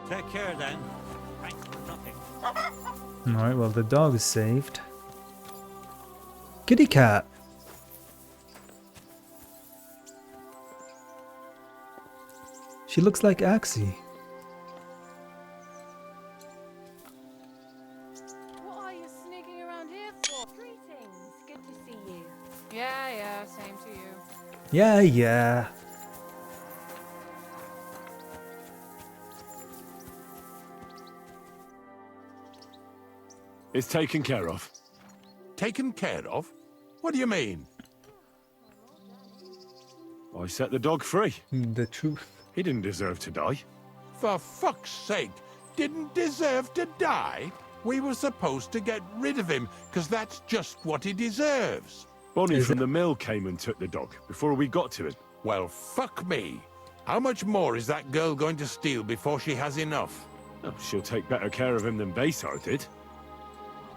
M: Take care then. Thanks for nothing.
A: Alright, well the dog is saved. Kitty cat! She looks like Axie.
L: What are you sneaking around here for? Greetings. Good to see you.
N: Yeah, same to you.
A: Yeah.
C: It's taken care of.
G: Taken care of? What do you mean?
C: I set the dog free.
A: The truth.
C: He didn't deserve to die.
G: For fuck's sake, didn't deserve to die? We were supposed to get rid of him, because that's just what he deserves.
C: Bonnie from the mill came and took the dog before we got to it.
G: Well, fuck me. How much more is that girl going to steal before she has enough?
C: Oh, she'll take better care of him than Baysar did.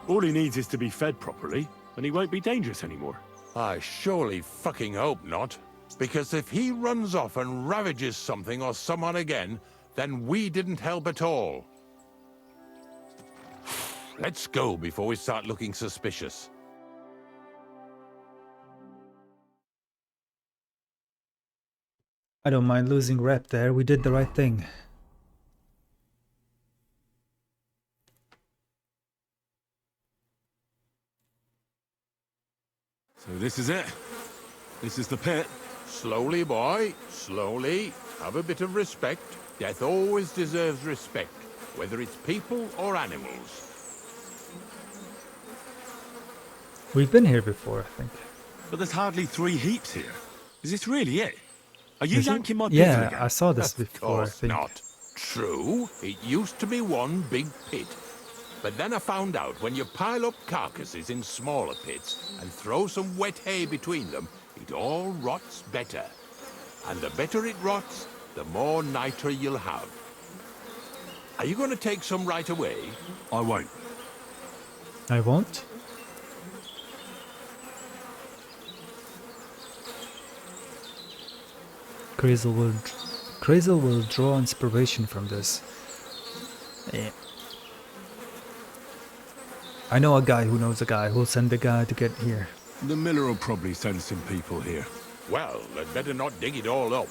C: All he needs is to be fed properly, and he won't be dangerous anymore.
G: I surely fucking hope not. Because if he runs off and ravages something or someone again, then we didn't help at all. Let's go before we start looking suspicious.
A: I don't mind losing rep there. We did the right thing.
C: So this is it. This is the pit.
G: Slowly, boy. Slowly. Have a bit of respect. Death always deserves respect, whether it's people or animals.
A: We've been here before, I think.
C: But there's hardly 3 heaps here. Is this really it? Are you
A: Is it?
C: yanking my
A: Yeah,
C: pizzle again?
A: I saw this before, I
G: Of course
A: think.
G: not. True, it used to be one big pit. But then I found out when you pile up carcasses in smaller pits and throw some wet hay between them, it all rots better. And the better it rots, the more niter you'll have. Are you going to take some right away?
C: I won't.
A: I won't? Crazel will draw inspiration from this. Yeah. I know a guy who knows a guy who'll send a guy to get here.
C: The miller will probably send some people here.
G: Well, they'd better not dig it all up.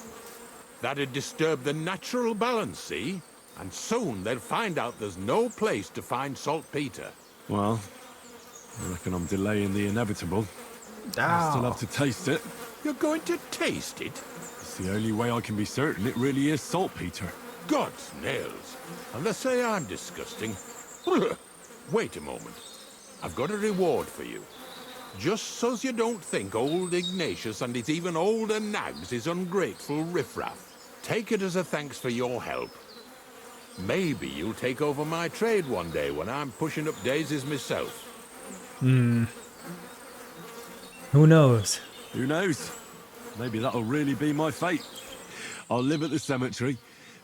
G: That'd disturb the natural balance, see? And soon they'll find out there's no place to find saltpeter.
C: Well, I reckon I'm delaying the inevitable. I still have to taste it.
G: You're going to taste it?
C: It's the only way I can be certain it really is saltpeter.
G: God's nails. And they say I'm disgusting. Wait a moment. I've got a reward for you. Just so's you don't think old Ignatius and his even older nags is ungrateful riffraff. Take it as a thanks for your help. Maybe you'll take over my trade one day when I'm pushing up daisies myself.
A: Who knows?
C: Who knows? Maybe that'll really be my fate. I'll live at the cemetery,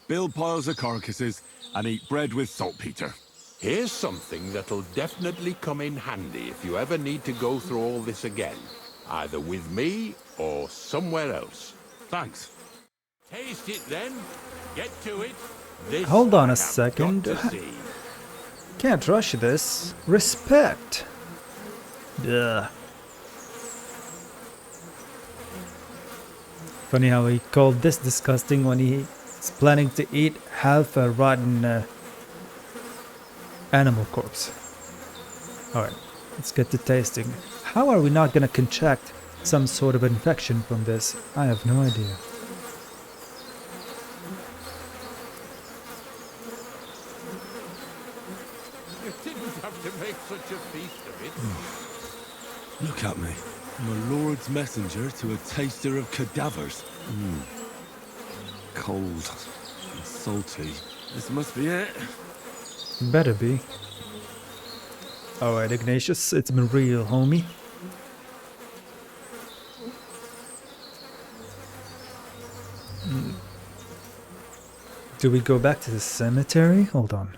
C: build piles of carcasses, and eat bread with saltpeter.
G: Here's something that'll definitely come in handy if you ever need to go through all this again. Either with me or somewhere else.
C: Thanks.
G: Taste it then. Get to it. This
A: Hold on
G: I
A: a
G: have
A: second.
G: got to see.
A: Can't rush this. Respect. Ugh. Funny how he called this disgusting when he's planning to eat half a rotten animal corpse. Alright, let's get to tasting. How are we not gonna contract some sort of infection from this? I have no idea.
G: You didn't have to make such a feast of it.
C: Look at me. I'm a lord's messenger to a taster of cadavers. Cold and salty. This must be it.
A: Better be. Alright, Ignatius, it's been real, homie. Do we go back to the cemetery? Hold on.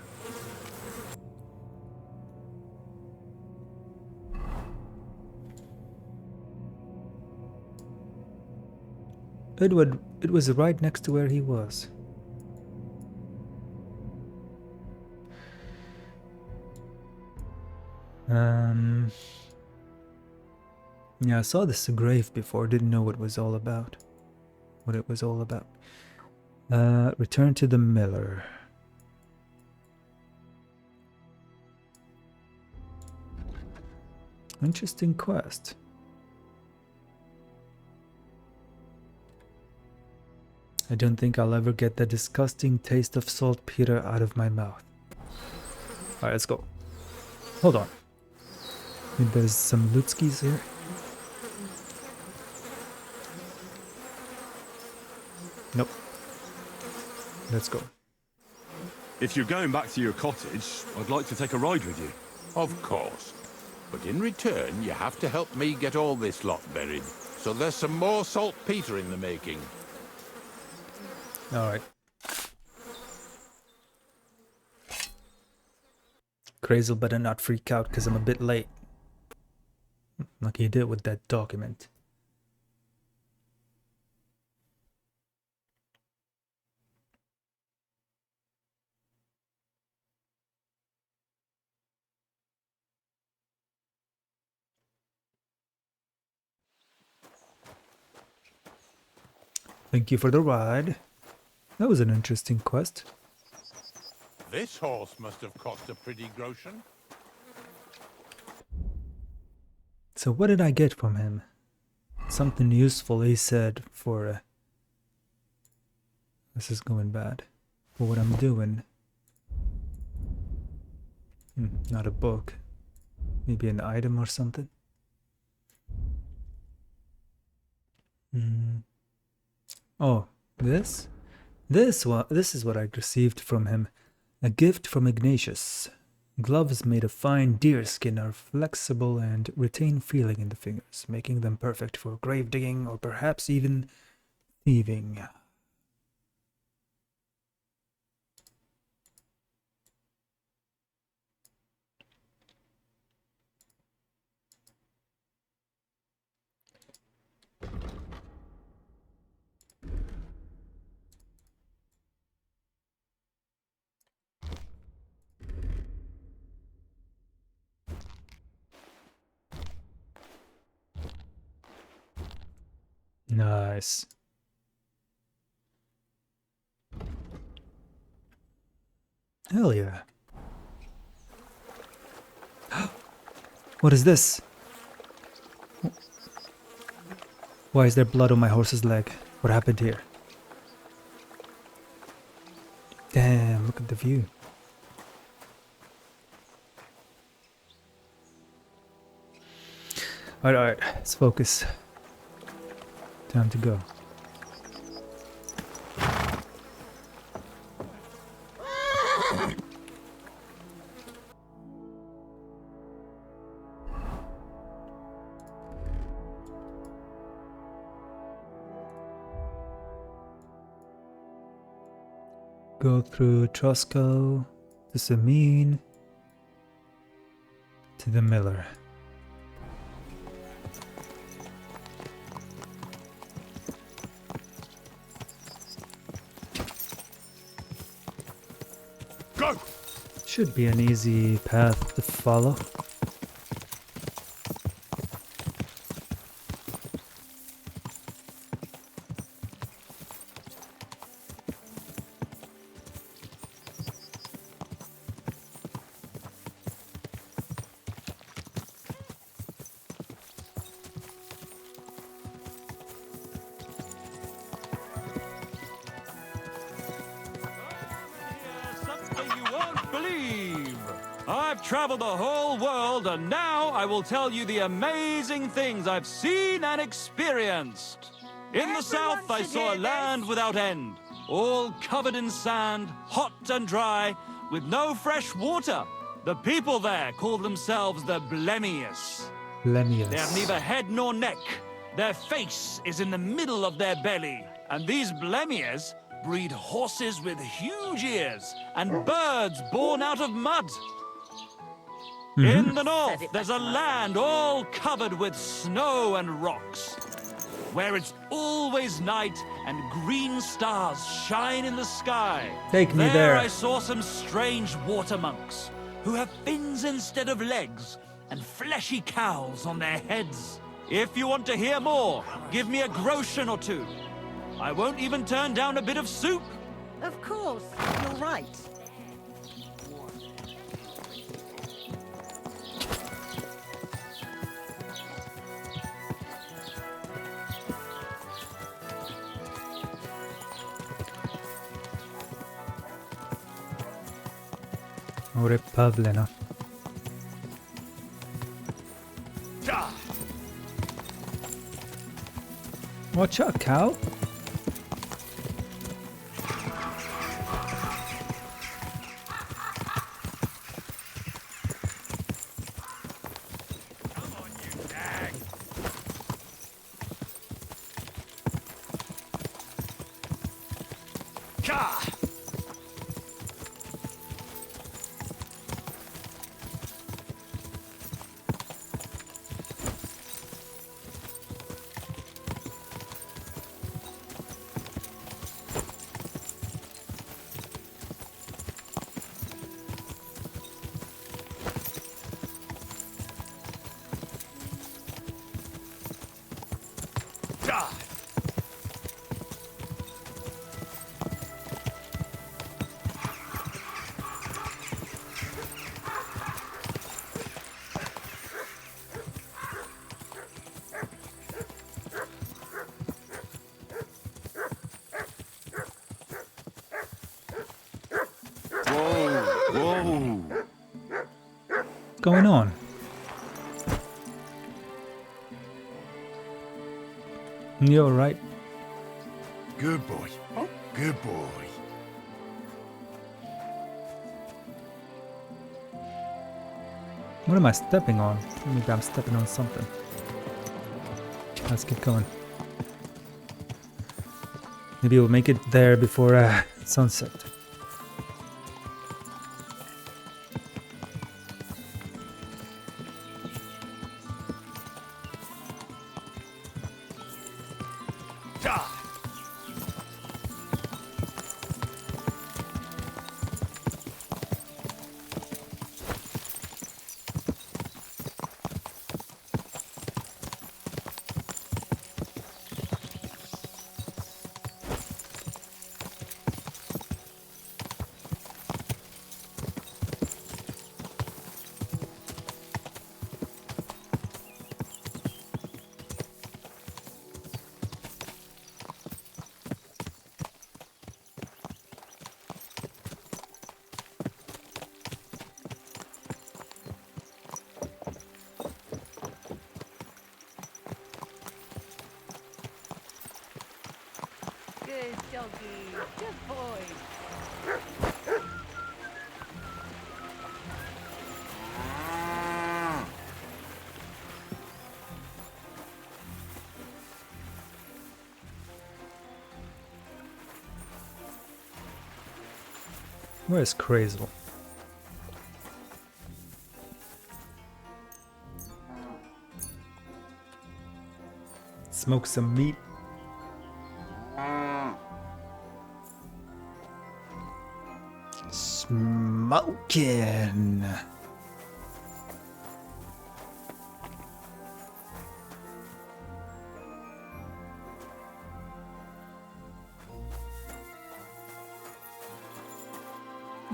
A: It was right next to where he was. Yeah, I saw this grave before, didn't know what it was all about. Return to the miller. Interesting quest. I don't think I'll ever get the disgusting taste of saltpeter out of my mouth. Alright, let's go. Hold on. Maybe there's some lootskis here. Nope. Let's go.
C: If you're going back to your cottage, I'd like to take a ride with you.
G: Of course. But in return, you have to help me get all this lot buried. So there's some more saltpeter in the making.
A: Alright. Crazel better not freak out because I'm a bit late. Like he did with that document. Thank you for the ride. That was an interesting quest.
G: This horse must have cost a pretty groschen.
A: So what did I get from him? Something useful, he said, for... this is going bad. For what I'm doing. Not a book. Maybe an item or something? Oh, this? This is what I received from him. A gift from Ignatius. Gloves made of fine deerskin are flexible and retain feeling in the fingers, making them perfect for grave digging or perhaps even thieving. Nice. Hell yeah. What is this? Why is there blood on my horse's leg? What happened here? Damn, look at the view. Alright, let's focus. Time to go. go through Trosco to Samin to the miller.
C: Go!
A: Should be an easy path to follow.
O: Something you won't believe. I've traveled the whole world, and now I will tell you the amazing things I've seen and experienced. In the south, I saw a land without end, all covered in sand, hot and dry, with no fresh water. The people there call themselves the Blemius.
A: Blemius.
O: They have neither head nor neck. Their face is in the middle of their belly, and these Blemius breed horses with huge ears and birds born out of mud. In the north, there's a land all covered with snow and rocks, where it's always night and green stars shine in the sky.
A: Take me there.
O: I saw some strange water monks who have fins instead of legs and fleshy cowls on their heads. If you want to hear more, give me a groschen or two. I won't even turn down a bit of soup.
P: Of course, you're right.
A: Repavlena. Watch out, cow.
O: Whoa.
A: What's going on? You alright?
C: Good boy. Oh, good boy.
A: What am I stepping on? Maybe I'm stepping on something. Let's keep going. Maybe we'll make it there before sunset.
P: Good doggy. Good boy.
A: Where's Crazel? Smoke some meat. Smoking.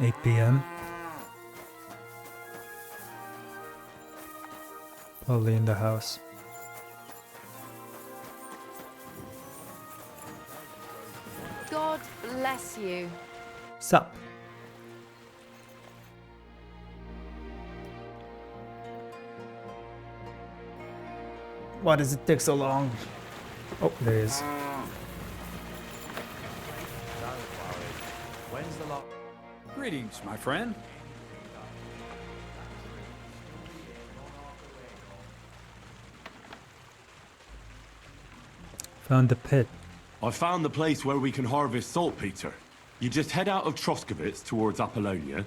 A: (8 p.m.) Probably in the house.
L: God bless you.
A: Sup? Why does it take so long? Oh, there he is.
Q: When's the lot? Greetings, my friend.
A: Found the pit.
C: I found the place where we can harvest saltpeter. You just head out of Troskovitz towards Apollonia,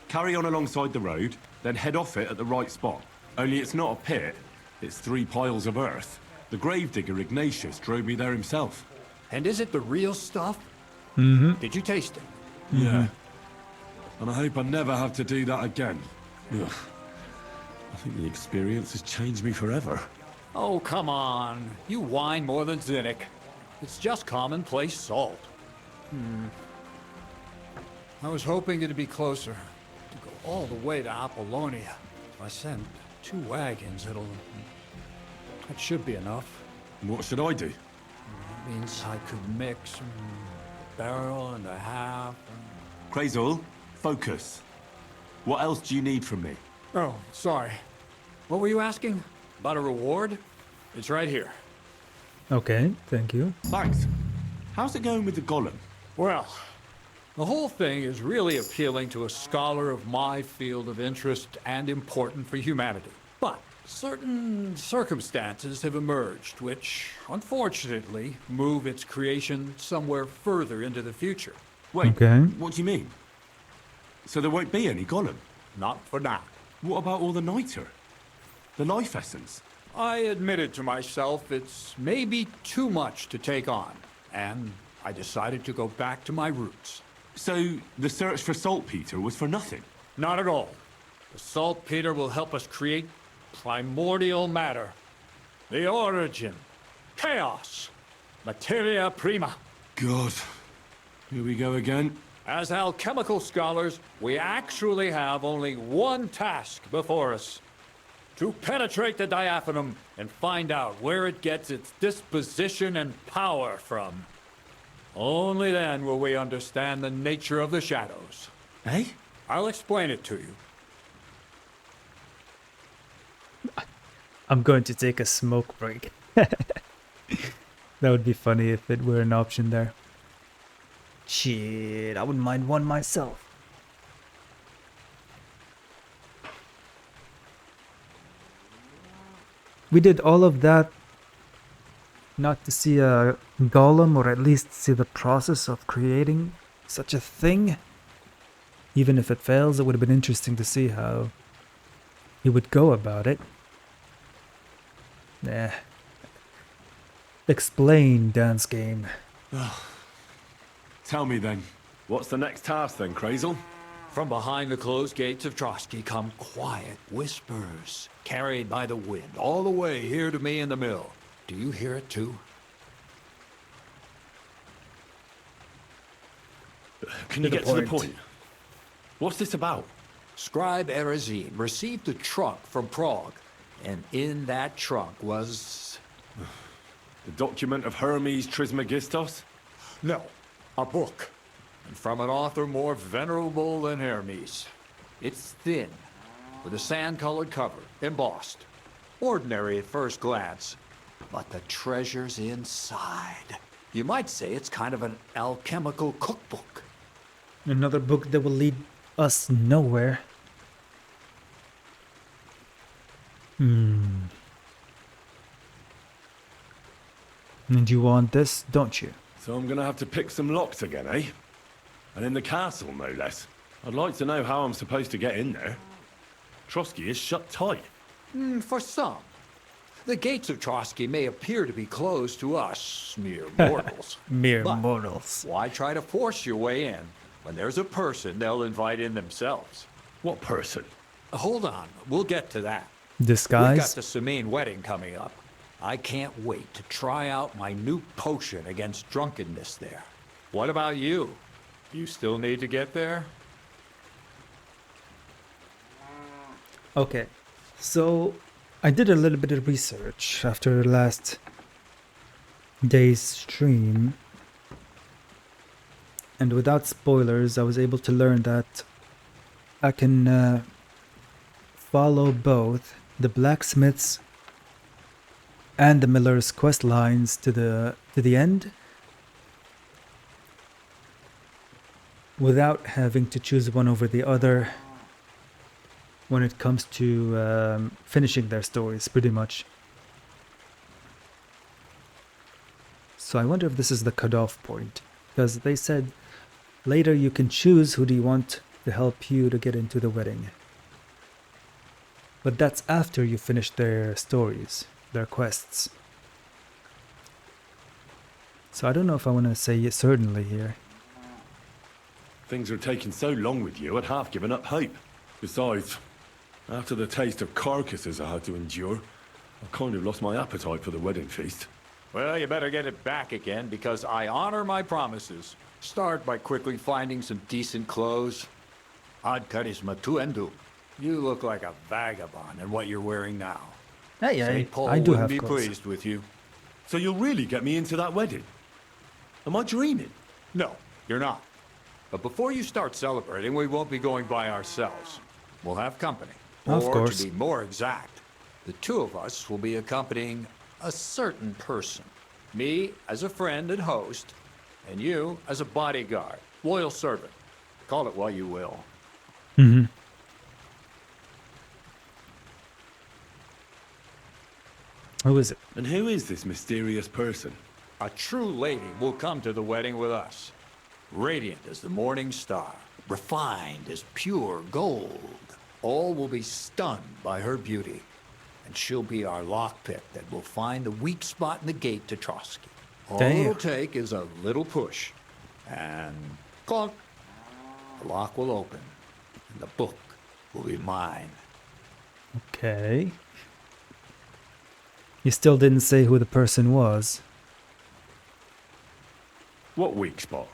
C: carry on alongside the road, then head off it at the right spot. Only it's not a pit, it's 3 piles of earth. The gravedigger Ignatius drove me there himself.
Q: And is it the real stuff?
A: Mm-hmm.
Q: Did you taste it?
C: Yeah. And I hope I never have to do that again. Ugh. I think the experience has changed me forever.
Q: Oh, come on. You whine more than Zinnik. It's just commonplace salt. I was hoping it'd be closer. To go all the way to Apollonia. If I send 2 wagons, that should be enough.
C: What should I do?
Q: It means I could mix a barrel and a half.
C: Crazel, focus. What else do you need from me?
Q: Oh, sorry. What were you asking? About a reward? It's right here.
A: Okay, thank you.
C: Thanks. How's it going with the golem?
Q: Well, the whole thing is really appealing to a scholar of my field of interest and important for humanity. But certain circumstances have emerged which, unfortunately, move its creation somewhere further into the future.
C: Wait,
A: okay.
C: What do you mean? So there won't be any golem?
Q: Not for now.
C: What about all the niter? The life essence?
Q: I admitted to myself it's maybe too much to take on, and I decided to go back to my roots.
C: So the search for saltpeter was for nothing?
Q: Not at all. The saltpeter will help us create primordial matter. The origin. Chaos. Materia prima.
C: God. Here we go again.
Q: As alchemical scholars, we actually have only one task before us. To penetrate the diaphanum and find out where it gets its disposition and power from. Only then will we understand the nature of the shadows.
C: Eh?
Q: I'll explain it to you.
A: I'm going to take a smoke break. That would be funny if it were an option there. Shit, I wouldn't mind one myself. We did all of that not to see a golem, or at least see the process of creating such a thing. Even if it fails, it would have been interesting to see how he would go about it. Nah. Explain, dance game.
C: Tell me then, what's the next task then, Crazel?
Q: From behind the closed gates of Trotsky come quiet whispers, carried by the wind, all the way here to me in the mill. Do you hear it too?
C: Can you get to the point? What's this about?
Q: Scribe Erezine received a trunk from Prague, and in that trunk was...
C: The document of Hermes Trismegistos?
Q: No, a book. And from an author more venerable than Hermes. It's thin, with a sand-colored cover, embossed. Ordinary at first glance, but the treasure's inside. You might say it's kind of an alchemical cookbook.
A: Another book that will lead us nowhere. And you want this, don't you?
C: So I'm gonna have to pick some locks again, eh? And in the castle, no less. I'd like to know how I'm supposed to get in there. Trotsky is shut tight.
Q: For some. The gates of Trotsky may appear to be closed to us, mere mortals.
A: Mere
Q: But
A: mortals.
Q: why try to force your way in when there's a person they'll invite in themselves?
C: What person?
Q: Hold on, we'll get to that.
A: Disguise?
Q: We've got the Samine wedding coming up. I can't wait to try out my new potion against drunkenness there. What about you? You still need to get there?
A: Okay, so I did a little bit of research after last day's stream. And without spoilers, I was able to learn that I can follow both the blacksmith's and the miller's quest lines to the end without having to choose one over the other when it comes to finishing their stories, pretty much. So I wonder if this is the cutoff point, because they said later you can choose who do you want to help you to get into the wedding. But that's after you finish their stories, their quests. So I don't know if I want to say certainly here.
C: Things are taking so long with you, I'd half given up hope. Besides, after the taste of carcasses I had to endure, I've kind of lost my appetite for the wedding feast.
Q: Well, you better get it back again, because I honor my promises. Start by quickly finding some decent clothes. Ad charisma tuendu. You look like a vagabond in what you're wearing now.
A: Hey,
Q: St. Paul
A: I do
Q: wouldn't
A: have
Q: be
A: clothes.
Q: pleased with you.
C: So you'll really get me into that wedding? Am I dreaming?
Q: No, you're not. But before you start celebrating, we won't be going by ourselves. We'll have company.
A: Of
Q: Or,
A: course.
Q: to be more exact, the two of us will be accompanying a certain person. Me as a friend and host, and you as a bodyguard, loyal servant. Call it what you will.
A: Mm-hmm. Who is it?
C: And who is this mysterious person?
Q: A true lady will come to the wedding with us. Radiant as the morning star, refined as pure gold. All will be stunned by her beauty. And she'll be our lockpick that will find the weak spot in the gate to Trotsky. All it'll take is a little push. And clunk. The lock will open. And the book will be mine.
A: Okay. You still didn't say who the person was.
C: What weak spot?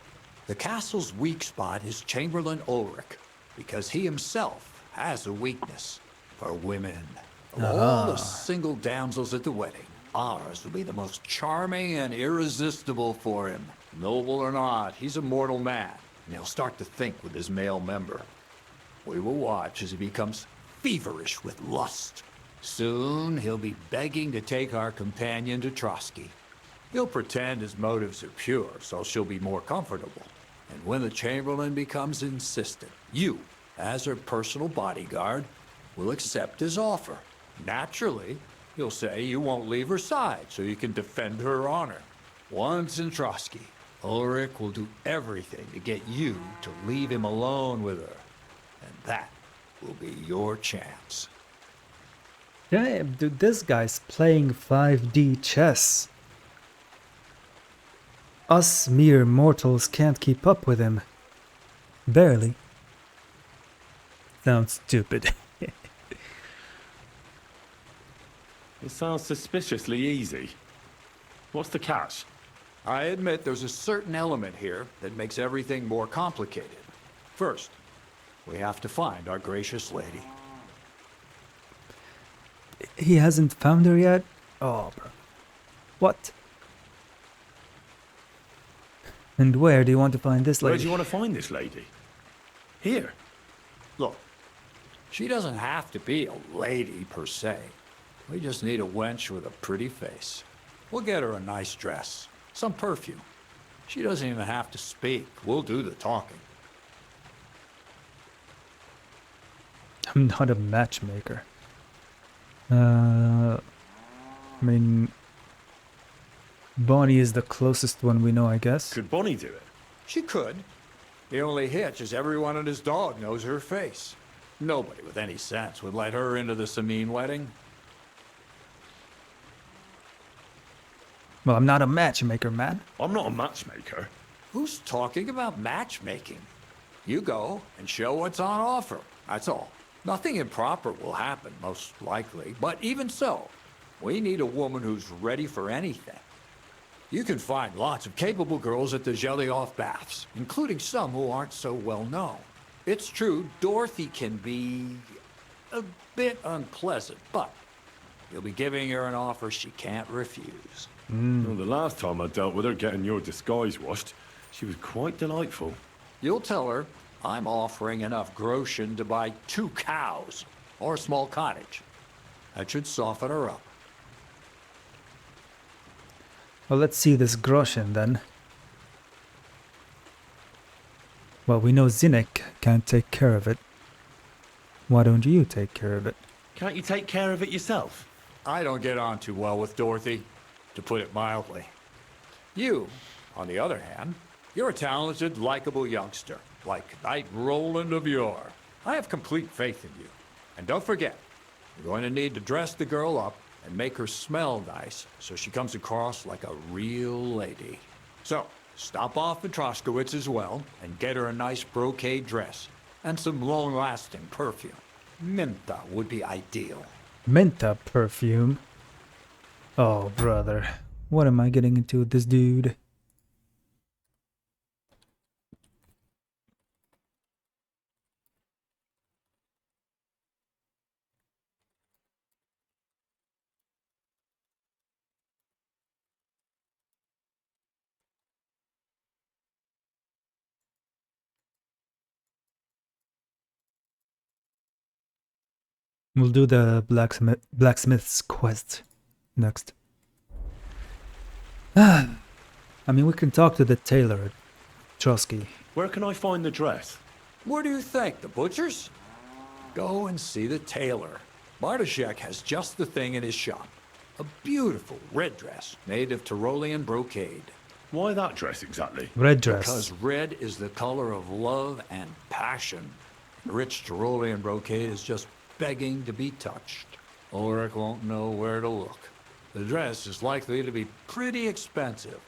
Q: The castle's weak spot is Chamberlain Ulrich, because he himself has a weakness for women. Of all the single damsels at the wedding, ours will be the most charming and irresistible for him. Noble or not, he's a mortal man, and he'll start to think with his male member. We will watch as he becomes feverish with lust. Soon, he'll be begging to take our companion to Trotsky. He'll pretend his motives are pure, so she'll be more comfortable. And when the Chamberlain becomes insistent, you, as her personal bodyguard, will accept his offer. Naturally, you'll say you won't leave her side so you can defend her honor. Once in Trotsky, Ulrich will do everything to get you to leave him alone with her. And that will be your chance.
A: Yeah, dude, this guy's playing 5D chess. Us mere mortals can't keep up with him. Barely. Sounds stupid.
C: It sounds suspiciously easy. What's the catch?
Q: I admit there's a certain element here that makes everything more complicated. First, we have to find our gracious lady.
A: He hasn't found her yet? Oh, bro. What? And where do you want to find this lady?
C: Where do you want to find this lady? Here.
Q: Look, she doesn't have to be a lady per se. We just need a wench with a pretty face. We'll get her a nice dress, some perfume. She doesn't even have to speak. We'll do the talking.
A: I'm not a matchmaker. I mean, Bonnie is the closest one we know, I guess.
C: Could Bonnie do it?
Q: She could. The only hitch is everyone and his dog knows her face. Nobody with any sense would let her into the Samin wedding.
A: Well, I'm not a matchmaker, man.
F: I'm not a matchmaker.
Q: Who's talking about matchmaking? You go and show what's on offer. That's all. Nothing improper will happen, most likely. But even so, we need a woman who's ready for anything. You can find lots of capable girls at the Jelly-Off Baths, including some who aren't so well known. It's true, Dorothy can be a bit unpleasant, but you'll be giving her an offer she can't refuse.
C: Well, the last time I dealt with her getting your disguise washed, she was quite delightful.
Q: You'll tell her I'm offering enough groschen to buy 2 cows or a small cottage. That should soften her up.
A: Well, let's see this groschen then. Well, we know Zinek can't take care of it. Why don't you take care of it?
F: Can't you take care of it yourself?
Q: I don't get on too well with Dorothy, to put it mildly. You, on the other hand, you're a talented, likable youngster, like Knight Roland of yore. I have complete faith in you. And don't forget, you're going to need to dress the girl up and make her smell nice so she comes across like a real lady. So, stop off at Troskowitz as well and get her a nice brocade dress and some long-lasting perfume. Minta would be ideal.
A: Menta perfume? Oh, brother. What am I getting into with this dude? We'll do the blacksmith's quest next. I mean, we can talk to the tailor at Trotsky.
F: Where can I find the dress?
Q: Where do you think? The butcher's? Go and see the tailor. Bartoszek has just the thing in his shop. A beautiful red dress made of Tyrolean brocade.
F: Why that dress exactly?
A: Red dress.
Q: Because red is the color of love and passion. The rich Tyrolean brocade is just begging to be touched. Ulrich won't know where to look. The dress is likely to be pretty expensive.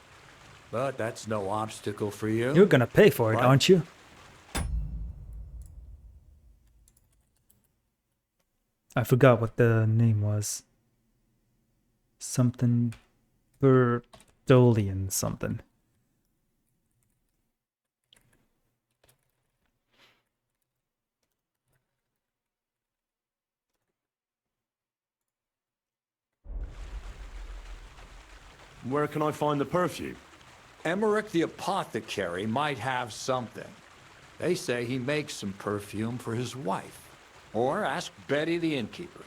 Q: But that's no obstacle for you.
A: You're gonna pay for it,
Q: Right?
A: aren't you? I forgot what the name was. Something Bertolian something.
F: Where can I find the perfume?
Q: Emmerich the apothecary might have something. They say he makes some perfume for his wife. Or ask Betty the innkeeper.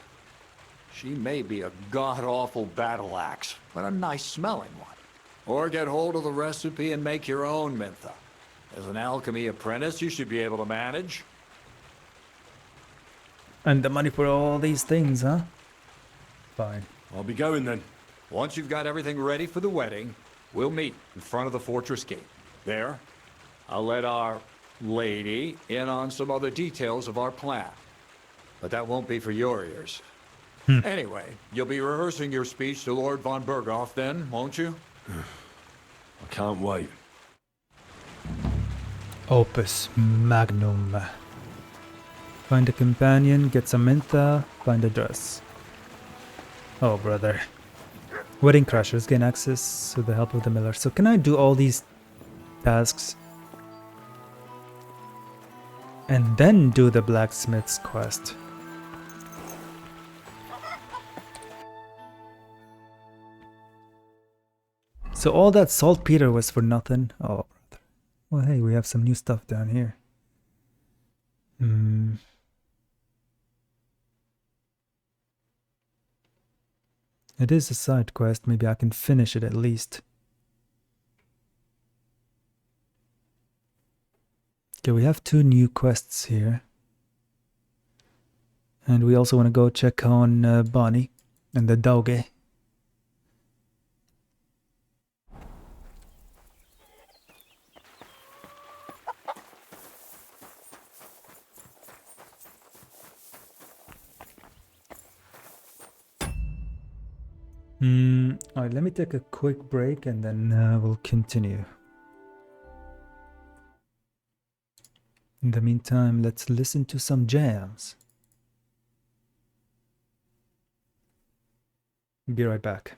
Q: She may be a god-awful battle axe, but a nice smelling one. Or get hold of the recipe and make your own Mintha. As an alchemy apprentice, you should be able to manage.
A: And the money for all these things, huh? Fine.
F: I'll be going then.
Q: Once you've got everything ready for the wedding, we'll meet in front of the fortress gate. There, I'll let our lady in on some other details of our plan. But that won't be for your ears. Anyway, you'll be rehearsing your speech to Lord von Berghoff then, won't you?
F: I can't wait.
A: Opus Magnum. Find a companion, get some Mintha, find a dress. Oh, brother. Wedding crashers gain access with the help of the miller. So can I do all these tasks? And then do the blacksmith's quest? So all that saltpeter was for nothing? Oh, brother. Well, hey, we have some new stuff down here. It is a side quest. Maybe I can finish it at least. Okay, we have 2 new quests here. And we also want to go check on Bonnie and the doggy. Alright, let me take a quick break and then we'll continue. In the meantime, let's listen to some jams. Be right back.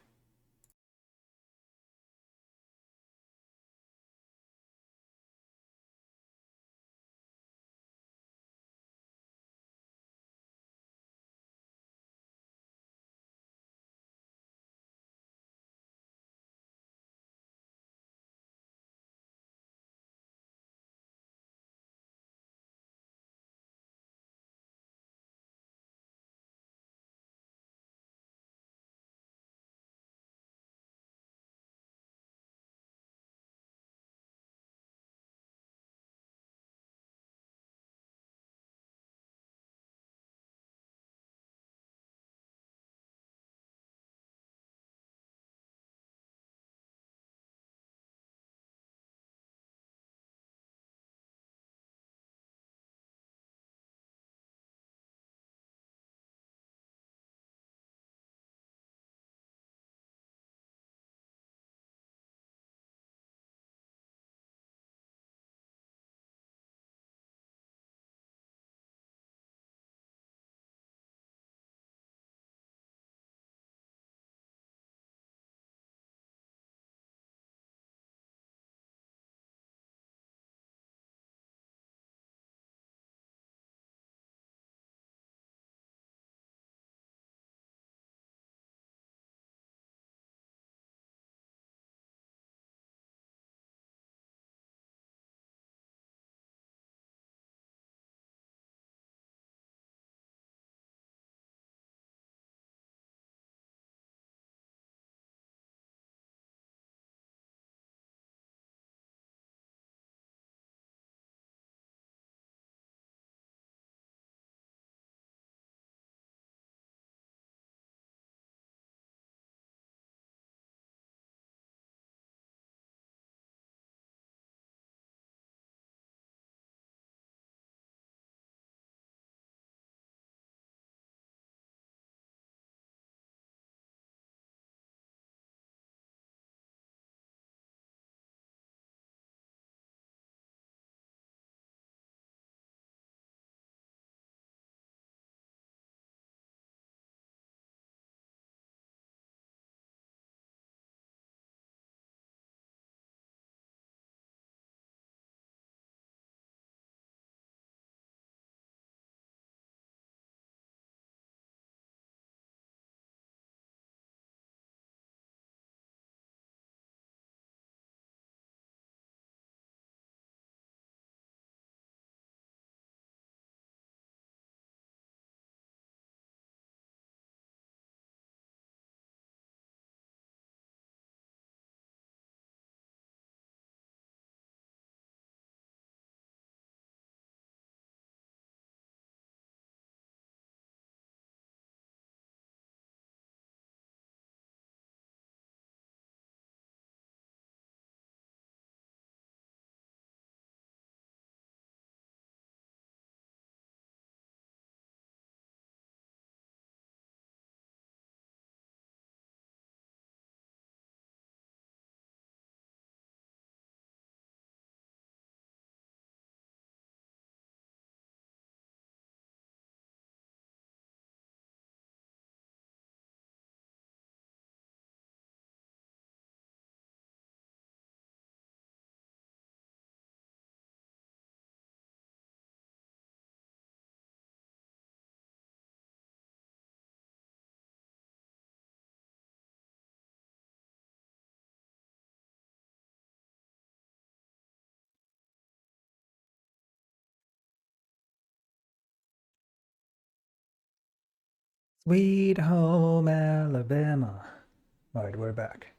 A: Sweet home Alabama. All right, we're back.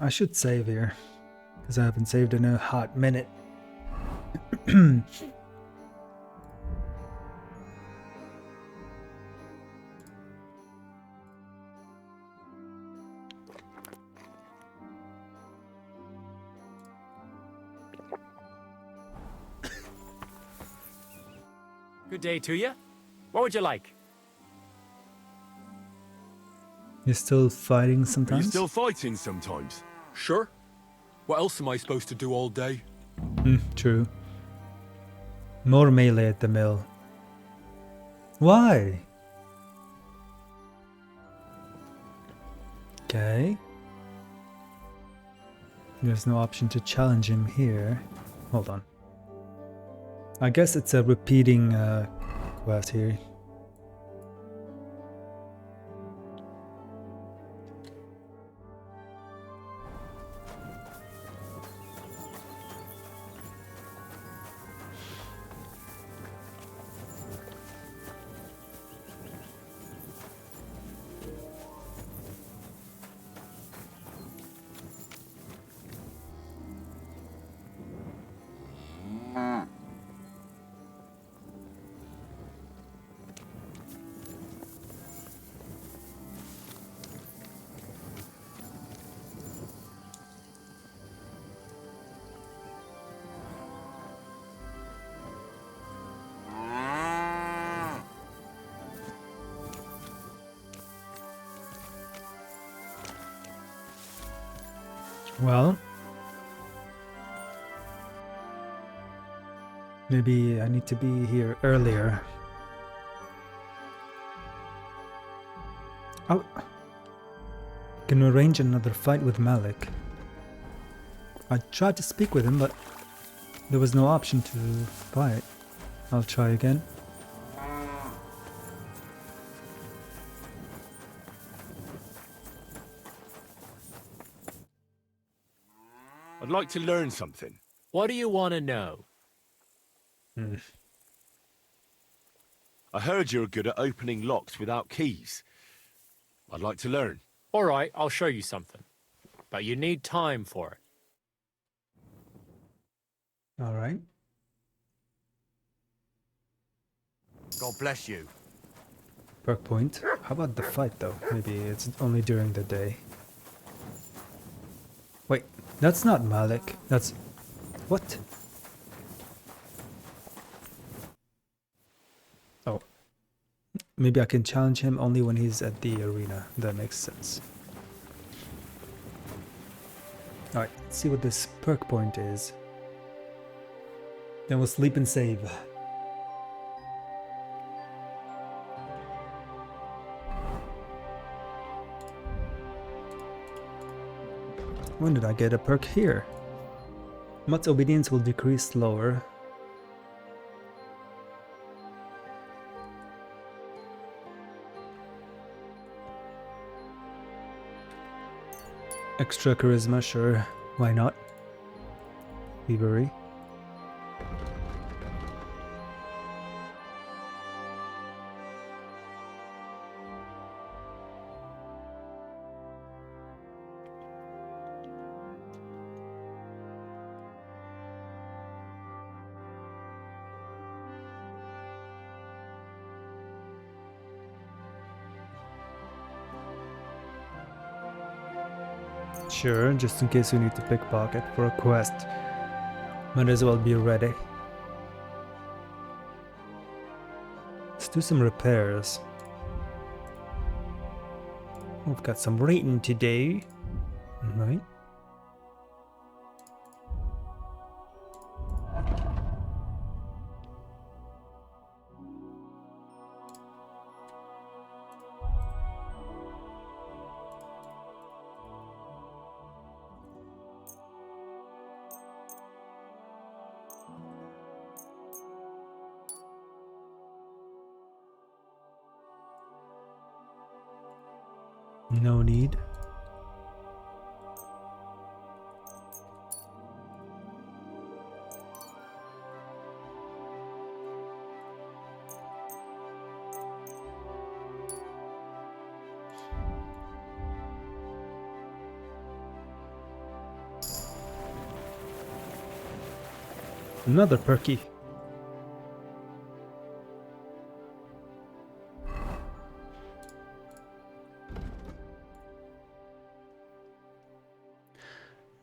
A: I should save here, because I haven't saved in a hot minute.
R: Good day to you. What would you like?
A: You're still fighting
C: Are you
A: sometimes?
C: still fighting sometimes?
S: Sure. What else am I supposed to do all day?
A: True. More melee at the mill. Why? Okay. There's no option to challenge him here. Hold on. I guess it's a repeating quest here. Well, maybe I need to be here earlier. Oh, can arrange another fight with Malik. I tried to speak with him, but there was no option to fight. I'll try again.
C: I'd like to learn something.
R: What do you want to know?
C: I heard you're good at opening locks without keys. I'd like to learn.
R: All right, I'll show you something. But you need time for it.
A: All right.
I: God bless you.
A: Perk point. How about the fight though? Maybe it's only during the day. Wait, that's not Malik. That's... What? Oh. Maybe I can challenge him only when he's at the arena. That makes sense. Alright, let's see what this perk point is. Then we'll sleep and save. When did I get a perk here? Mutt's obedience will decrease slower. Extra charisma, sure. Why not? Thievery. Sure, just in case we need to pickpocket for a quest. Might as well be ready. Let's do some repairs. We've got some rating to do. Right. No need. Another perky.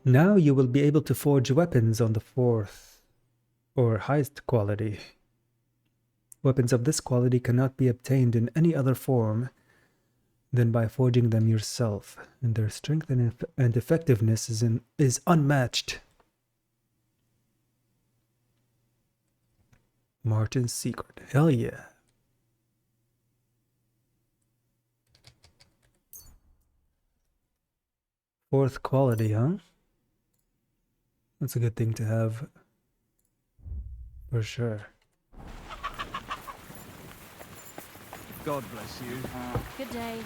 A: Now you will be able to forge weapons on the 4th or highest quality. Weapons of this quality cannot be obtained in any other form than by forging them yourself, and their strength and effectiveness is unmatched. Martin's Secret. Hell yeah. Fourth quality, huh? That's a good thing to have. For sure.
J: God bless you.
B: Good day.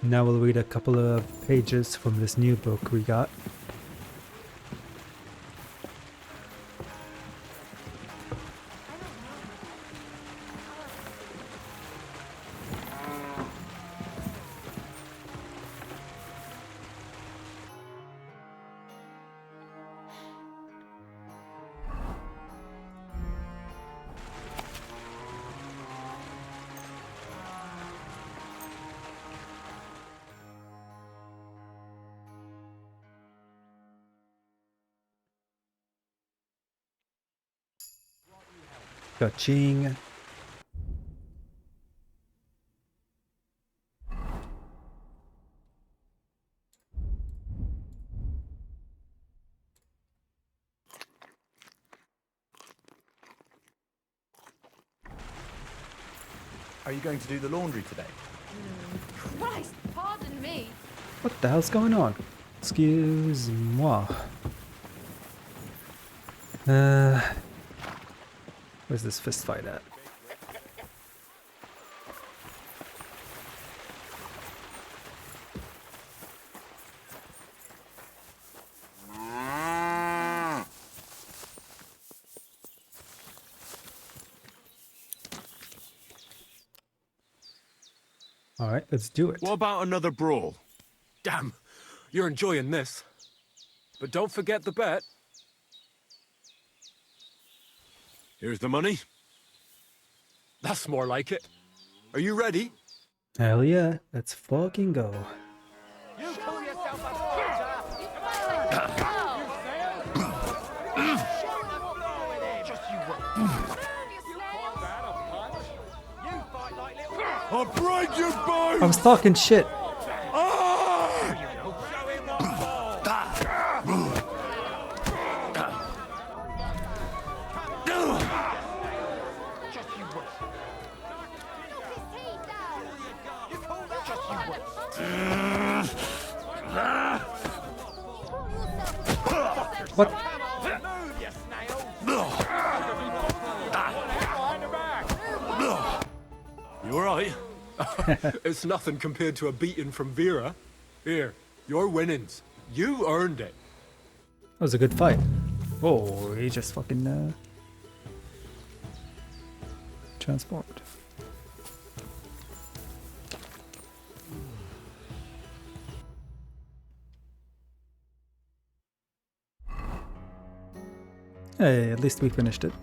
A: Now we'll read a couple of pages from this new book we got. Ka-ching.
J: Are you going to do the laundry today?
L: Christ, pardon me.
A: What the hell's going on? Excuse moi. Where's this fist fight at? All right, let's do it.
K: What about another brawl?
S: Damn, you're enjoying this. But don't forget the bet.
C: Here's the money.
S: That's more like it. Are you ready?
A: Hell yeah, let's fucking go.
J: You call yourself a fighter?
C: I'll break your bones!
A: I was talking shit. What?
C: You alright?
S: It's nothing compared to a beating from Vera. Here, your winnings. You earned it.
A: That was a good fight. Oh, he just fucking transformed. Hey, at least we finished it.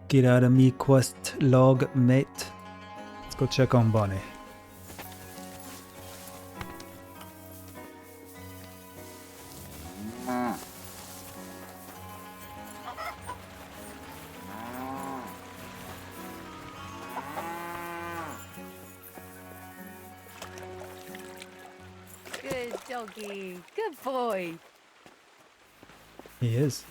A: Get out of me quest log, mate. Let's go check on Bonnie.
P: Good doggy. Good boy.
A: He is.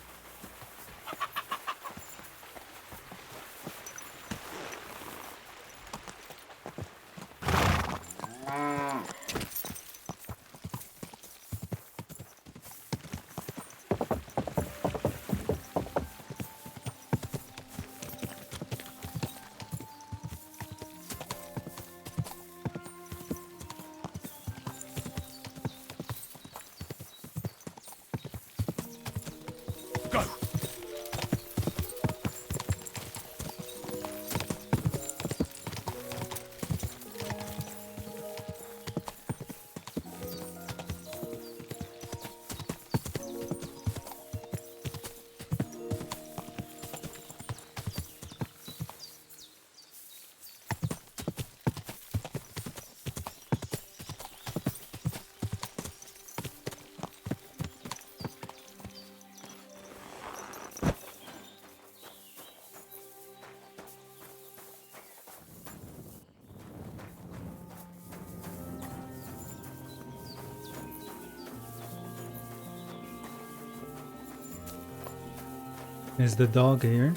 A: Is the dog here?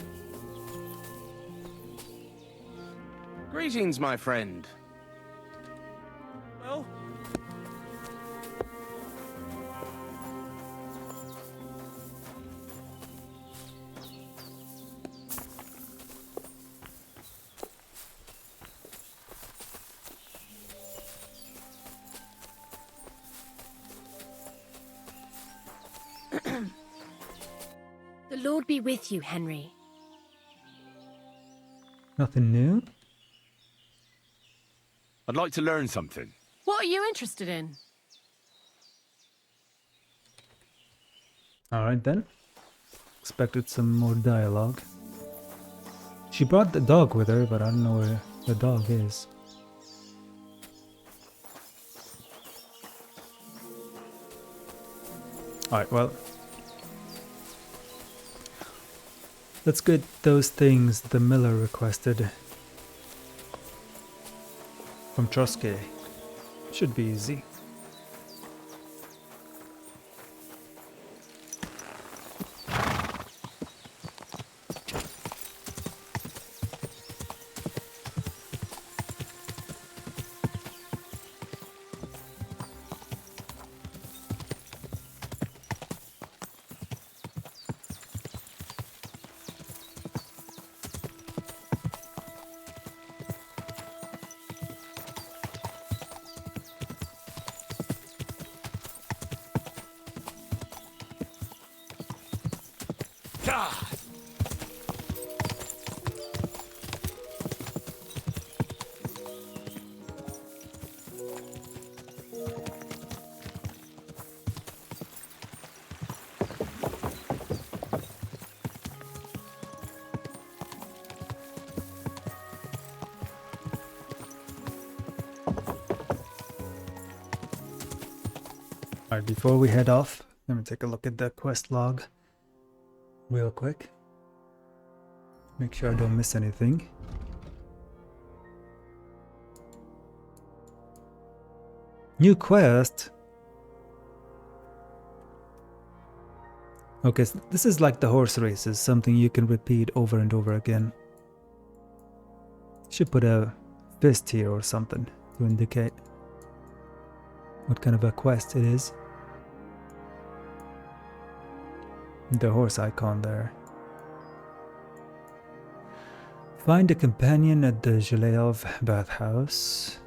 D: Greetings, my friend. Well,
B: The Lord be with you, Henry.
A: Nothing new?
C: I'd like to learn something.
B: What are you interested in?
A: Alright then. Expected some more dialogue. She brought the dog with her, but I don't know where the dog is. Alright, well. Let's get those things the miller requested. From Trotsky. Should be easy. Alright, before we head off, let me take a look at the quest log real quick. Make sure I don't miss anything. New quest? Okay, so this is like the horse races, something you can repeat over and over again. Should put a fist here or something to indicate what kind of a quest it is. The horse icon there. Find a companion at the Zheleov bathhouse.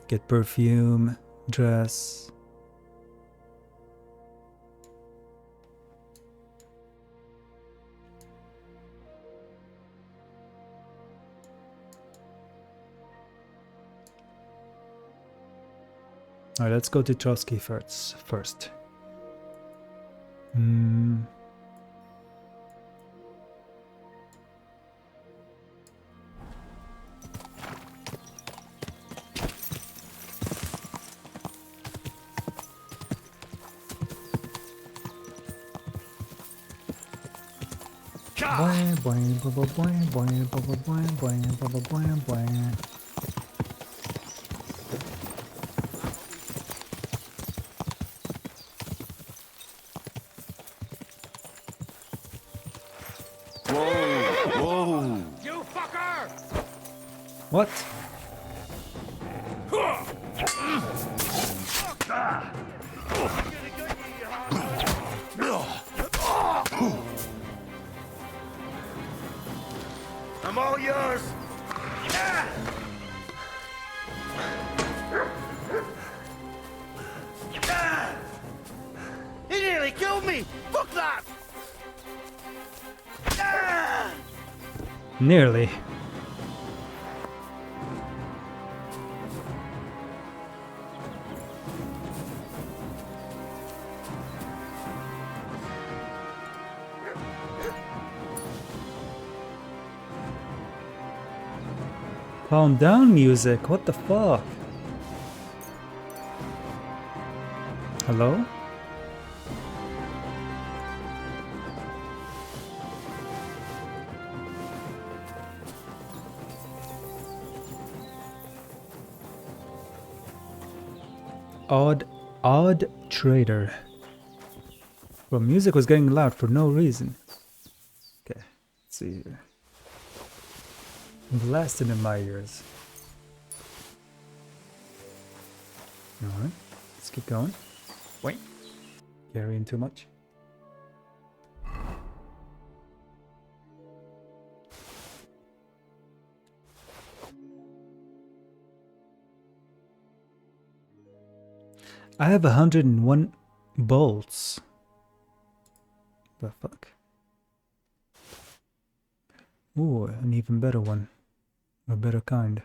A: Get perfume, dress. Alright, let's go to Trotsky first.
C: Whoa!
J: You fucker!
A: What?
E: I'm all yours. He nearly killed me. Fuck that.
A: Nearly. Calm down, music. What the fuck? Hello? Odd trader. Well, music was getting loud for no reason. Okay, let's see here. Blasted in my ears. Alright, let's keep going. Wait. Carrying too much. I have 101 bolts. The fuck? Ooh, an even better one. A better kind.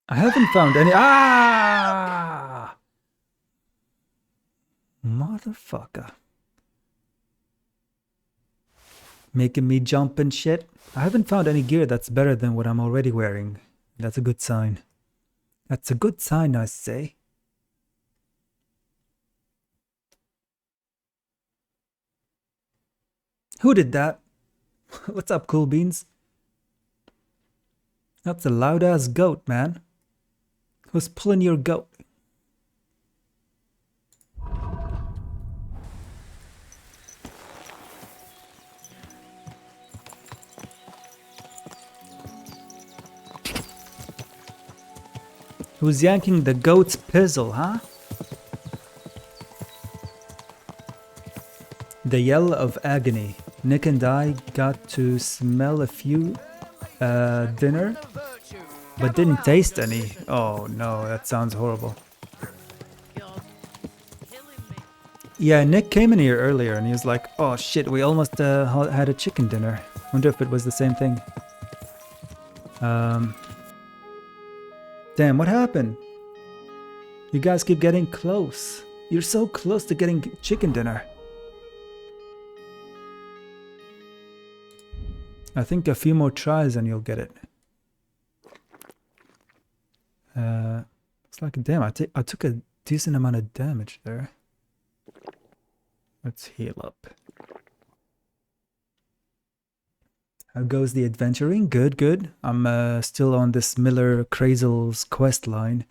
A: I haven't found any. Ah! Motherfucker. Making me jump and shit. I haven't found any gear that's better than what I'm already wearing. That's a good sign. That's a good sign, I say. Who did that? What's up, Cool Beans? That's a loud-ass goat, man. Who's pulling your goat? Who's yanking the goat's pizzle, huh? The yell of agony. Nick and I got to smell a few dinner, but didn't taste any. Oh no, that sounds horrible. Yeah, Nick came in here earlier and he was like, oh shit, we almost had a chicken dinner. Wonder if it was the same thing. Damn, what happened? You guys keep getting close. You're so close to getting chicken dinner. I think a few more tries and you'll get it. It's like, damn, I took a decent amount of damage there. Let's heal up. How goes the adventuring? Good, good. I'm still on this Miller Crazel's quest line.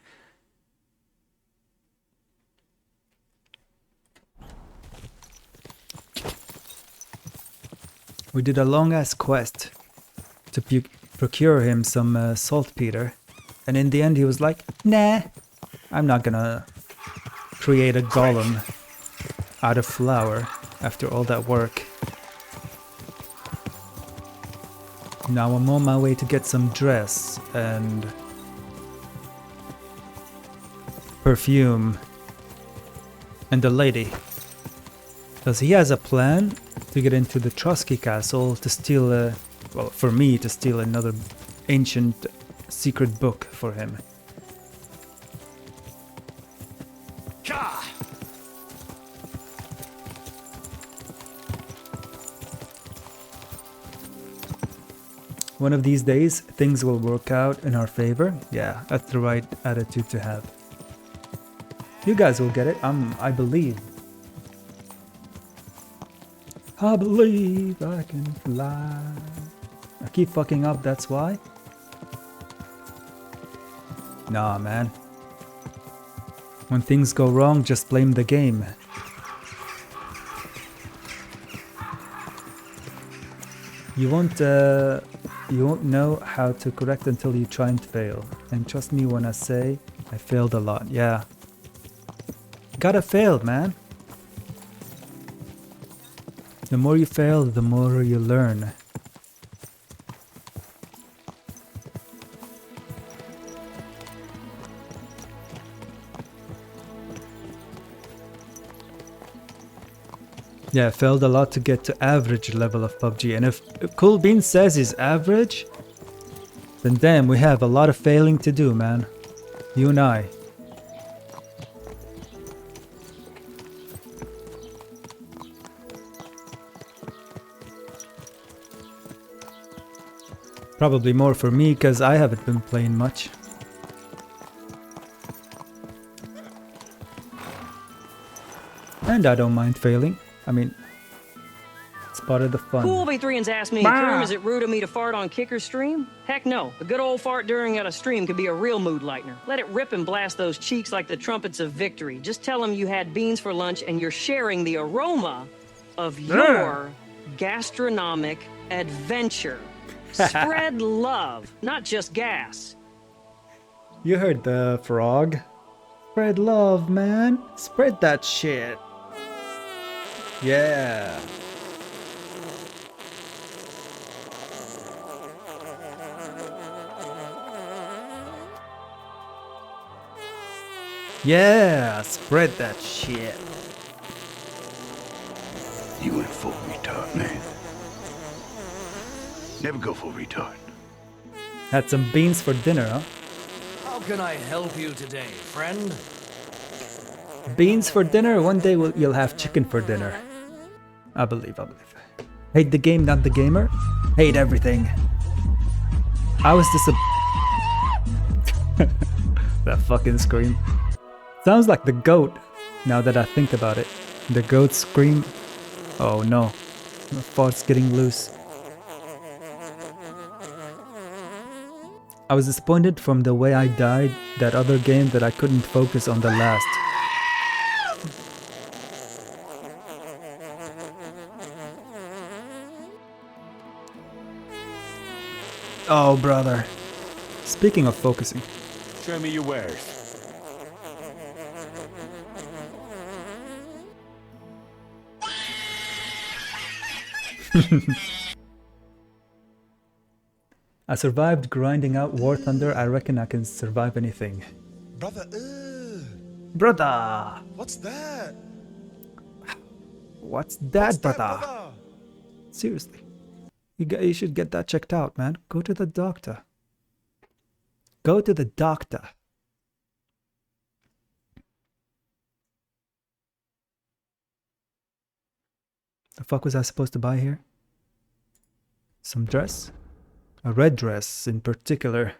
A: We did a long-ass quest to procure him some saltpeter. And in the end he was like, nah, I'm not gonna create a golem out of flour after all that work. Now I'm on my way to get some dress and perfume and a lady. Because he has a plan to get into the Trotsky Castle to steal, well, for me to steal another ancient secret book for him. One of these days, things will work out in our favor. Yeah, that's the right attitude to have. You guys will get it, I believe. I believe I can fly. I keep fucking up, that's why? Nah, man. When things go wrong, just blame the game. You won't know how to correct until you try and fail. And trust me when I say I failed a lot. Yeah. Gotta fail, man. The more you fail, the more you learn. Yeah, I failed a lot to get to average level of PUBG, and if Cool Bean says he's average, then damn, we have a lot of failing to do, man. You and I. Probably more for me, because I haven't been playing much. And I don't mind failing. I mean, it's part of the fun.
T: Cool B3ans asked me, Kerm, is it rude of me to fart on Kicker's stream? Heck no. A good old fart during a stream could be a real mood lightener. Let it rip and blast those cheeks like the trumpets of victory. Just tell them you had beans for lunch and you're sharing the aroma of your gastronomic adventure. Spread love, not just gas.
A: You heard the frog. Spread love, man. Spread that shit. Yeah. Yeah, spread that shit.
U: You went full retard, man. Never go full retard.
A: Had some beans for dinner, huh?
V: How can I help you today, friend?
A: Beans for dinner? One day you'll have chicken for dinner. I believe. Hate the game, not the gamer? Hate everything. I was that fucking scream. Sounds like the goat, now that I think about it. The goat scream. Oh no. My fart's getting loose. I was disappointed from the way I died that other game that I couldn't focus on the last. Oh, brother. Speaking of focusing.
C: Show me your wares.
A: I survived grinding out War Thunder. I reckon I can survive anything.
W: Brother,
A: Brother!
W: what's that?
A: What's that, brother? Seriously. You should get that checked out, man. Go to the doctor. Go to the doctor. The fuck was I supposed to buy here? Some dress? A red dress in particular.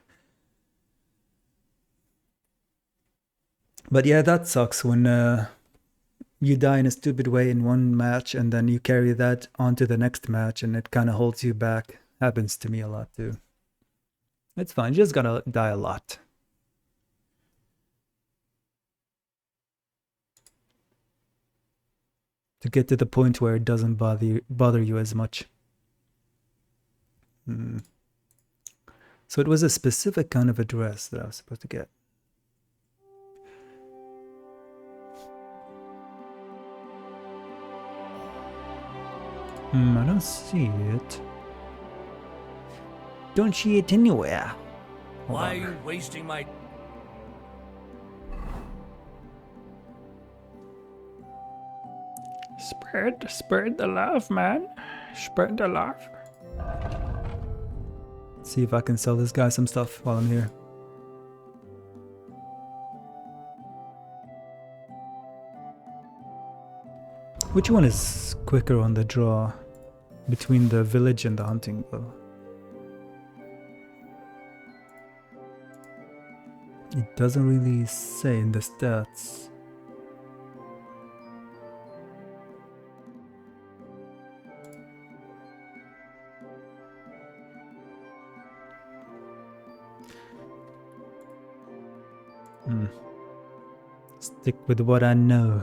A: But yeah, that sucks when you die in a stupid way in one match and then you carry that onto the next match and it kind of holds you back. Happens to me a lot too. It's fine, you just gotta die a lot. To get to the point where it doesn't bother you as much. So it was a specific kind of a dress that I was supposed to get. I don't see it. Don't see it anywhere.
V: Why are you wasting my...
A: Spread the love, man. Spread the love. See if I can sell this guy some stuff while I'm here. Which one is quicker on the draw between the village and the hunting bow? It doesn't really say in the stats. Stick with what I know.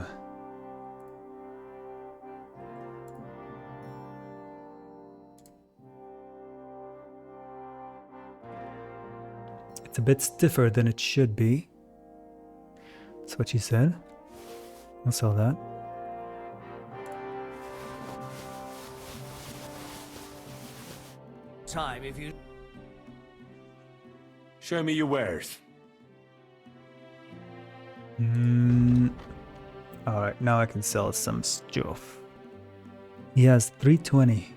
A: It's a bit stiffer than it should be. That's what she said. I'll sell that.
V: Time if you...
C: Show me your wares.
A: Alright, now I can sell some stuff. He has 320.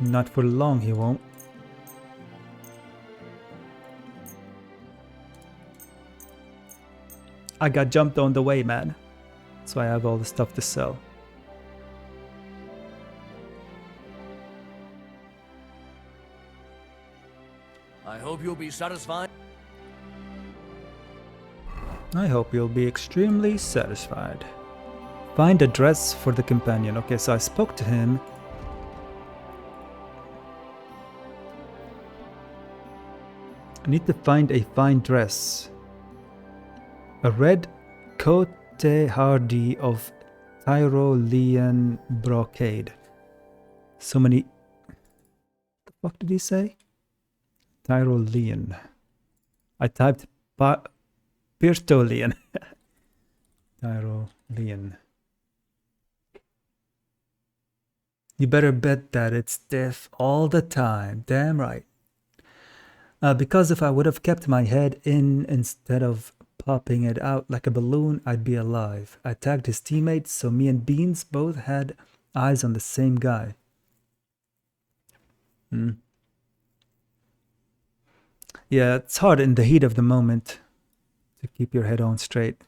A: Not for long, he won't. I got jumped on the way, man. So I have all the stuff to sell.
V: I hope you'll be satisfied.
A: I hope you'll be extremely satisfied. Find a dress for the companion. Okay, so I spoke to him. I need to find a fine dress. A red cote hardy of Tyrolean brocade. So many... The fuck did he say? Tyrolean. I typed Pirtolean. Tyrolean. You better bet that it's stiff all the time. Damn right. Because if I would have kept my head in instead of popping it out like a balloon, I'd be alive. I tagged his teammates, so me and Beans both had eyes on the same guy. Yeah, it's hard in the heat of the moment to keep your head on straight.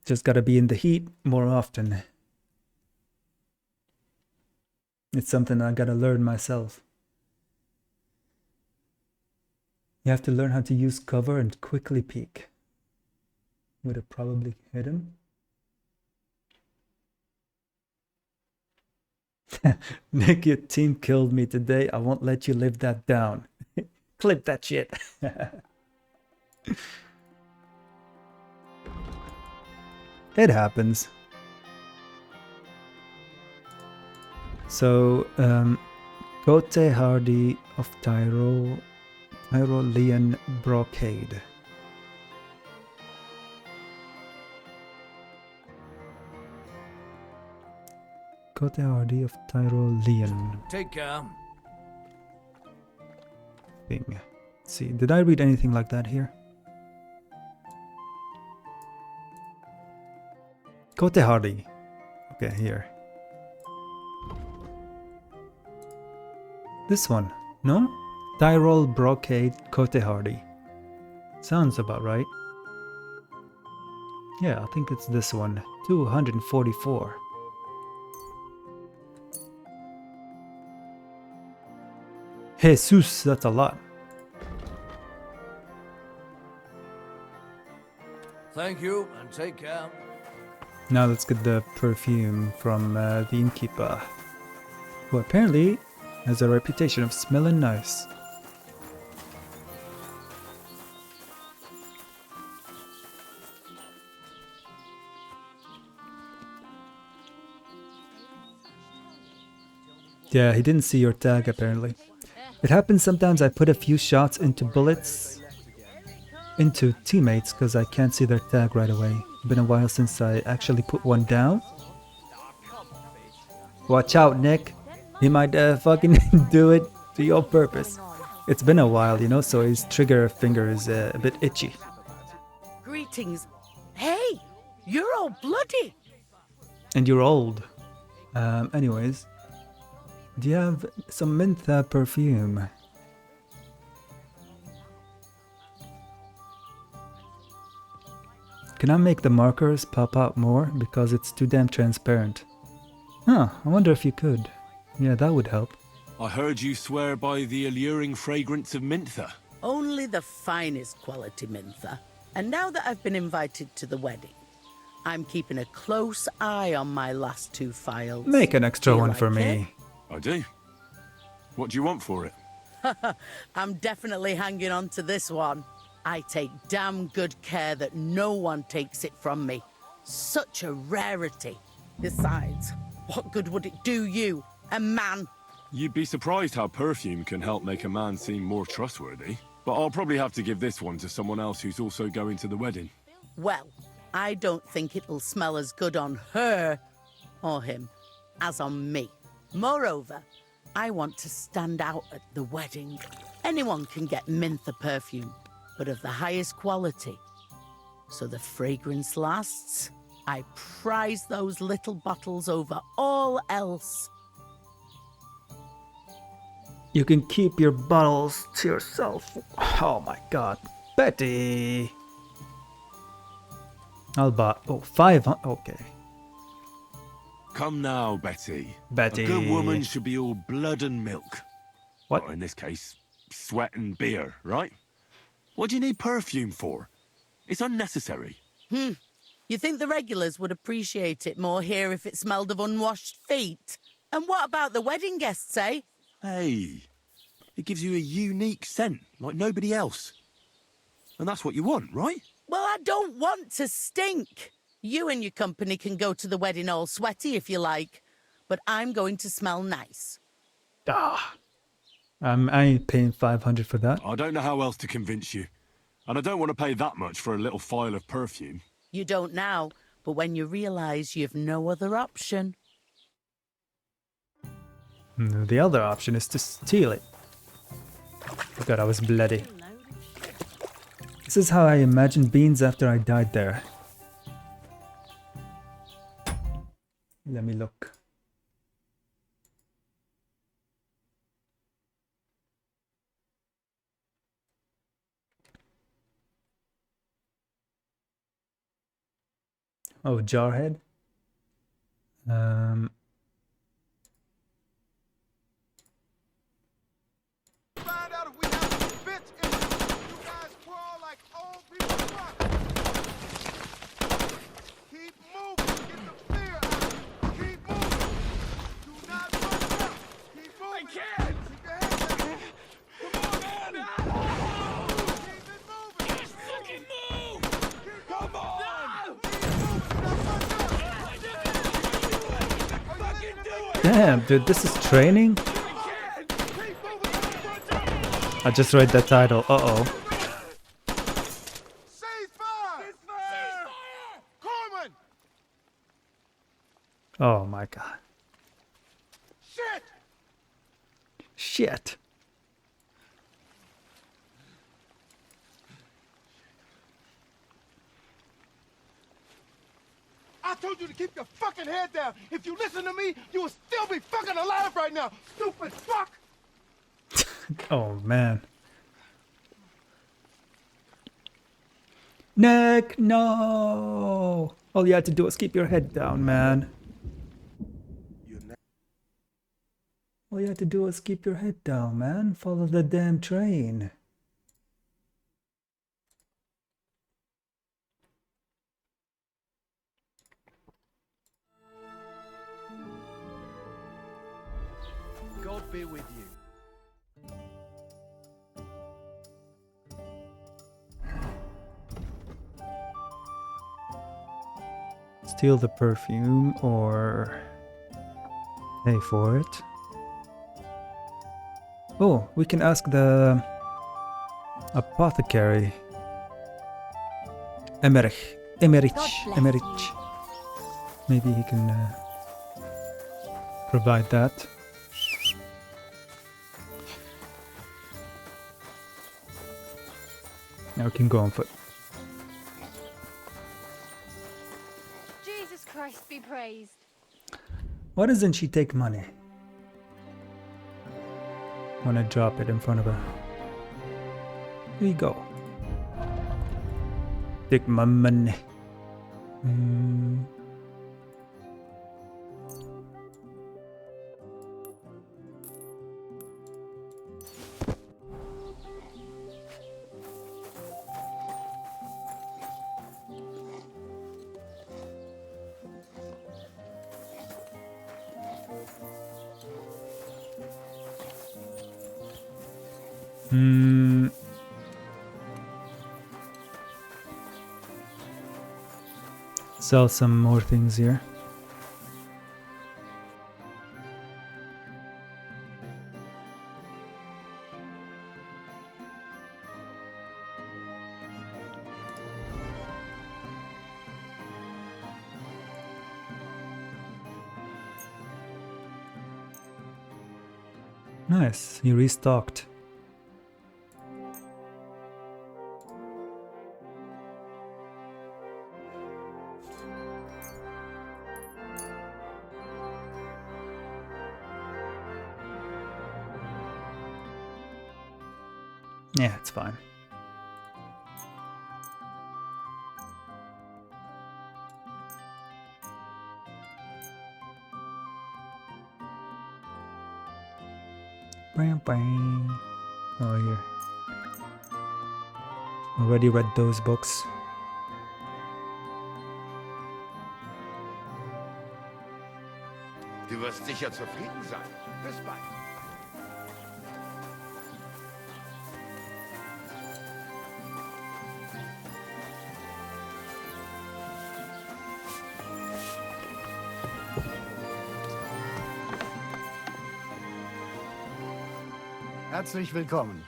A: Just gotta be in the heat more often. It's something I gotta learn myself. You have to learn how to use cover and quickly peek. Would have probably hit him. Nick, your team killed me today. I won't let you live that down. Clip that shit. It happens. So, Cote Hardy of Tyrolean brocade. Cote Hardy of Tyrolean.
V: Take care.
A: Thing. Let's see, did I read anything like that here? Cote Hardy. Okay, here. This one, no? Tyrol brocade Cote Hardy. Sounds about right. Yeah, I think it's this one. 244. Jesus, that's a lot.
V: Thank you, and take care.
A: Now let's get the perfume from the innkeeper, who apparently has a reputation of smelling nice. Yeah, he didn't see your tag apparently. It happens sometimes I put a few shots into bullets into teammates because I can't see their tag right away. Been a while since I actually put one down. Watch out, Nick. He might fucking do it to your purpose. It's been a while, you know, so his trigger finger is a bit itchy.
H: Greetings. Hey, you're all bloody.
A: And you're old. Anyways. Do you have some mentha perfume? Can I make the markers pop out more? Because it's too damn transparent. Huh, I wonder if you could. Yeah, that would help.
C: I heard you swear by the alluring fragrance of mentha.
H: Only the finest quality mentha. And now that I've been invited to the wedding, I'm keeping a close eye on my last two files.
A: Make an extra one for me.
C: I do. What do you want for it?
H: I'm definitely hanging on to this one. I take damn good care that no one takes it from me. Such a rarity. Besides, what good would it do you, a man?
C: You'd be surprised how perfume can help make a man seem more trustworthy. But I'll probably have to give this one to someone else who's also going to the wedding.
H: Well, I don't think it'll smell as good on her, or him, as on me. Moreover, I want to stand out at the wedding. Anyone can get mentha perfume, but of the highest quality. So the fragrance lasts. I prize those little bottles over all else.
A: You can keep your bottles to yourself. Oh my god. Betty! I'll buy... Oh, 500... Okay.
C: Come now, Betty.
A: Betty.
C: A good woman should be all blood and milk.
A: What?
C: Or in this case, sweat and beer, right?
F: What do you need perfume for? It's unnecessary.
H: You think the regulars would appreciate it more here if it smelled of unwashed feet? And what about the wedding guests, eh?
F: Hey, it gives you a unique scent like nobody else. And that's what you want, right?
H: Well, I don't want to stink. You and your company can go to the wedding all sweaty if you like, but I'm going to smell nice.
A: Ah, I ain't paying 500 for that.
C: I don't know how else to convince you. And I don't want to pay that much for a little phial of perfume.
H: You don't now, but when you realise you've no other option.
A: The other option is to steal it. God, I was bloody. This is how I imagined beans after I died there. Let me look. Oh, Jarhead.
M: Find out if we have some bitch in it. You guys crawl like old people run. Keep moving. Get the fear out of you. Keep moving. Do not run up. Keep moving. I can't. Keep your head down. Come on, man. Keep it moving. Just fucking move. Come on.
A: Damn, dude, this is training? I just read the title. Uh-oh. Oh my god. Shit.
M: I told you to keep your fucking head down. If you listen to me, you will still be fucking alive right now. Stupid fuck.
A: Oh man. Nick, no! All you had to do was keep your head down, man. All you had to do was keep your head down, man. Follow the damn train.
J: God be with you.
A: Steal the perfume or pay for it. Oh, we can ask the apothecary. Emmerich. Maybe he can provide that. Now we can go on foot.
P: Jesus Christ be praised.
A: Why doesn't she take money when I drop it in front of her? Here you go. Take my money. Sell some more things here. Nice, you restocked. Yeah, it's fine. Bam, bam. Oh, here. Already read those books.
M: Du wirst sicher zufrieden sein. Bis bald.
C: Herzlich willkommen.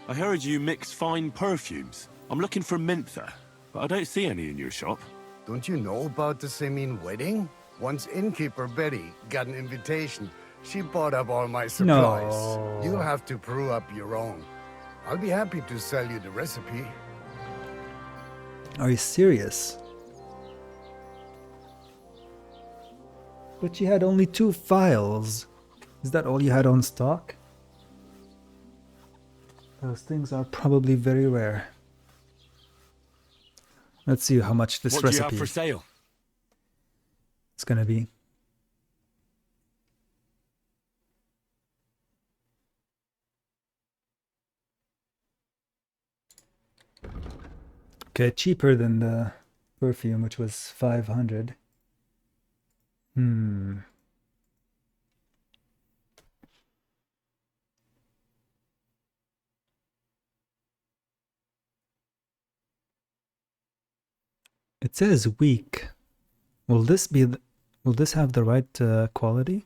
C: I heard you mix fine perfumes. I'm looking for mentha, but I don't see any in your shop.
G: Don't you know about the Semin wedding? Once innkeeper Betty got an invitation, she bought up all my supplies.
A: No.
G: You'll have to brew up your own. I'll be happy to sell you the recipe.
A: Are you serious? But you had only 2 files. Is that all you had on stock? Those things are probably very rare. Let's see how much this
C: What do you
A: recipe
C: have for sale?
A: is gonna be. Okay, cheaper than the perfume, which was 500. It says weak. Will this be? Will this have the right quality?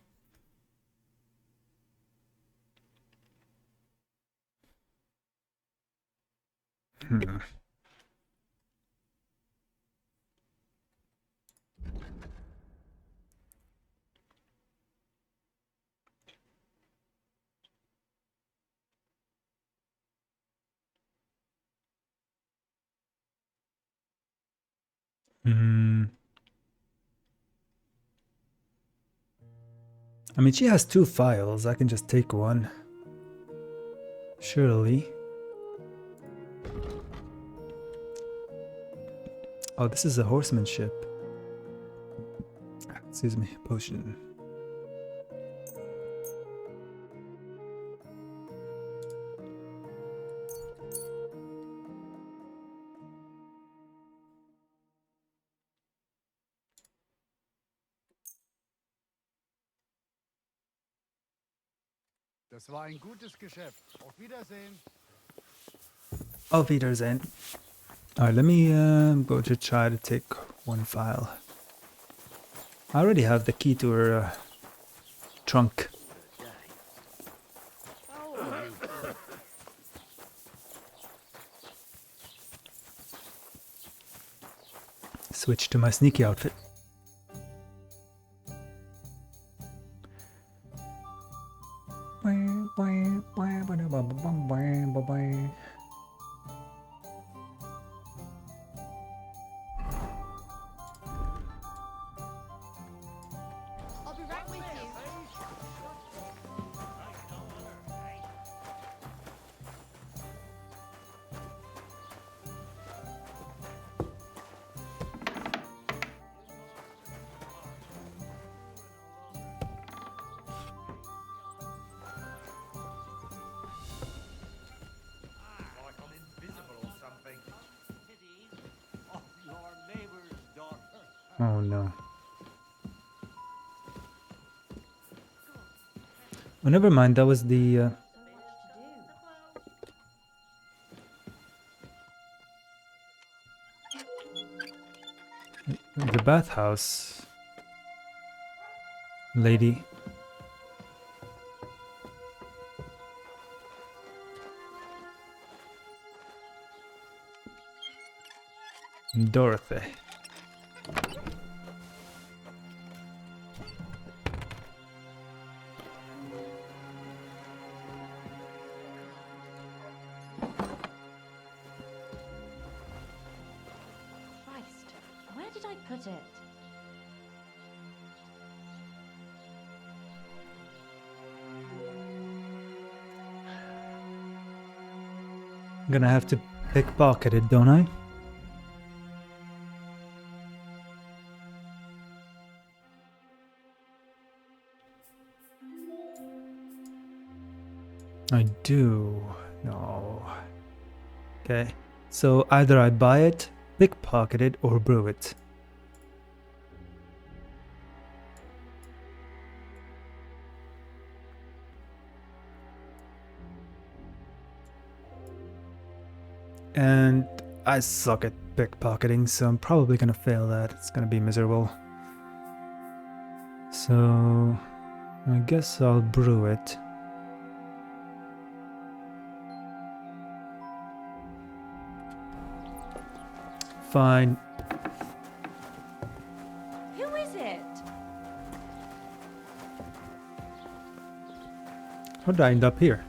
A: I mean, she has 2 files. I can just take one. Surely. Oh, this is a horsemanship. Excuse me, potion.
G: Das war ein gutes Geschäft. Auf Wiedersehen.
A: Auf Wiedersehen. Alright, let me go to try to take one file. I already have the key to her trunk. Switch to my sneaky outfit.
P: I'll be right with you.
U: Like I'm invisible or something. Pity of your neighbor's daughter.
A: Oh no. Oh, never mind, that was the bathhouse lady. Dorothy.
N: Christ, where did I put it?
A: I'm gonna have to pickpocket it, don't I? I do. No. Okay, so either I buy it, pickpocket it, or brew it. And I suck at pickpocketing, so I'm probably gonna fail that. It's gonna be miserable. So I guess I'll brew it. Fine.
N: Who is it?
A: How did I end up here?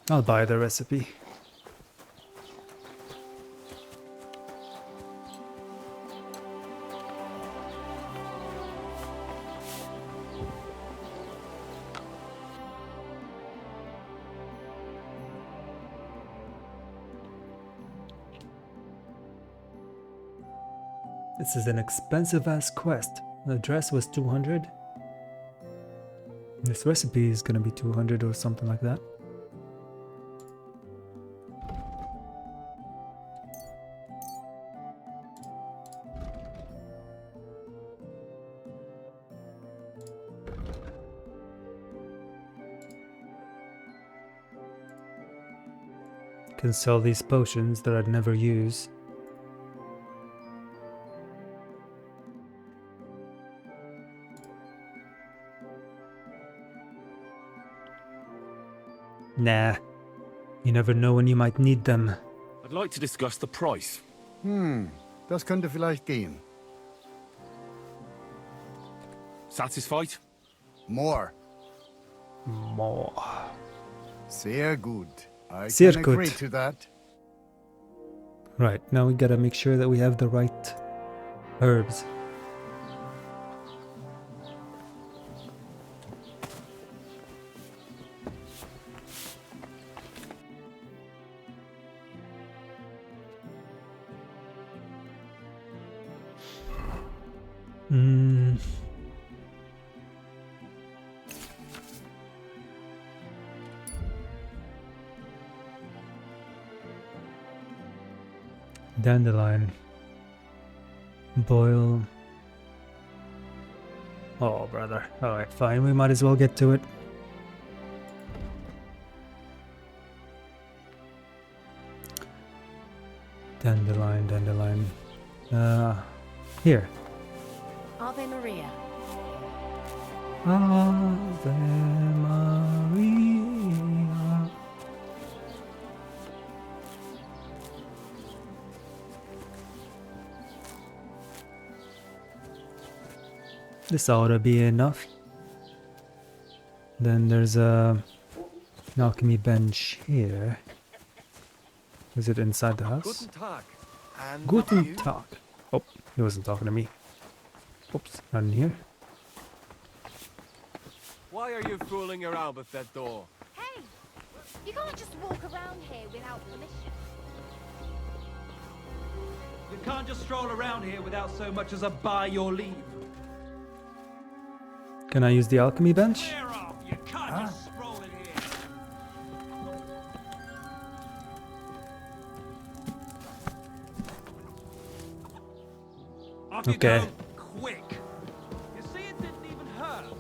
A: I'll buy the recipe. This is an expensive ass quest. The dress was 200. This recipe is gonna be 200 or something like that. Can sell these potions that I'd never use. Nah. You never know when you might need them.
F: I'd like to discuss the price.
G: Das könnte vielleicht gehen.
F: Satisfied?
G: More.
A: More.
G: Sehr gut. I
A: Sehr
G: can agree
A: gut.
G: to that.
A: Right, now we gotta make sure that we have the right herbs. Dandelion. Boil. Oh, brother. Alright, fine. We might as well get to it. Dandelion, dandelion. Here.
B: Ave Maria.
A: Ave Maria. This ought to be enough. Then there's an alchemy bench here. Is it inside the house?
U: Guten Tag. And
A: Guten Tag. Oh, he wasn't talking to me. Oops, not in here.
U: Why are you fooling around with that door?
P: Hey! You can't just walk around here without permission.
J: You can't just stroll around here without so much as a by your leave.
A: Can I use the alchemy bench?
J: You can't just stroll in here. Off you
A: Okay.
J: go, quick. You see, it didn't even hurt.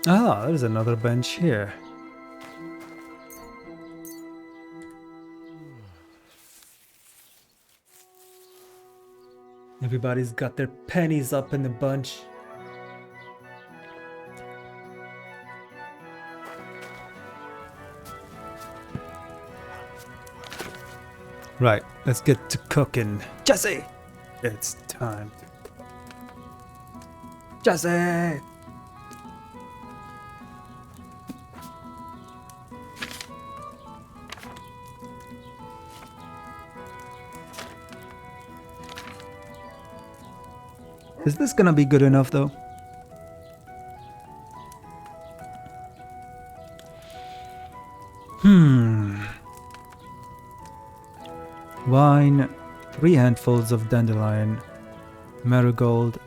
A: Ah, there's another bench here. Everybody's got their pennies up in the bunch. Right, let's get to cooking. Jesse! It's time to cook. Jesse! Is this gonna be good enough though? Wine, 3 handfuls of dandelion, marigold,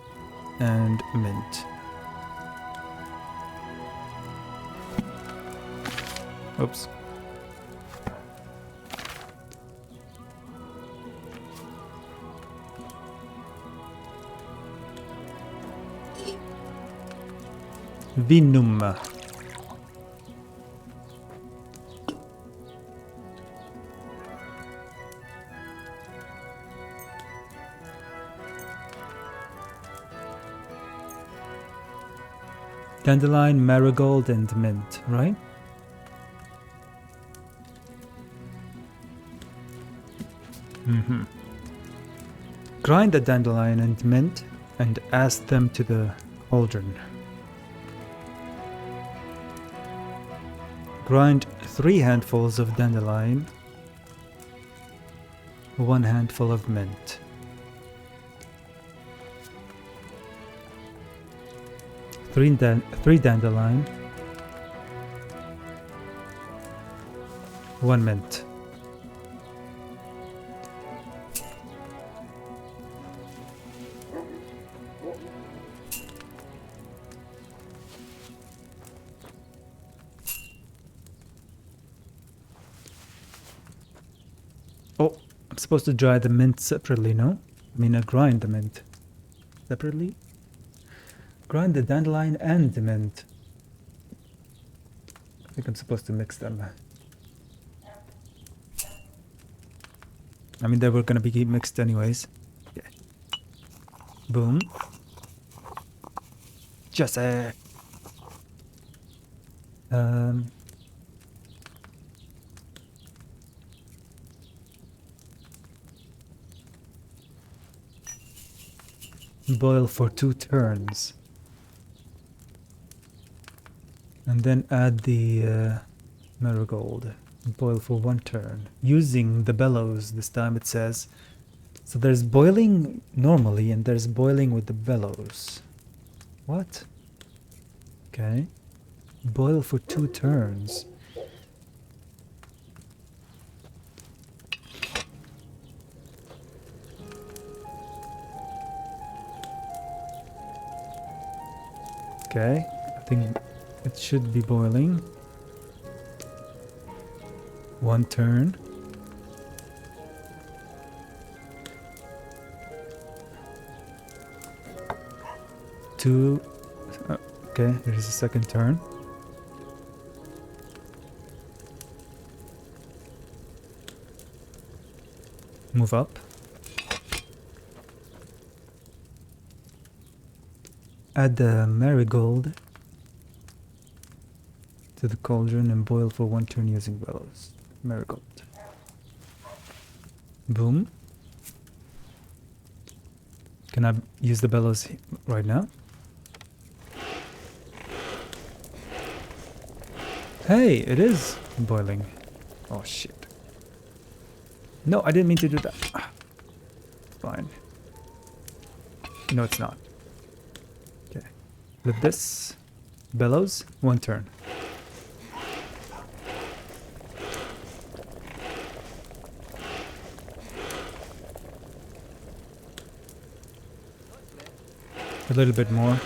A: and mint. Oops. Vinum. Dandelion, marigold, and mint, right? Grind the dandelion and mint and add them to the cauldron. Grind 3 handfuls of dandelion, 1 handful of mint. 3 dandelion, 1 mint. Oh, I'm supposed to dry the mint separately, no? I mean, grind the mint separately. Grind the dandelion and the mint. I think I'm supposed to mix them. I mean, they were gonna be mixed anyways. Okay. Boom. Jesse. Boil for 2 turns. And then add the marigold. Boil for 1 turn. Using the bellows this time, it says. So there's boiling normally and there's boiling with the bellows. What? Okay. Boil for 2 turns. Okay, I think it should be boiling. 1 turn. Two. Okay, here's the 2nd turn. Move up. Add the marigold to the cauldron and boil for 1 turn using bellows. Marigold. Boom. Can I use the bellows right now? Hey, it is boiling. Oh shit. No, I didn't mean to do that. Fine. No, it's not. Okay. With this, bellows, 1 turn. A little bit more.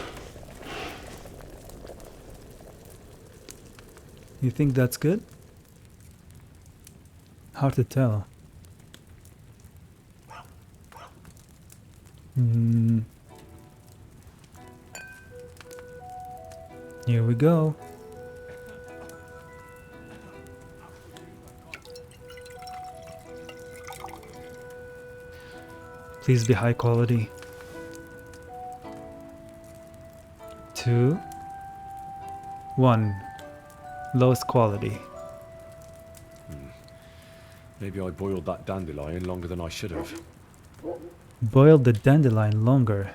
A: You think that's good? Hard to tell. Here we go. Please be high quality. 2, 1. Lowest quality.
C: Maybe I boiled that dandelion longer than I should have.
A: Boiled the dandelion longer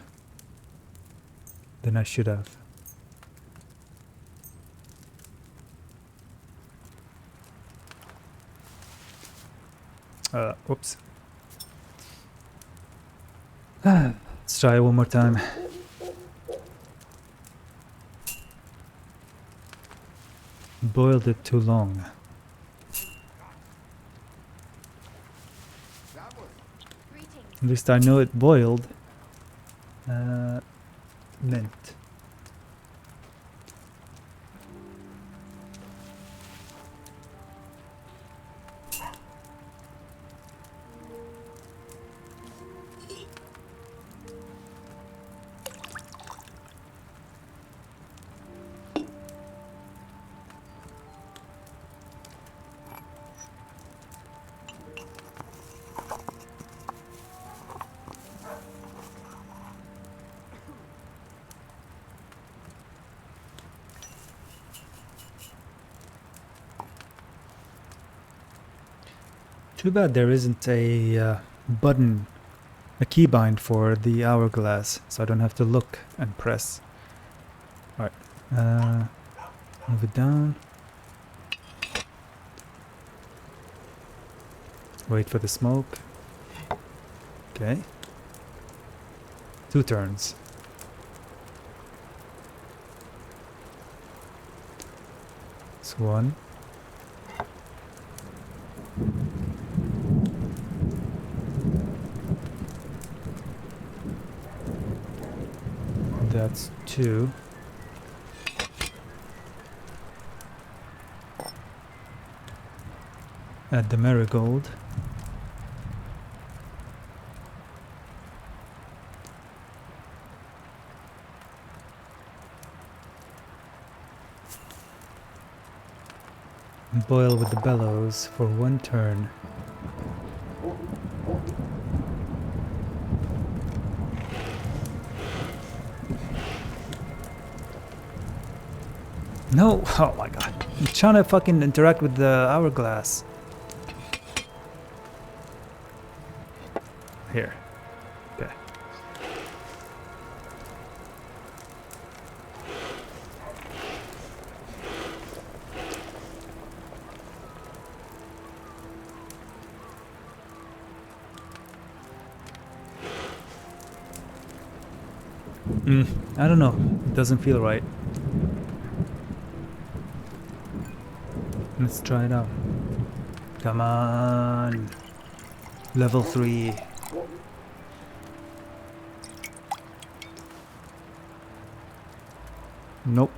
A: than I should have. Whoops. Let's try it one more time. Boiled it too long. At least I know it boiled. Mint. Too bad there isn't a button, a keybind for the hourglass, so I don't have to look and press. Alright, move it down. Wait for the smoke. Okay. 2 turns. It's 1. That's 2. Add the marigold. Boil with the bellows for 1 turn. No! Oh my god. I'm trying to fucking interact with the hourglass. Here. Okay. I don't know. It doesn't feel right. Let's try it out. Come on. Level 3. Nope.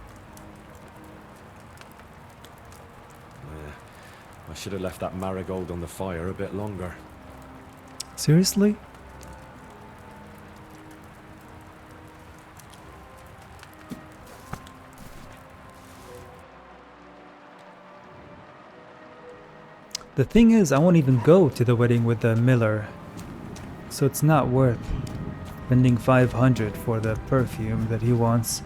C: I should have left that marigold on the fire a bit longer.
A: Seriously? The thing is, I won't even go to the wedding with the miller, so it's not worth spending 500 for the perfume that he wants.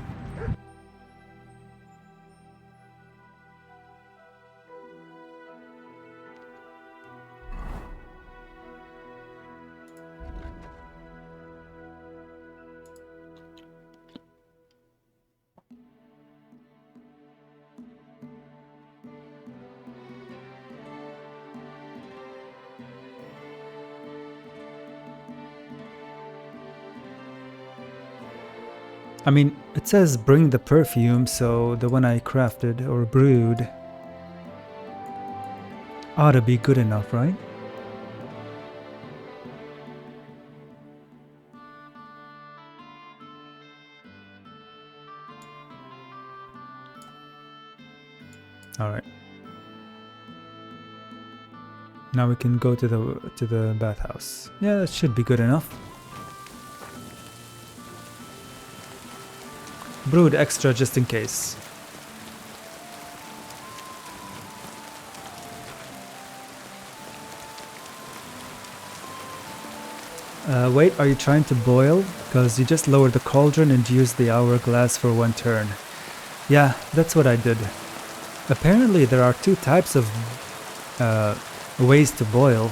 A: I mean, it says bring the perfume, so the one I crafted or brewed ought to be good enough, right? Alright. Now we can go to the bathhouse. Yeah, that should be good enough. Brewed extra just in case. Wait, are you trying to boil? Because you just lowered the cauldron and used the hourglass for 1 turn. Yeah, that's what I did. Apparently there are 2 types of ways to boil.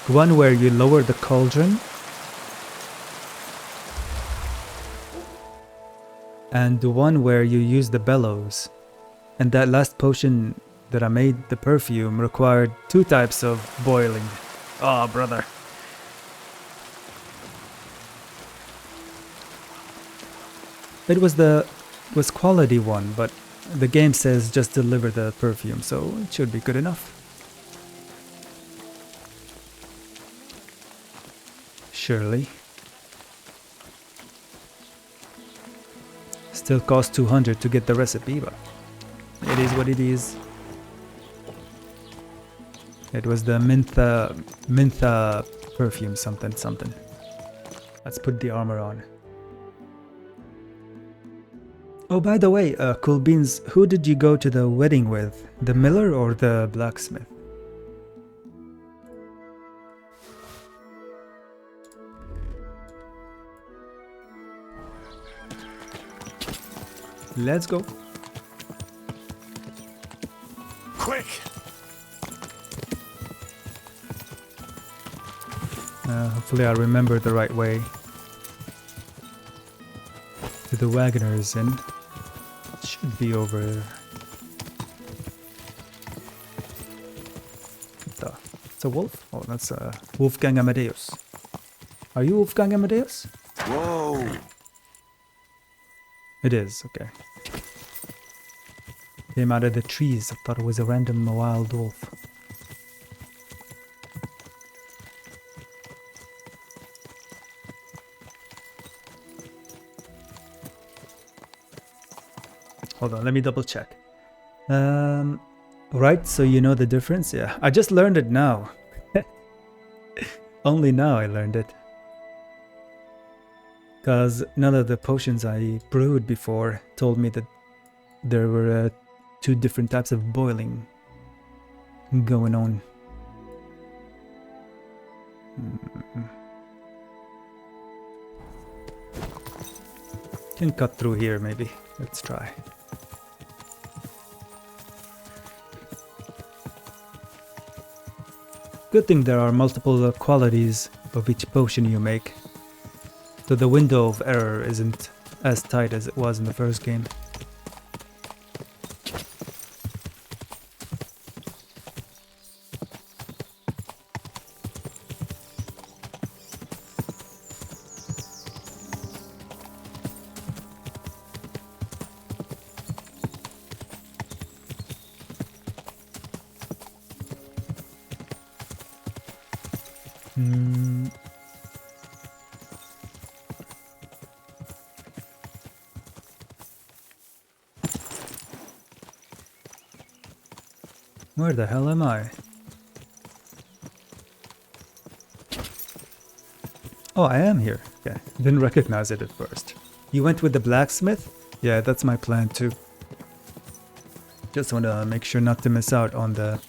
A: One where you lower the cauldron, and the one where you use the bellows. And that last potion that I made, the perfume, required 2 types of boiling. Oh, brother. It was quality one, but the game says just deliver the perfume, so it should be good enough. Surely. Still costs 200 to get the recipe, but it is what it is. It was the Mintha perfume something. Let's put the armor on. Oh, by the way, Cool Beans, who did you go to the wedding with? The miller or the blacksmith? Let's go.
C: Quick!
A: Hopefully I remember the right way to the Wagoner's Inn. It should be over there. It's a wolf? Oh, that's Wolfgang Amadeus. Are you Wolfgang Amadeus?
C: Whoa!
A: It is, okay. Came out of the trees. I thought it was a random wild wolf. Hold on, let me double check. Right, so you know the difference? Yeah, I just learned it now. Only now I learned it. Because none of the potions I brewed before told me that there were two different types of boiling going on. Can cut through here maybe. Let's try. Good thing there are multiple qualities of each potion you make, so the window of error isn't as tight as it was in the first game. Where the hell am I? Oh, I am here. Okay, didn't recognize it at first. You went with the blacksmith? Yeah, that's my plan too. Just want to make sure not to miss out on the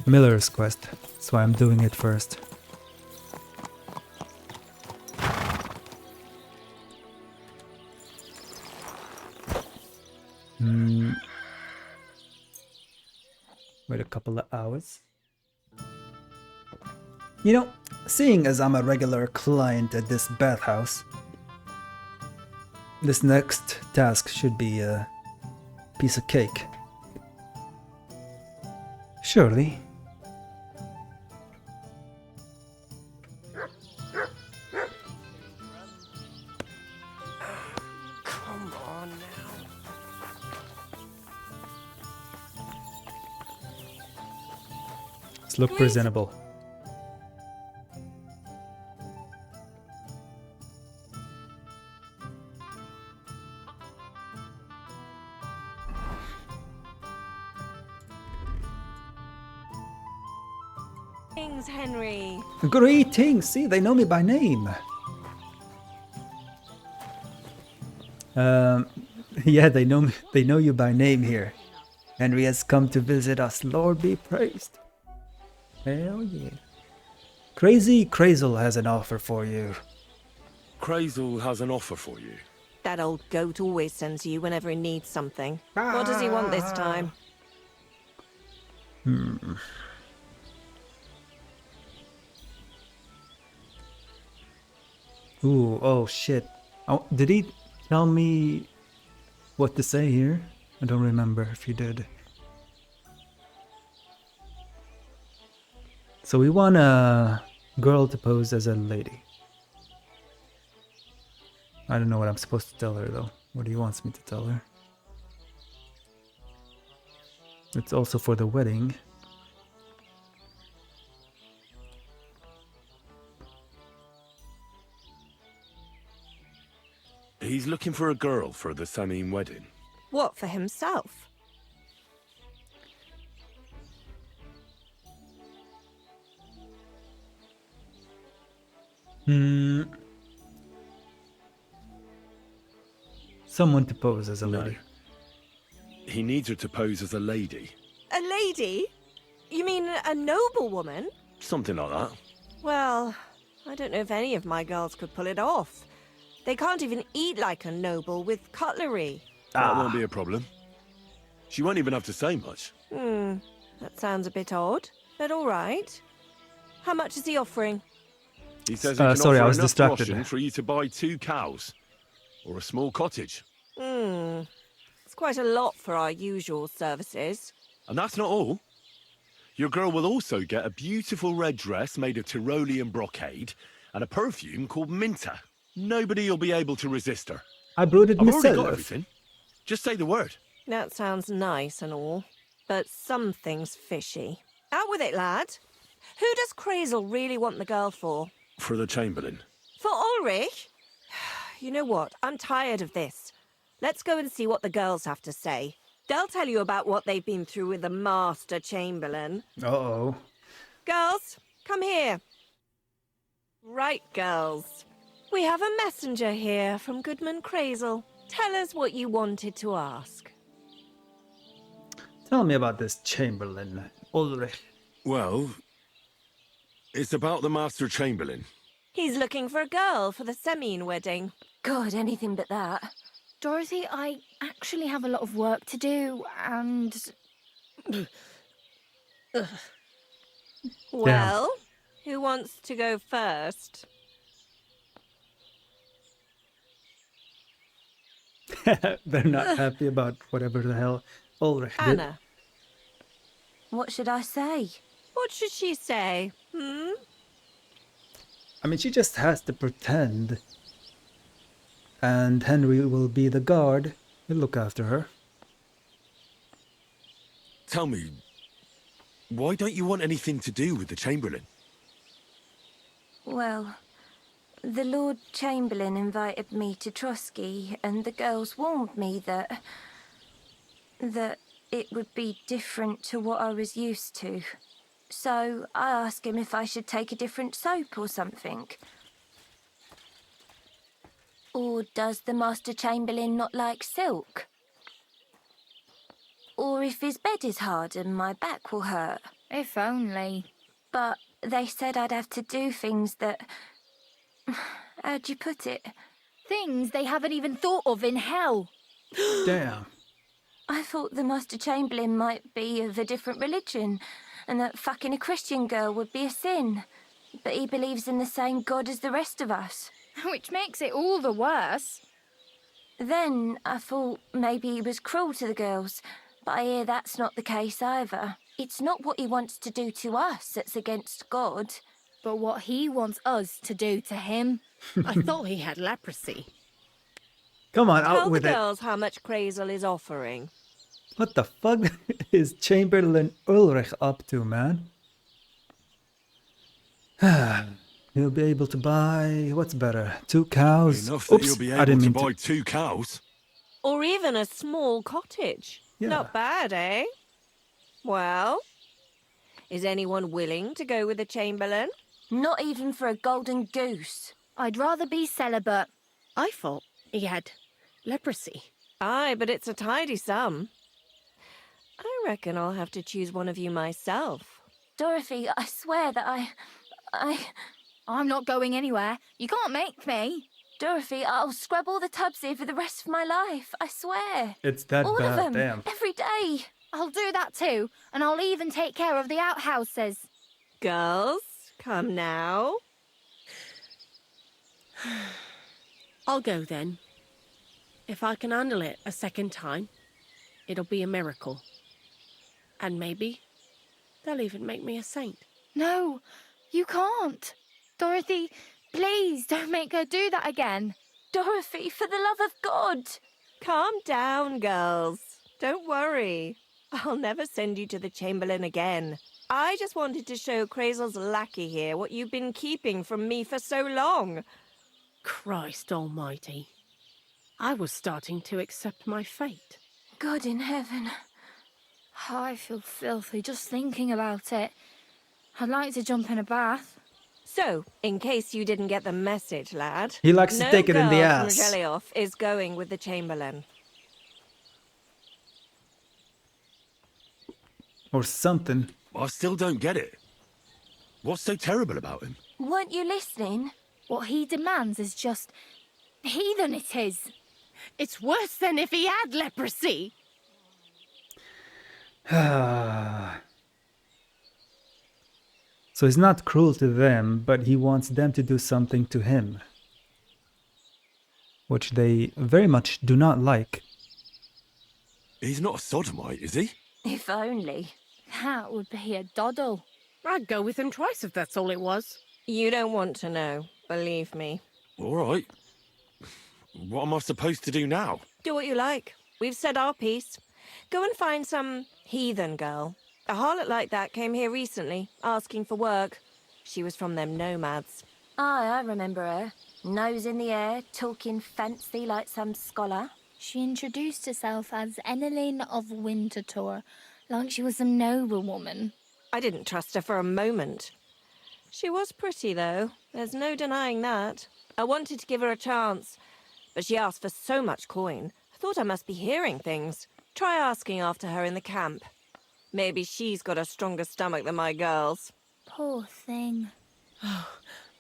A: miller's quest. That's why I'm doing it first. Wait a couple of hours. You know, seeing as I'm a regular client at this bathhouse, this next task should be a piece of cake. Surely.
D: Come on now.
A: Let's look presentable.
O: Greetings, Henry.
A: Greetings! See, they know me by name. Yeah, they know me. They know you by name here. Henry has come to visit us. Lord be praised. Hell yeah. Crazy Crazel has an offer for you.
C: Crazel has an offer for you.
L: That old goat always sends you whenever he needs something. What does he want this time?
A: Ooh, oh shit. Oh, did he tell me what to say here? I don't remember if he did. So we want a girl to pose as a lady. I don't know what I'm supposed to tell her though. What he wants me to tell her. It's also for the wedding.
C: looking for a girl for the Samine wedding.
O: What, for himself?
A: Someone to pose as a
C: No.
A: lady.
C: He needs her to pose as a lady.
O: A lady? You mean a noblewoman?
C: Something like that.
O: Well, I don't know if any of my girls could pull it off. They can't even eat like a noble with cutlery.
C: That won't be a problem. She won't even have to say much.
O: That sounds a bit odd, but all right. How much is he offering?
C: He says he can
A: sorry,
C: offer
A: I was
C: enough
A: distracted.
C: washing for you to buy 2 cows. Or a small cottage.
O: It's quite a lot for our usual services.
C: And that's not all. Your girl will also get a beautiful red dress made of Tyrolean brocade and a perfume called Minta. Nobody will be able to resist her.
A: I brewed it
C: I've already got
A: myself.
C: everything. Just say the word.
O: That sounds nice and all, but something's fishy. Out with it, lad. Who does Crazel really want the girl for?
C: For the Chamberlain.
O: For Ulrich? You know what? I'm tired of this. Let's go and see what the girls have to say. They'll tell you about what they've been through with the Master Chamberlain.
A: Uh-oh.
O: Girls, come here. Right, girls. We have a messenger here from Goodman Crazel. Tell us what you wanted to ask.
A: Tell me about this Chamberlain, Ulrich.
C: Well, it's about the Master Chamberlain.
O: He's looking for a girl for the Semine wedding.
P: God, anything but that. Dorothy, I actually have a lot of work to do, and...
O: Well, who wants to go first?
A: They're not happy about whatever the hell Ulrich did.
O: Anna.
P: What should I say?
O: What should she say?
A: I mean, she just has to pretend. And Henry will be the guard. He'll look after her.
C: Tell me, why don't you want anything to do with the Chamberlain?
P: Well, the Lord Chamberlain invited me to Trotsky, and the girls warned me that it would be different to what I was used to. So I asked him if I should take a different soap or something. Or does the Master Chamberlain not like silk? Or if his bed is hard and my back will hurt.
Q: If only.
P: But they said I'd have to do things that... How'd you put it?
Q: Things they haven't even thought of in hell.
A: Damn.
P: I thought the Master Chamberlain might be of a different religion, and that fucking a Christian girl would be a sin. But he believes in the same God as the rest of us.
Q: Which makes it all the worse.
P: Then I thought maybe he was cruel to the girls, but I hear that's not the case either. It's not what he wants to do to us that's against God.
Q: But what he wants us to do to him.
B: I thought he had leprosy.
A: Come on, out
O: Tell
A: with
O: the
A: it.
O: girls how much Crazel is offering.
A: What the fuck is Chamberlain Ulrich up to, man? He'll be able to buy... What's better? 2 cows?
C: Enough that
A: Oops,
C: you'll be
A: I
C: able
A: didn't
C: to
A: mean
C: buy
A: to.
C: 2 cows.
O: Or even a small cottage.
A: Yeah.
O: Not bad, eh? Well, is anyone willing to go with the Chamberlain?
P: Not even for a golden goose.
Q: I'd rather be celibate.
B: I thought he had leprosy.
O: Aye, but it's a tidy sum. I reckon I'll have to choose one of you myself.
P: Dorothy, I swear that
Q: I'm not going anywhere. You can't make me.
P: Dorothy, I'll scrub all the tubs here for the rest of my life. I swear.
A: It's that
P: all
A: bad,
P: of them,
A: damn.
P: every day.
Q: I'll do that too, and I'll even take care of the outhouses.
O: Girls, come now.
B: I'll go then. If I can handle it a second time, it'll be a miracle. And maybe they'll even make me a saint.
Q: No, you can't. Dorothy, please don't make her do that again.
P: Dorothy, for the love of God.
O: Calm down, girls. Don't worry. I'll never send you to the Chamberlain again. I just wanted to show Crazel's lackey here what you've been keeping from me for so long.
B: Christ almighty. I was starting to accept my fate.
Q: God in heaven. I feel filthy just thinking about it. I'd like to jump in a bath.
O: So, in case you didn't get the message, lad,
A: He likes to
O: no
A: take it in the
O: girl from
A: ass.
O: Gelioff is going with the Chamberlain.
A: Or something.
C: I still don't get it. What's so terrible about him?
P: Weren't you listening?
Q: What he demands is just heathen it is.
B: It's worse than if he had leprosy.
A: So he's not cruel to them, but he wants them to do something to him, which they very much do not like.
C: He's not a sodomite, is he?
P: If only.
Q: That would be a doddle.
B: I'd go with him twice if that's all it was.
O: You don't want to know, believe me.
C: All right. What am I supposed to do now?
O: Do what you like. We've said our piece. Go and find some heathen girl. A harlot like that came here recently, asking for work. She was from them nomads.
P: Aye, I remember her. Nose in the air, talking fancy like some scholar.
Q: She introduced herself as Enneline of Winterthur, like she was some noble woman.
O: I didn't trust her for a moment. She was pretty, though. There's no denying that. I wanted to give her a chance, but she asked for so much coin. I thought I must be hearing things. Try asking after her in the camp. Maybe she's got a stronger stomach than my girls.
Q: Poor thing.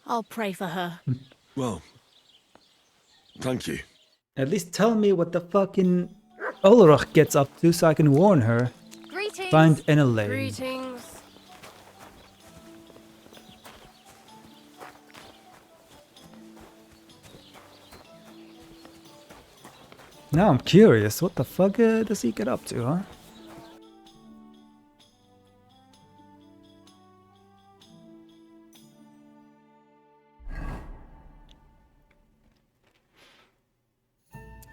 B: I'll pray for her.
C: Well, thank you.
A: At least tell me what the fucking Ulrich gets up to so I can warn her.
B: Greetings.
A: Find Enelane.
B: Greetings.
A: Now I'm curious, what the fuck does he get up to, huh?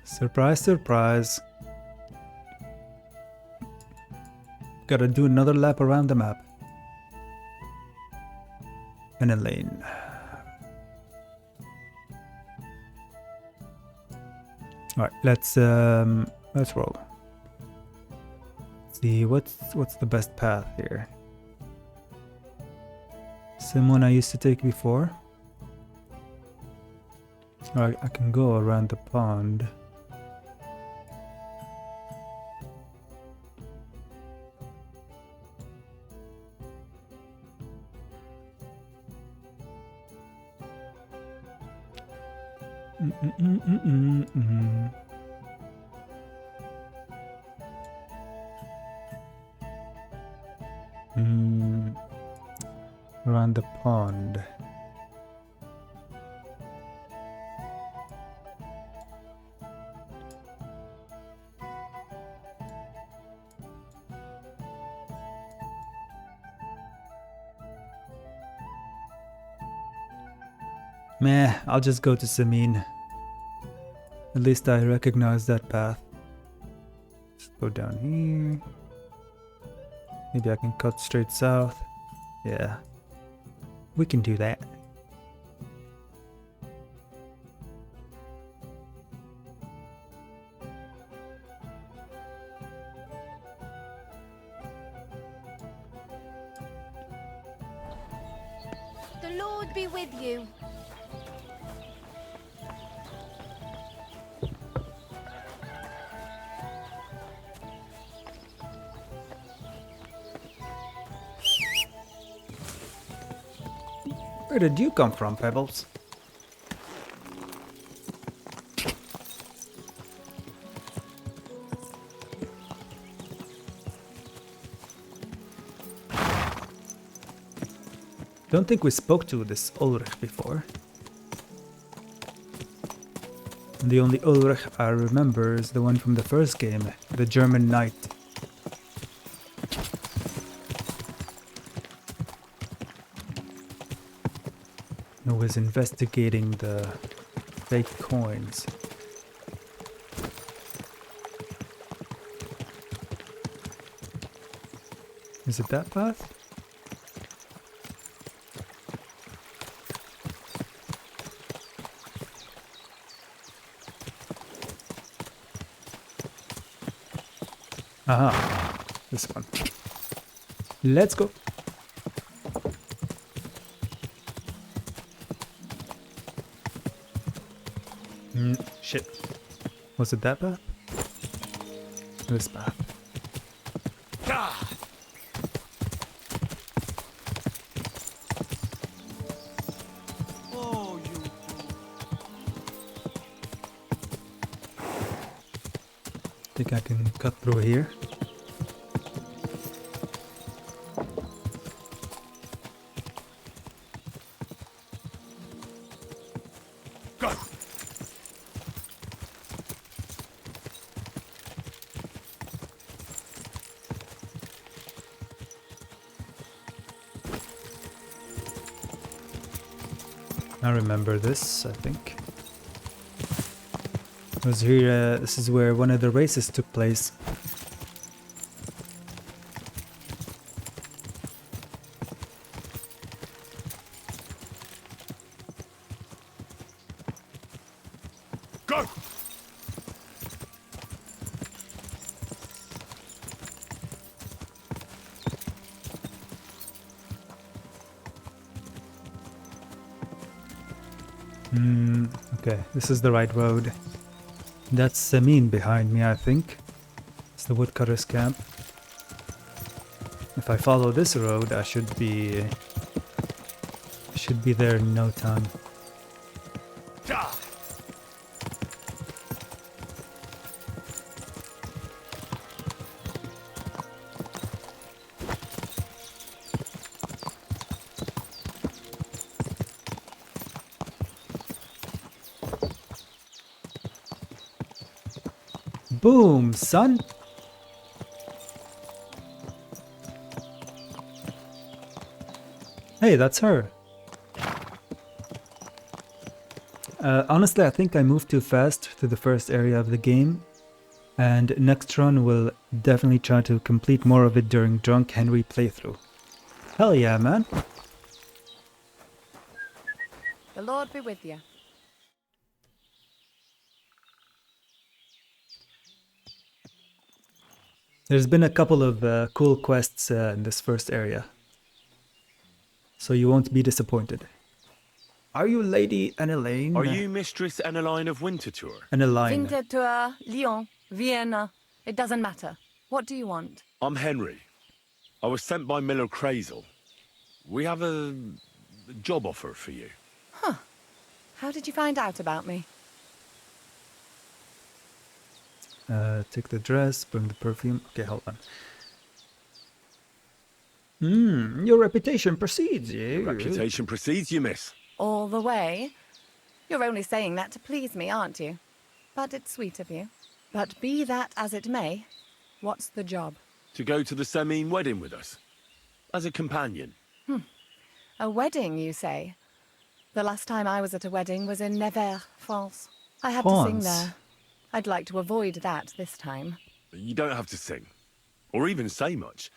A: Surprise, surprise. Gotta do another lap around the map. Enelane. Alright, let's roll. See what's the best path here. Same one I used to take before. Alright, I can go around the pond. Around the pond. Meh, I'll just go to Samin. At least I recognize that path. Just go down here. Maybe I can cut straight south. Yeah. We can do that.
Q: The Lord be with you.
A: Where did you come from, Pebbles? Don't think we spoke to this Ulrich before. The only Ulrich I remember is the one from the first game, the German knight. Who was investigating the fake coins. Is it that path? Aha, this one. Let's go. Shit. Was it that path? This path. Think I can cut through here.
C: Go.
A: I remember this, I think. It was here, this is where one of the races took place.
C: Go!
A: Okay, this is the right road. That's Samin behind me, I think. It's the woodcutter's camp. If I follow this road, I should be there in no time. Boom, son! Hey, that's her. Honestly, I think I moved too fast to the first area of the game, and next run will definitely try to complete more of it during Drunk Henry playthrough. Hell yeah, man!
L: The Lord be with you.
A: There's been a couple of cool quests in this first area, so you won't be disappointed. Are you Lady Anneline?
C: Are you Mistress Anneline of Winterthur?
A: Anneline.
L: Winterthur, Lyon, Vienna. It doesn't matter. What do you want?
C: I'm Henry. I was sent by Miller Crazel. We have a job offer for you.
L: Huh. How did you find out about me?
A: Take the dress, burn the perfume. Okay, hold on. Your reputation precedes you.
C: Your reputation precedes you, miss.
L: All the way? You're only saying that to please me, aren't you? But it's sweet of you. But be that as it may, what's the job?
C: To go to the Semine wedding with us. As a companion.
L: A wedding, you say? The last time I was at a wedding was in Nevers, France. I had to sing there. I'd like to avoid that this time.
C: You don't have to sing. Or even say much.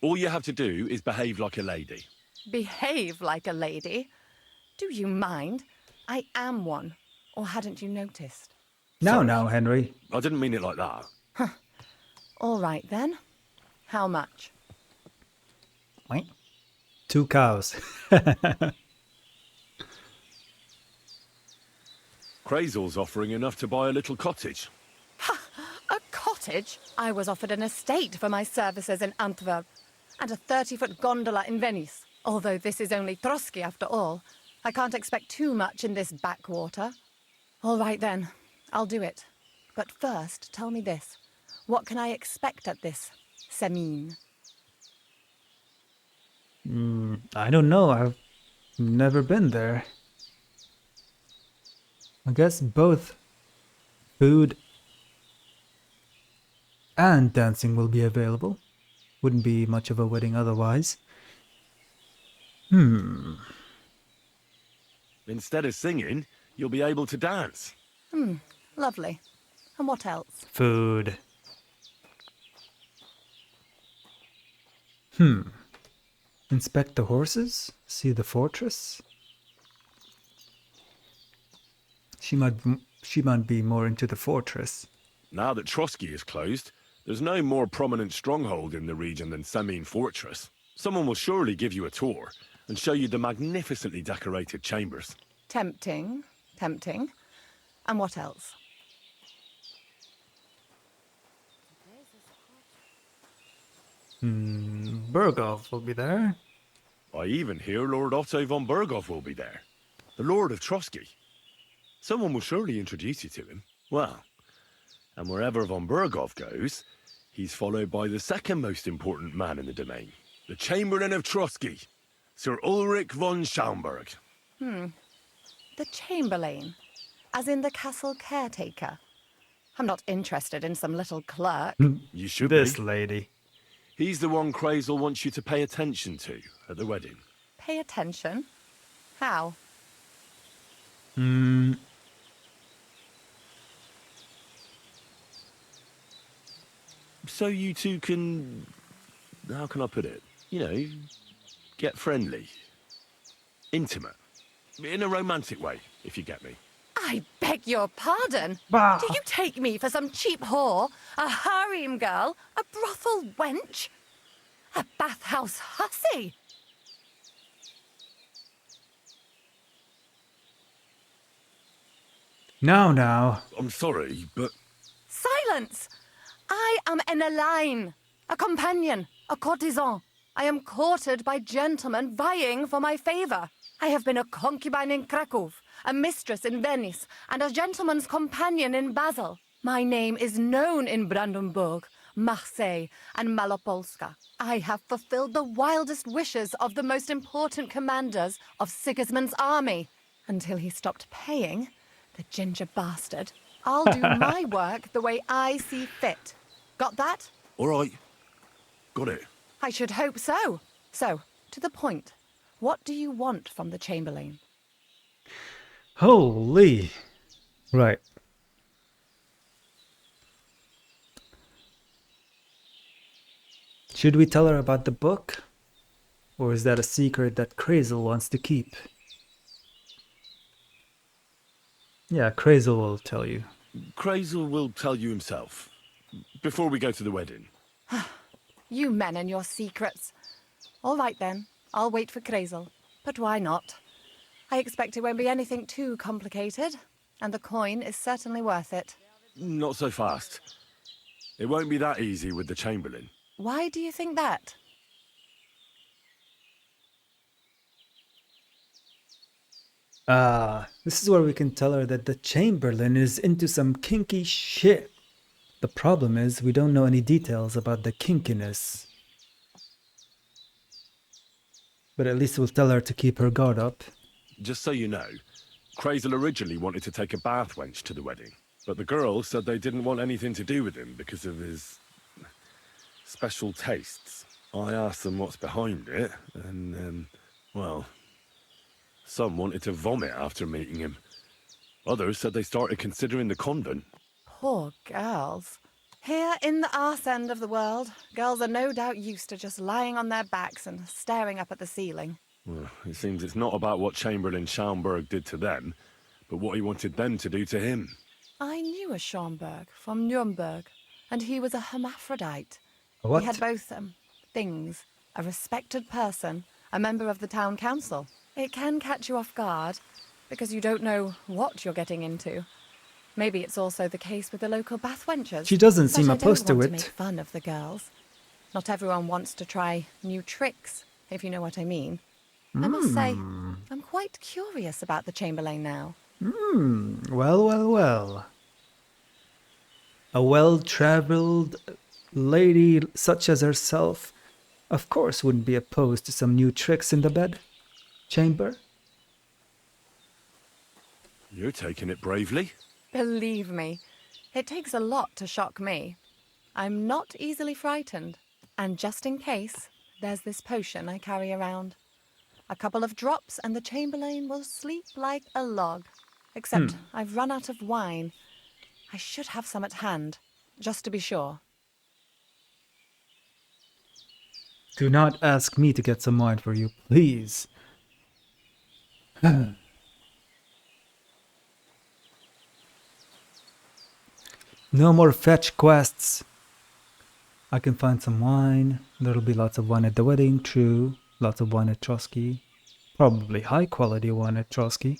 C: All you have to do is behave like a lady.
L: Behave like a lady? Do you mind? I am one. Or hadn't you noticed?
A: Now, Henry.
C: I didn't mean it like that.
L: All right, then. How much?
A: 2 cows.
C: Crazel's offering enough to buy a little cottage.
L: A cottage? I was offered an estate for my services in Antwerp, and a 30-foot gondola in Venice. Although this is only Trotsky after all, I can't expect too much in this backwater. All right then, I'll do it. But first, tell me this. What can I expect at this Semine?
A: I don't know. I've never been there. I guess both food and dancing will be available. Wouldn't be much of a wedding otherwise.
C: Instead of singing, you'll be able to dance.
L: Lovely. And what else?
A: Food. Inspect the horses? See the fortress? She might be more into the fortress.
C: Now that Trotsky is closed, There's no more prominent stronghold in the region than Semine Fortress. Someone will surely give you a tour and show you the magnificently decorated chambers.
L: Tempting. Tempting. And what else?
A: Bergov will be there.
C: I even hear Lord Otto von Berghoff will be there. The Lord of Trotsky. Someone will surely introduce you to him. Well, and wherever von Berghoff goes, he's followed by the second most important man in the domain. The Chamberlain of Trotsky, Sir Ulrich von Schaumburg.
L: The Chamberlain. As in the castle caretaker. I'm not interested in some little clerk.
C: You should
A: This
C: be.
A: lady.
C: He's the one Crazel wants you to pay attention to at the wedding.
L: Pay attention? How?
C: So you two can... How can I put it? You know, get friendly. Intimate. In a romantic way, if you get me.
L: I beg your pardon?
A: Bah.
L: Do you take me for some cheap whore? A harem girl? A brothel wench? A bathhouse hussy?
A: Now.
C: I'm sorry, but...
L: Silence! I am an Elaine, a companion, a courtesan. I am courted by gentlemen vying for my favor. I have been a concubine in Krakow, a mistress in Venice, and a gentleman's companion in Basel. My name is known in Brandenburg, Marseille, and Malopolska. I have fulfilled the wildest wishes of the most important commanders of Sigismund's army. Until he stopped paying, the ginger bastard. I'll do my work the way I see fit. Got that?
C: All right. Got it.
L: I should hope so. So, to the point. What do you want from the Chamberlain?
A: Holy. Right. Should we tell her about the book? Or is that a secret that Crazel wants to keep? Yeah, Crazel will tell you.
C: Crazel will tell you himself. Before we go to the wedding.
L: You men and your secrets. All right then, I'll wait for Crazel. But why not? I expect it won't be anything too complicated, and the coin is certainly worth it.
C: Not so fast. It won't be that easy with the Chamberlain.
L: Why do you think that?
A: This is where we can tell her that the Chamberlain is into some kinky shit. The problem is we don't know any details about the kinkiness. But at least we'll tell her to keep her guard up.
C: Just so you know, Crazel originally wanted to take a bath wench to the wedding, but the girls said they didn't want anything to do with him because of his special tastes. I asked them what's behind it, and, well, some wanted to vomit after meeting him. Others said they started considering the convent.
L: Poor girls. Here in the arse end of the world, girls are no doubt used to just lying on their backs and staring up at the ceiling.
C: Well, it seems it's not about what Chamberlain Schaumburg did to them, but what he wanted them to do to him.
L: I knew a Schaumburg from Nuremberg, and he was a hermaphrodite.
A: What?
L: He had both things. A respected person, a member of the town council. It can catch you off guard, because you don't know what you're getting into. Maybe it's also the case with the local bath wenchers.
A: She doesn't
L: But
A: seem
L: I
A: opposed
L: don't
A: to
L: want
A: it.
L: To make fun of the girls. Not everyone wants to try new tricks, if you know what I mean. I must say, I'm quite curious about the Chamberlain now.
A: Well. A well-traveled lady such as herself, of course, wouldn't be opposed to some new tricks in the bed chamber.
C: You're taking it bravely.
L: Believe me, it takes a lot to shock me. I'm not easily frightened. And just in case, there's this potion I carry around. A couple of drops and the Chamberlain will sleep like a log. Except I've run out of wine. I should have some at hand, just to be sure.
A: Do not ask me to get some wine for you, please. No more fetch quests. I can find some wine. There'll be lots of wine at the wedding, true. Lots of wine at Trotsky. Probably high quality wine at Trotsky.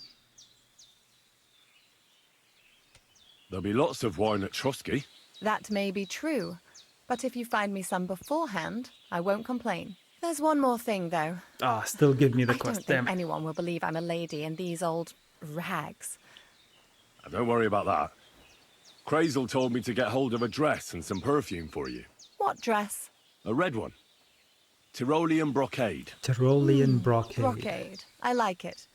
C: There'll be lots of wine at Trotsky.
L: That may be true, but if you find me some beforehand, I won't complain. There's one more thing, though.
A: Ah, still give me the
L: I
A: quest,
L: don't think
A: damn it.
L: anyone will believe I'm a lady in these old rags.
C: Don't worry about that. Crazel told me to get hold of a dress and some perfume for you.
L: What dress?
C: A red one. Tyrolean brocade.
A: Tyrolean brocade.
L: Brocade. I like it.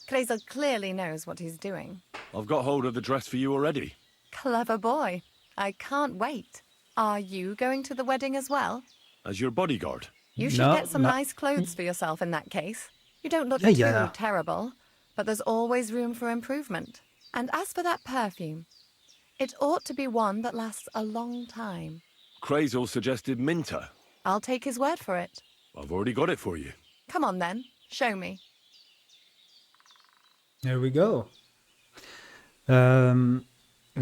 L: Kresel clearly knows what he's doing.
C: I've got hold of the dress for you already.
L: Clever boy. I can't wait. Are you going to the wedding as well?
C: As your bodyguard.
L: You should get some nice clothes for yourself in that case. You don't look too terrible, but there's always room for improvement. And as for that perfume, it ought to be one that lasts a long time.
C: Crazel suggested Minter.
L: I'll take his word for it.
C: I've already got it for you.
L: Come on then, show me.
A: There we go. We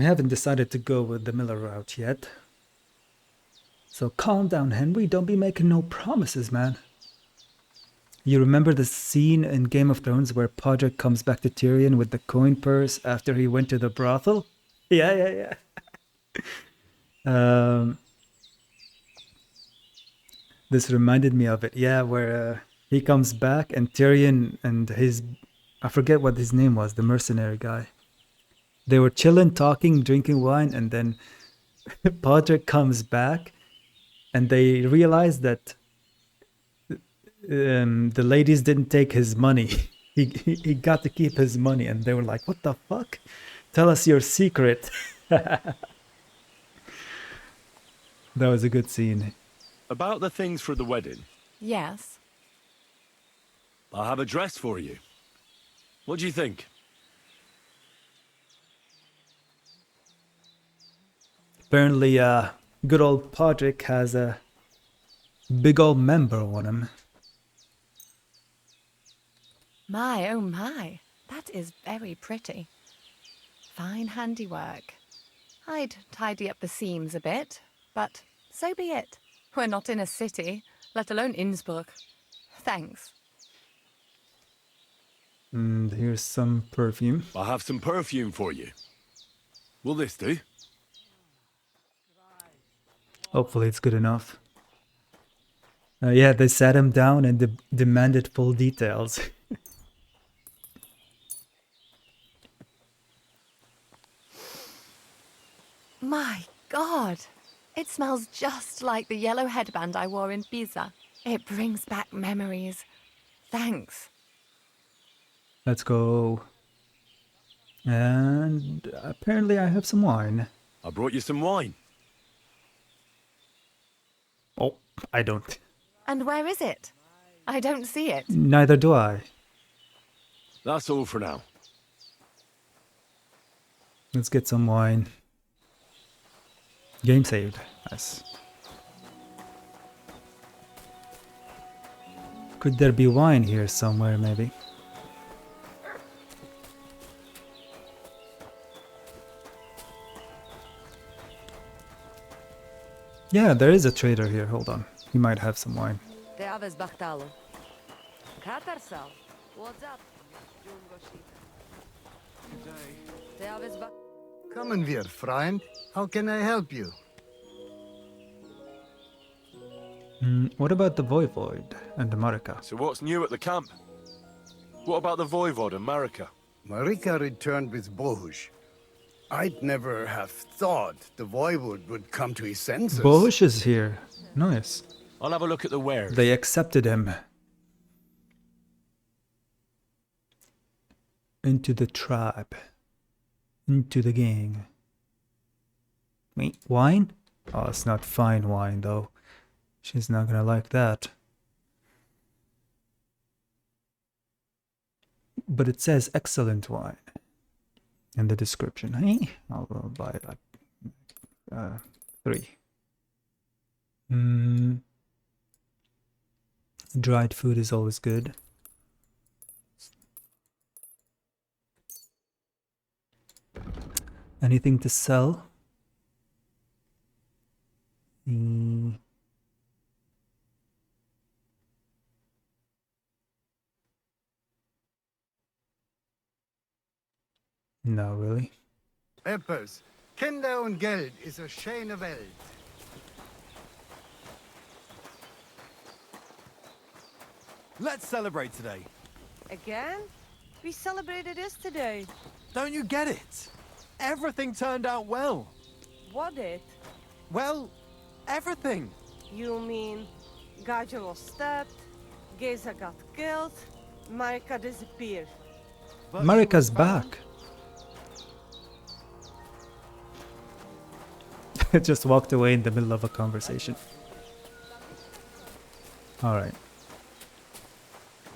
A: haven't decided to go with the Miller route yet. So calm down, Henry. Don't be making no promises, man. You remember the scene in Game of Thrones where Podrick comes back to Tyrion with the coin purse after he went to the brothel? Yeah. This reminded me of it. Yeah, where he comes back and Tyrion and his... I forget what his name was, the mercenary guy. They were chilling, talking, drinking wine, and then Podrick comes back and they realize that the ladies didn't take his money. He got to keep his money, and they were like, what the fuck? Tell us your secret. That was a good scene.
C: About the things for the wedding.
L: Yes.
C: I have a dress for you. What do you think?
A: Apparently, good old Podrick has a big old member on him.
L: My, oh my, that is very pretty. Fine handiwork. I'd tidy up the seams a bit, but so be it. We're not in a city, let alone Innsbruck. Thanks.
A: And here's some perfume.
C: I have some perfume for you. Will this do?
A: Hopefully it's good enough. Yeah, they sat him down and demanded full details.
L: My God! It smells just like the yellow headband I wore in Pisa. It brings back memories. Thanks.
A: Let's go. And apparently I have some wine.
C: I brought you some wine.
A: Oh, I don't.
L: And where is it? I don't see it.
A: Neither do I.
C: That's all for now.
A: Let's get some wine. Game saved. Nice. Could there be wine here somewhere, maybe? Yeah, there is a trader here. Hold on. He might have some wine.
G: Kommen wir, Freund. How can I help you?
A: What about the Voivod and the Marika?
C: So what's new at the camp? What about the Voivod and Marika?
G: Marika returned with Bohush. I'd never have thought the Voivod would come to his senses.
A: Bohush is here. Nice.
C: I'll have a look at the wares.
A: They accepted him. Into the tribe. Into the gang. Wait, wine? Oh, it's not fine wine, though. She's not gonna like that. But it says excellent wine in the description. Hey, I'll buy like 3. Dried food is always good. Anything to sell? Mm. No, really.
G: Eppes, Kinder und Geld ist a schöne Welt.
I: Let's celebrate today.
R: Again? We celebrated yesterday.
I: Don't you get it? Everything turned out well.
R: What did?
I: Well, everything.
R: You mean Gaja was stabbed, Geza got killed, Marika disappeared.
A: Marika's back. Just walked away in the middle of a conversation. Alright.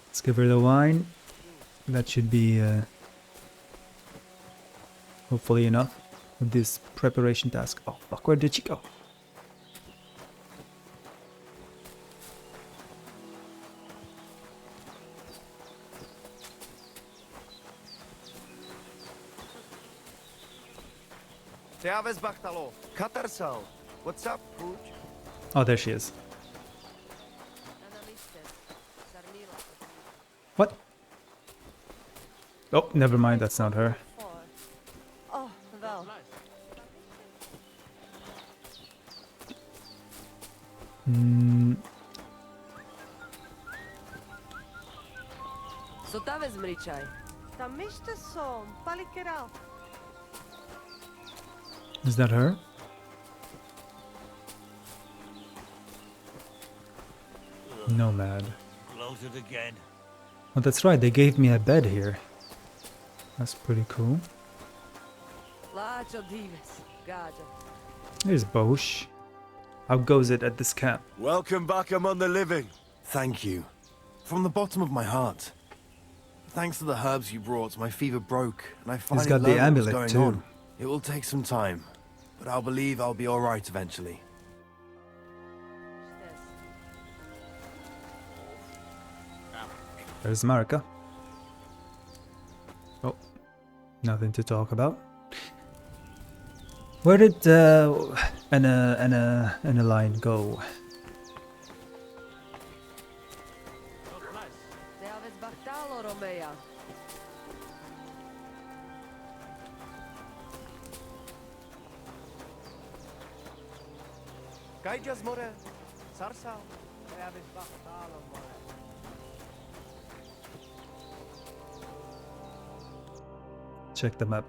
A: Let's give her the wine. That should be hopefully enough of this preparation task. Oh fuck, where did she go?
W: What's up, Pooch?
A: Oh, there she is. What? Oh, never mind, that's not her.
R: Oh, well.
A: Mm,
R: Co ta vezmričaj? Ta myšte som, palikera.
A: is that her? Nomad.
U: Close it again.
A: Oh, that's right, they gave me a bed here. That's pretty cool.
R: Lačo dives, Gaja.
A: Here's Bosch. How goes it at this camp?
I: Welcome back among the living. Thank you. From the bottom of my heart. Thanks to the herbs you brought, my fever broke, and I finally
A: got the
I: learned what was
A: amulet
I: going
A: too.
I: on. It will take some time, but I'll believe I'll be alright eventually.
A: There's Marika. Oh, nothing to talk about. Where did Anna line go?
R: Te aves bachtalo, Romea.
W: Kaijas more, Sarsa. Te aves bachtalo, more.
A: Check the map.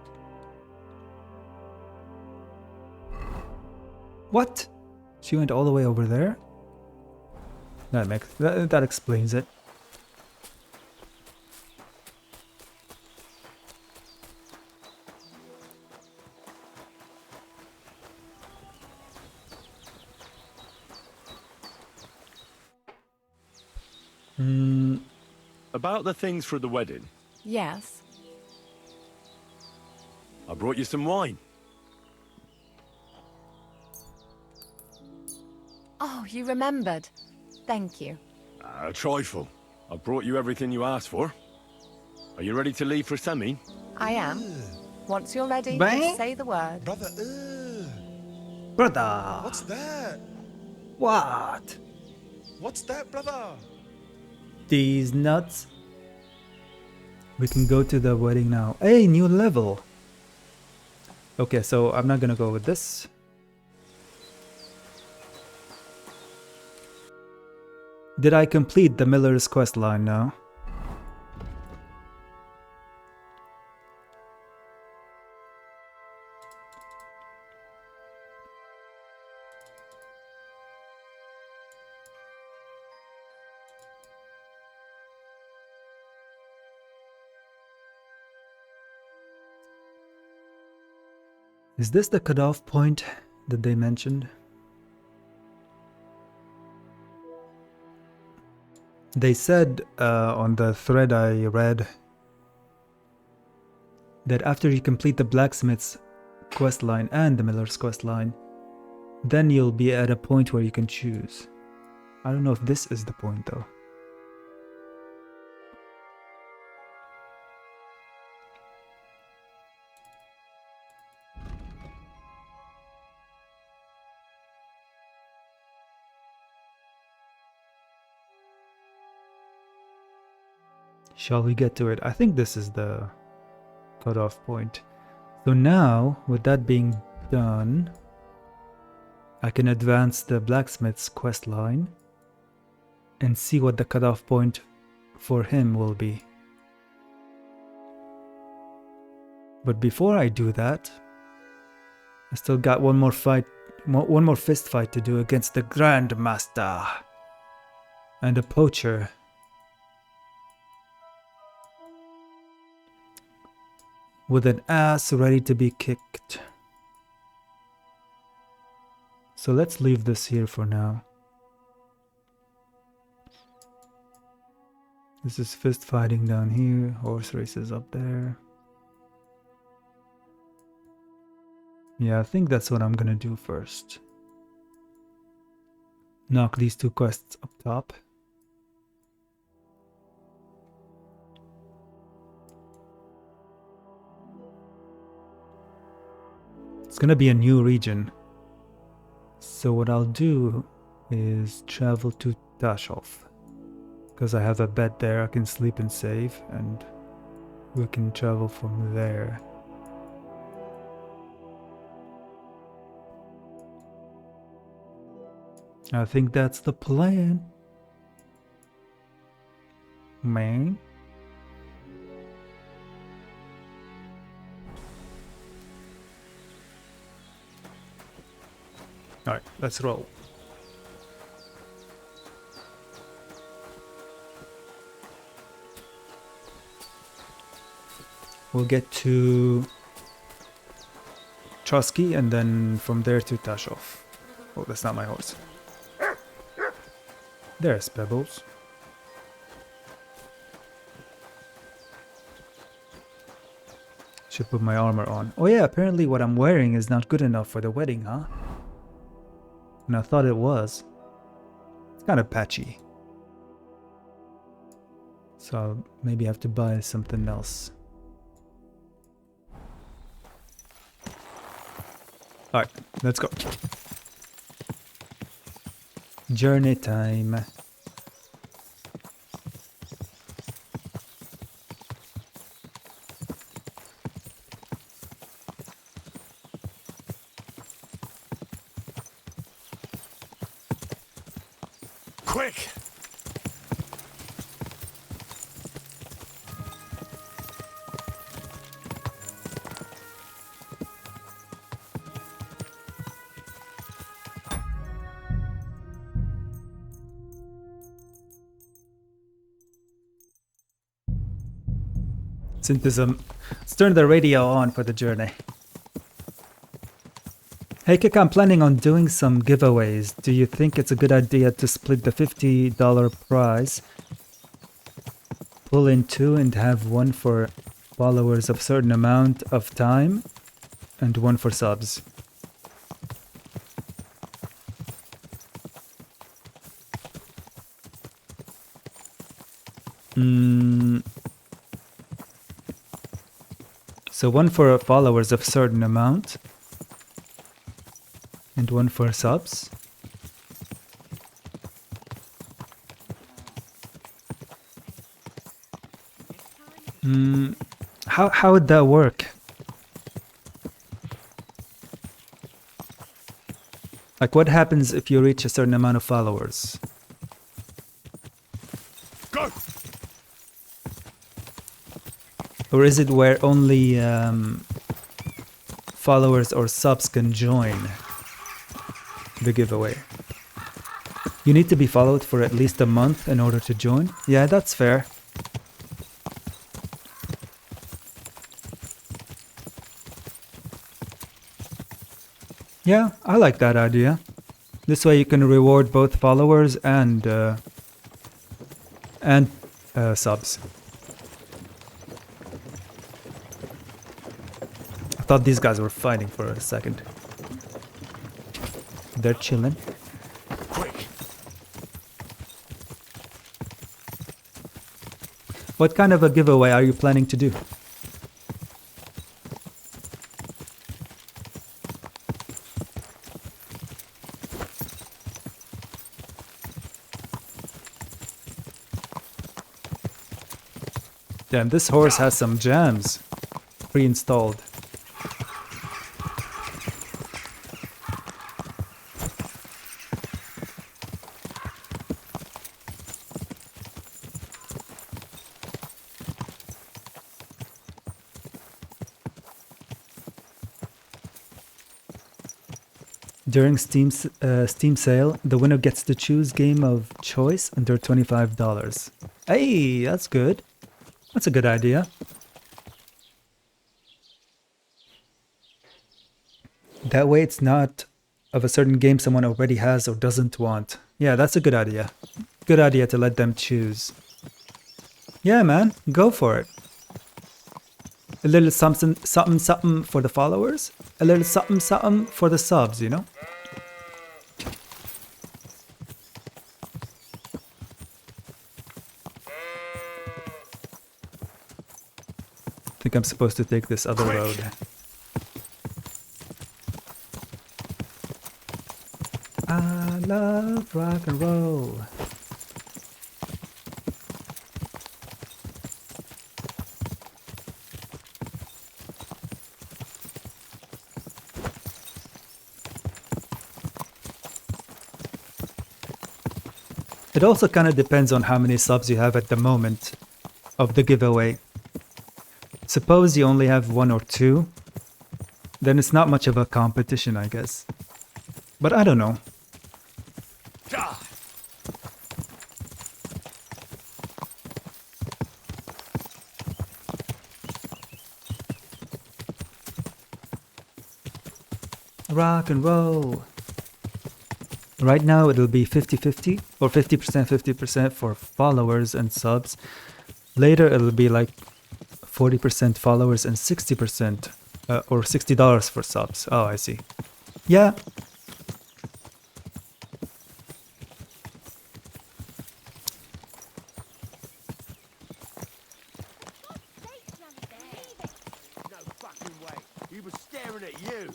A: What? She went all the way over there? That explains it.
C: About the things for the wedding,
L: Yes.
C: I brought you some wine.
L: Oh, you remembered. Thank you.
C: A trifle. I brought you everything you asked for. Are you ready to leave for Semi?
L: I am. Once you're ready,
A: Bang.
L: just say the word.
X: Brother,
A: Brother!
X: what's that?
A: What?
X: What's that, brother?
A: These nuts. We can go to the wedding now. Hey, new level! Okay, so I'm not gonna go with this. Did I complete the Miller's quest line now? Is this the cutoff point that they mentioned? They said on the thread I read that after you complete the blacksmith's quest line and the miller's quest line, then you'll be at a point where you can choose. I don't know if this is the point though. Shall we get to it? I think this is the cutoff point. So now, with that being done, I can advance the blacksmith's quest line and see what the cutoff point for him will be. But before I do that, I still got one more fist fight to do against the Grandmaster and a poacher. With an ass ready to be kicked. So let's leave this here for now. This is fist fighting down here, horse races up there. Yeah, I think that's what I'm gonna do first. Knock these two quests up top. It's gonna be a new region. So what I'll do is travel to Tashov. Because I have a bed there, I can sleep and save, and we can travel from there. I think that's the plan. Man. Alright, let's roll. We'll get to Trotsky and then from there to Tashov. Oh, that's not my horse. There's Pebbles. Should put my armor on. Oh yeah, apparently what I'm wearing is not good enough for the wedding, huh? And I thought it was. It's kind of patchy. So I'll maybe have to buy something else. Alright, let's go. Journey time.
C: Quick!
A: Synthesis. Let's turn the radio on for the journey. Hey Kik, I'm planning on doing some giveaways. Do you think it's a good idea to split the $50 prize? Pull in two and have one for followers of certain amount of time and one for subs. So one for followers of certain amount and one for subs. How would that work? Like what happens if you reach a certain amount of followers?
C: Go!
A: Or is it where only followers or subs can join the giveaway? You need to be followed for at least a month in order to join? Yeah, that's fair. Yeah, I like that idea. This way you can reward both followers and subs. I thought these guys were fighting for a second. They're chilling.
C: Quick!
A: What kind of a giveaway are you planning to do? Damn, this horse has some jams pre-installed. During Steam sale, the winner gets to choose game of choice under $25. Hey, that's good. That's a good idea. That way it's not of a certain game someone already has or doesn't want. Yeah, that's a good idea. Good idea to let them choose. Yeah, man, go for it. A little something, something, something for the followers. A little something, something for the subs, you know? I think I'm supposed to take this other road. I love rock and roll. It also kind of depends on how many subs you have at the moment of the giveaway. Suppose you only have 1 or 2, then it's not much of a competition, I guess. But I don't know. Rock and roll. Right now it'll be 50-50 or 50% 50% for followers and subs. Later it'll be like 40% followers and 60% or $60 for subs. Oh, I see. Yeah.
U: No fucking way. He was staring at you.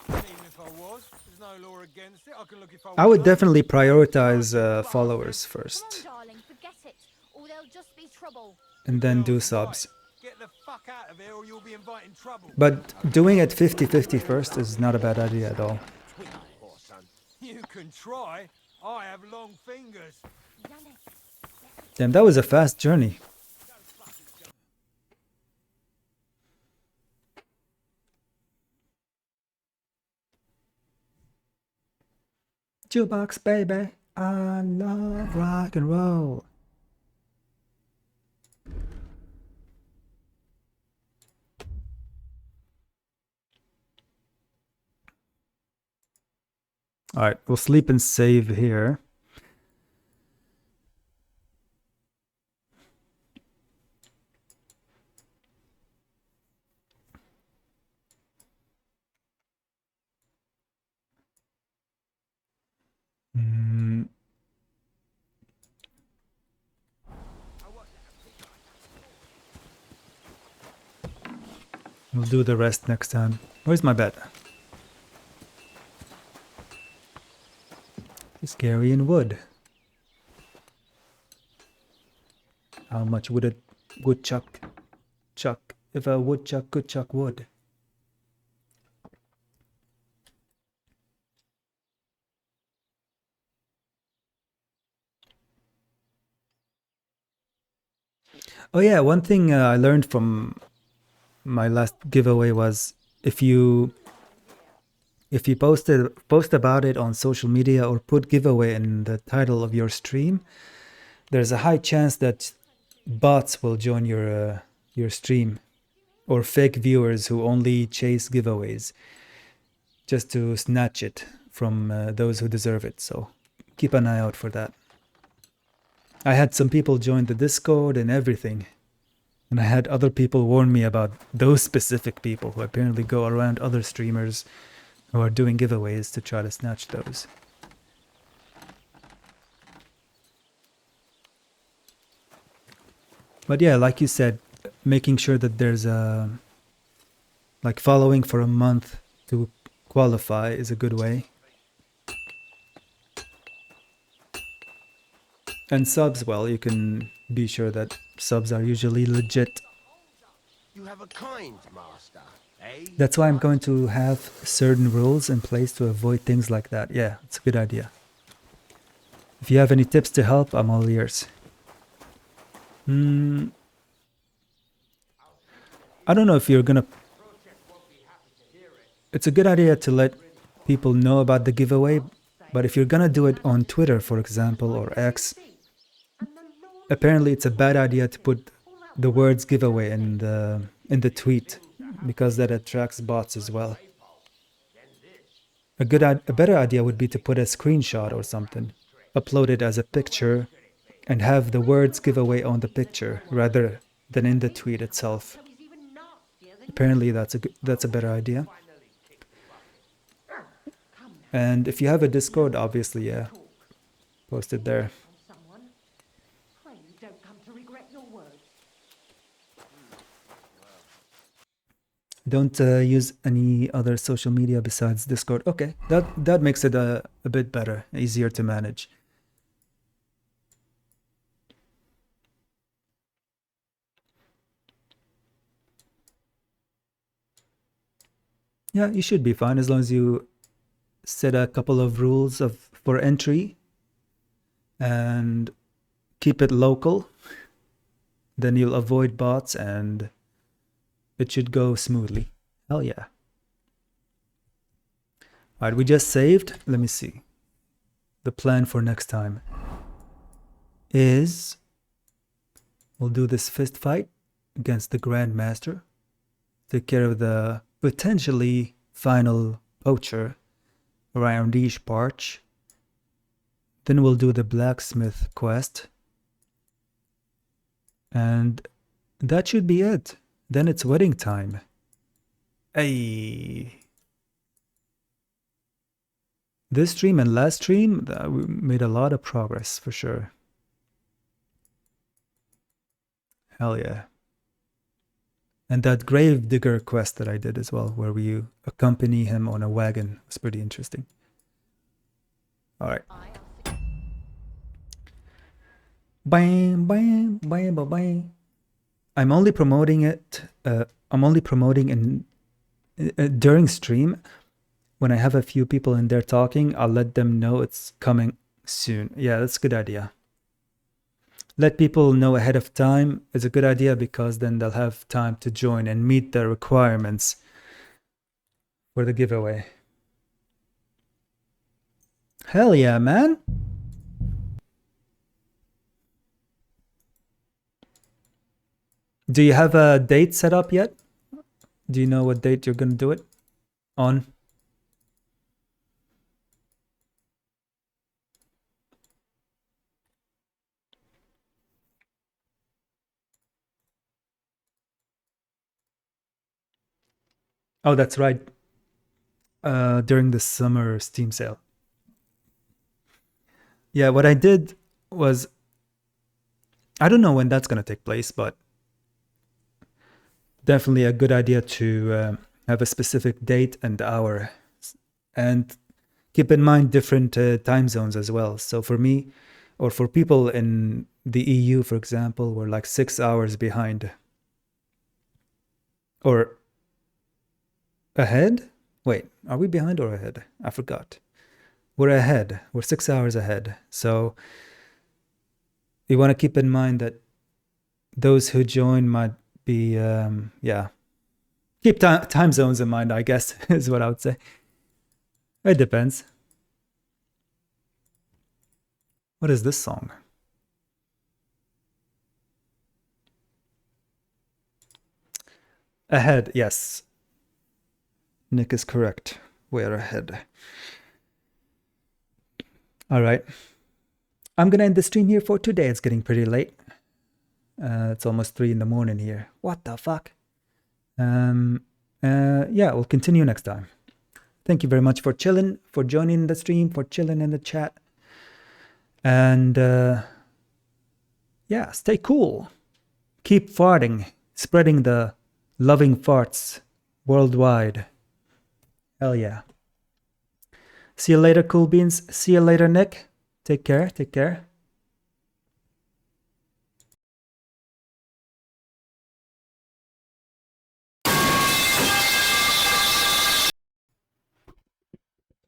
U: Even if I was, there's no law against it. I can look if I
A: I would definitely prioritize followers first.
Q: Darling, forget it, or there'll just be trouble.
A: And then do subs.
U: Get the fuck out of here or you'll be inviting trouble.
A: But doing it 50-50 first is not a bad idea at all.
U: You can try. I have long fingers.
A: Damn, that was a fast journey. Jukebox baby, I love rock and roll. Alright, we'll sleep and save here. We'll do the rest next time. Where's my bed? Scary in wood. How much would a woodchuck chuck if a woodchuck could chuck wood? Oh yeah, one thing I learned from my last giveaway was if you post about it on social media or put giveaway in the title of your stream, there's a high chance that bots will join your stream, or fake viewers who only chase giveaways just to snatch it from those who deserve it. So keep an eye out for that. I had some people join the Discord and everything. And I had other people warn me about those specific people who apparently go around other streamers who are doing giveaways to try to snatch those. But yeah, like you said, making sure that there's a like following for a month to qualify is a good way. And subs, well, you can be sure that subs are usually legit.
E: You have a kind master, eh?
A: That's why I'm going to have certain rules in place to avoid things like that. Yeah, it's a good idea. If you have any tips to help, I'm all ears. I don't know if you're gonna... It's a good idea to let people know about the giveaway, but if you're gonna do it on Twitter, for example, or X, apparently it's a bad idea to put the words giveaway in the tweet, because that attracts bots as well. A better idea would be to put a screenshot or something, upload it as a picture, and have the words giveaway on the picture rather than in the tweet itself. Apparently that's a better idea. And if you have a Discord, obviously, yeah, post it there. Don't use any other social media besides Discord. Okay, that makes it a bit better, easier to manage. Yeah, you should be fine as long as you set a couple of rules for entry and keep it local. Then you'll avoid bots and it should go smoothly. Hell yeah. Alright, we just saved. Let me see. The plan for next time is we'll do this fist fight against the Grandmaster. Take care of the potentially final poacher around each Parch. Then we'll do the blacksmith quest. And that should be it. Then it's wedding time. Hey. This stream and last stream, we made a lot of progress for sure. Hell yeah. And that Gravedigger quest that I did as well, where you accompany him on a wagon, was pretty interesting. Alright. Bam, bam, bam, bam, bam. I'm only promoting it, during stream. When I have a few people in there talking, I'll let them know it's coming soon. Yeah, that's a good idea. Let people know ahead of time is a good idea because then they'll have time to join and meet the requirements for the giveaway. Hell yeah, man. Do you have a date set up yet? Do you know what date you're going to do it on? Oh, that's right. During the summer Steam sale. Yeah, what I did was, I don't know when that's going to take place, but definitely a good idea to have a specific date and hour. And keep in mind different time zones as well. So for me, or for people in the EU, for example, we're like 6 hours behind. Or ahead? Wait, are we behind or ahead? I forgot. We're ahead. We're 6 hours ahead. So you want to keep in mind that those who join might be, yeah. Keep time zones in mind, I guess, is what I would say. It depends. What is this song? Ahead, yes. Nick is correct. We're ahead. All right. I'm going to end the stream here for today. It's getting pretty late. It's almost 3 in the morning here. What the fuck? Yeah, we'll continue next time. Thank you very much for chilling, for joining the stream, for chilling in the chat. And yeah, stay cool. Keep farting, spreading the loving farts worldwide. Hell yeah. See you later, cool beans. See you later, Nick. Take care. Take care.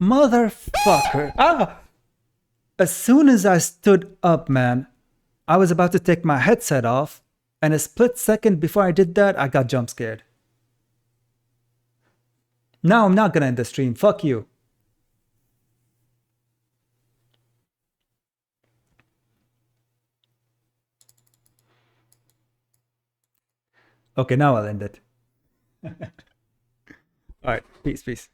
A: Motherfucker. Ah! As soon as I stood up, man, I was about to take my headset off, and a split second before I did that, I got jump scared. Now I'm not gonna end the stream. Fuck you. Okay, now I'll end it. Alright, peace, peace.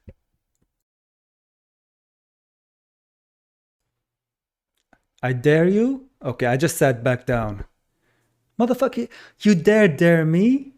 A: I dare you? Okay, I just sat back down. Motherfucker, you dare me?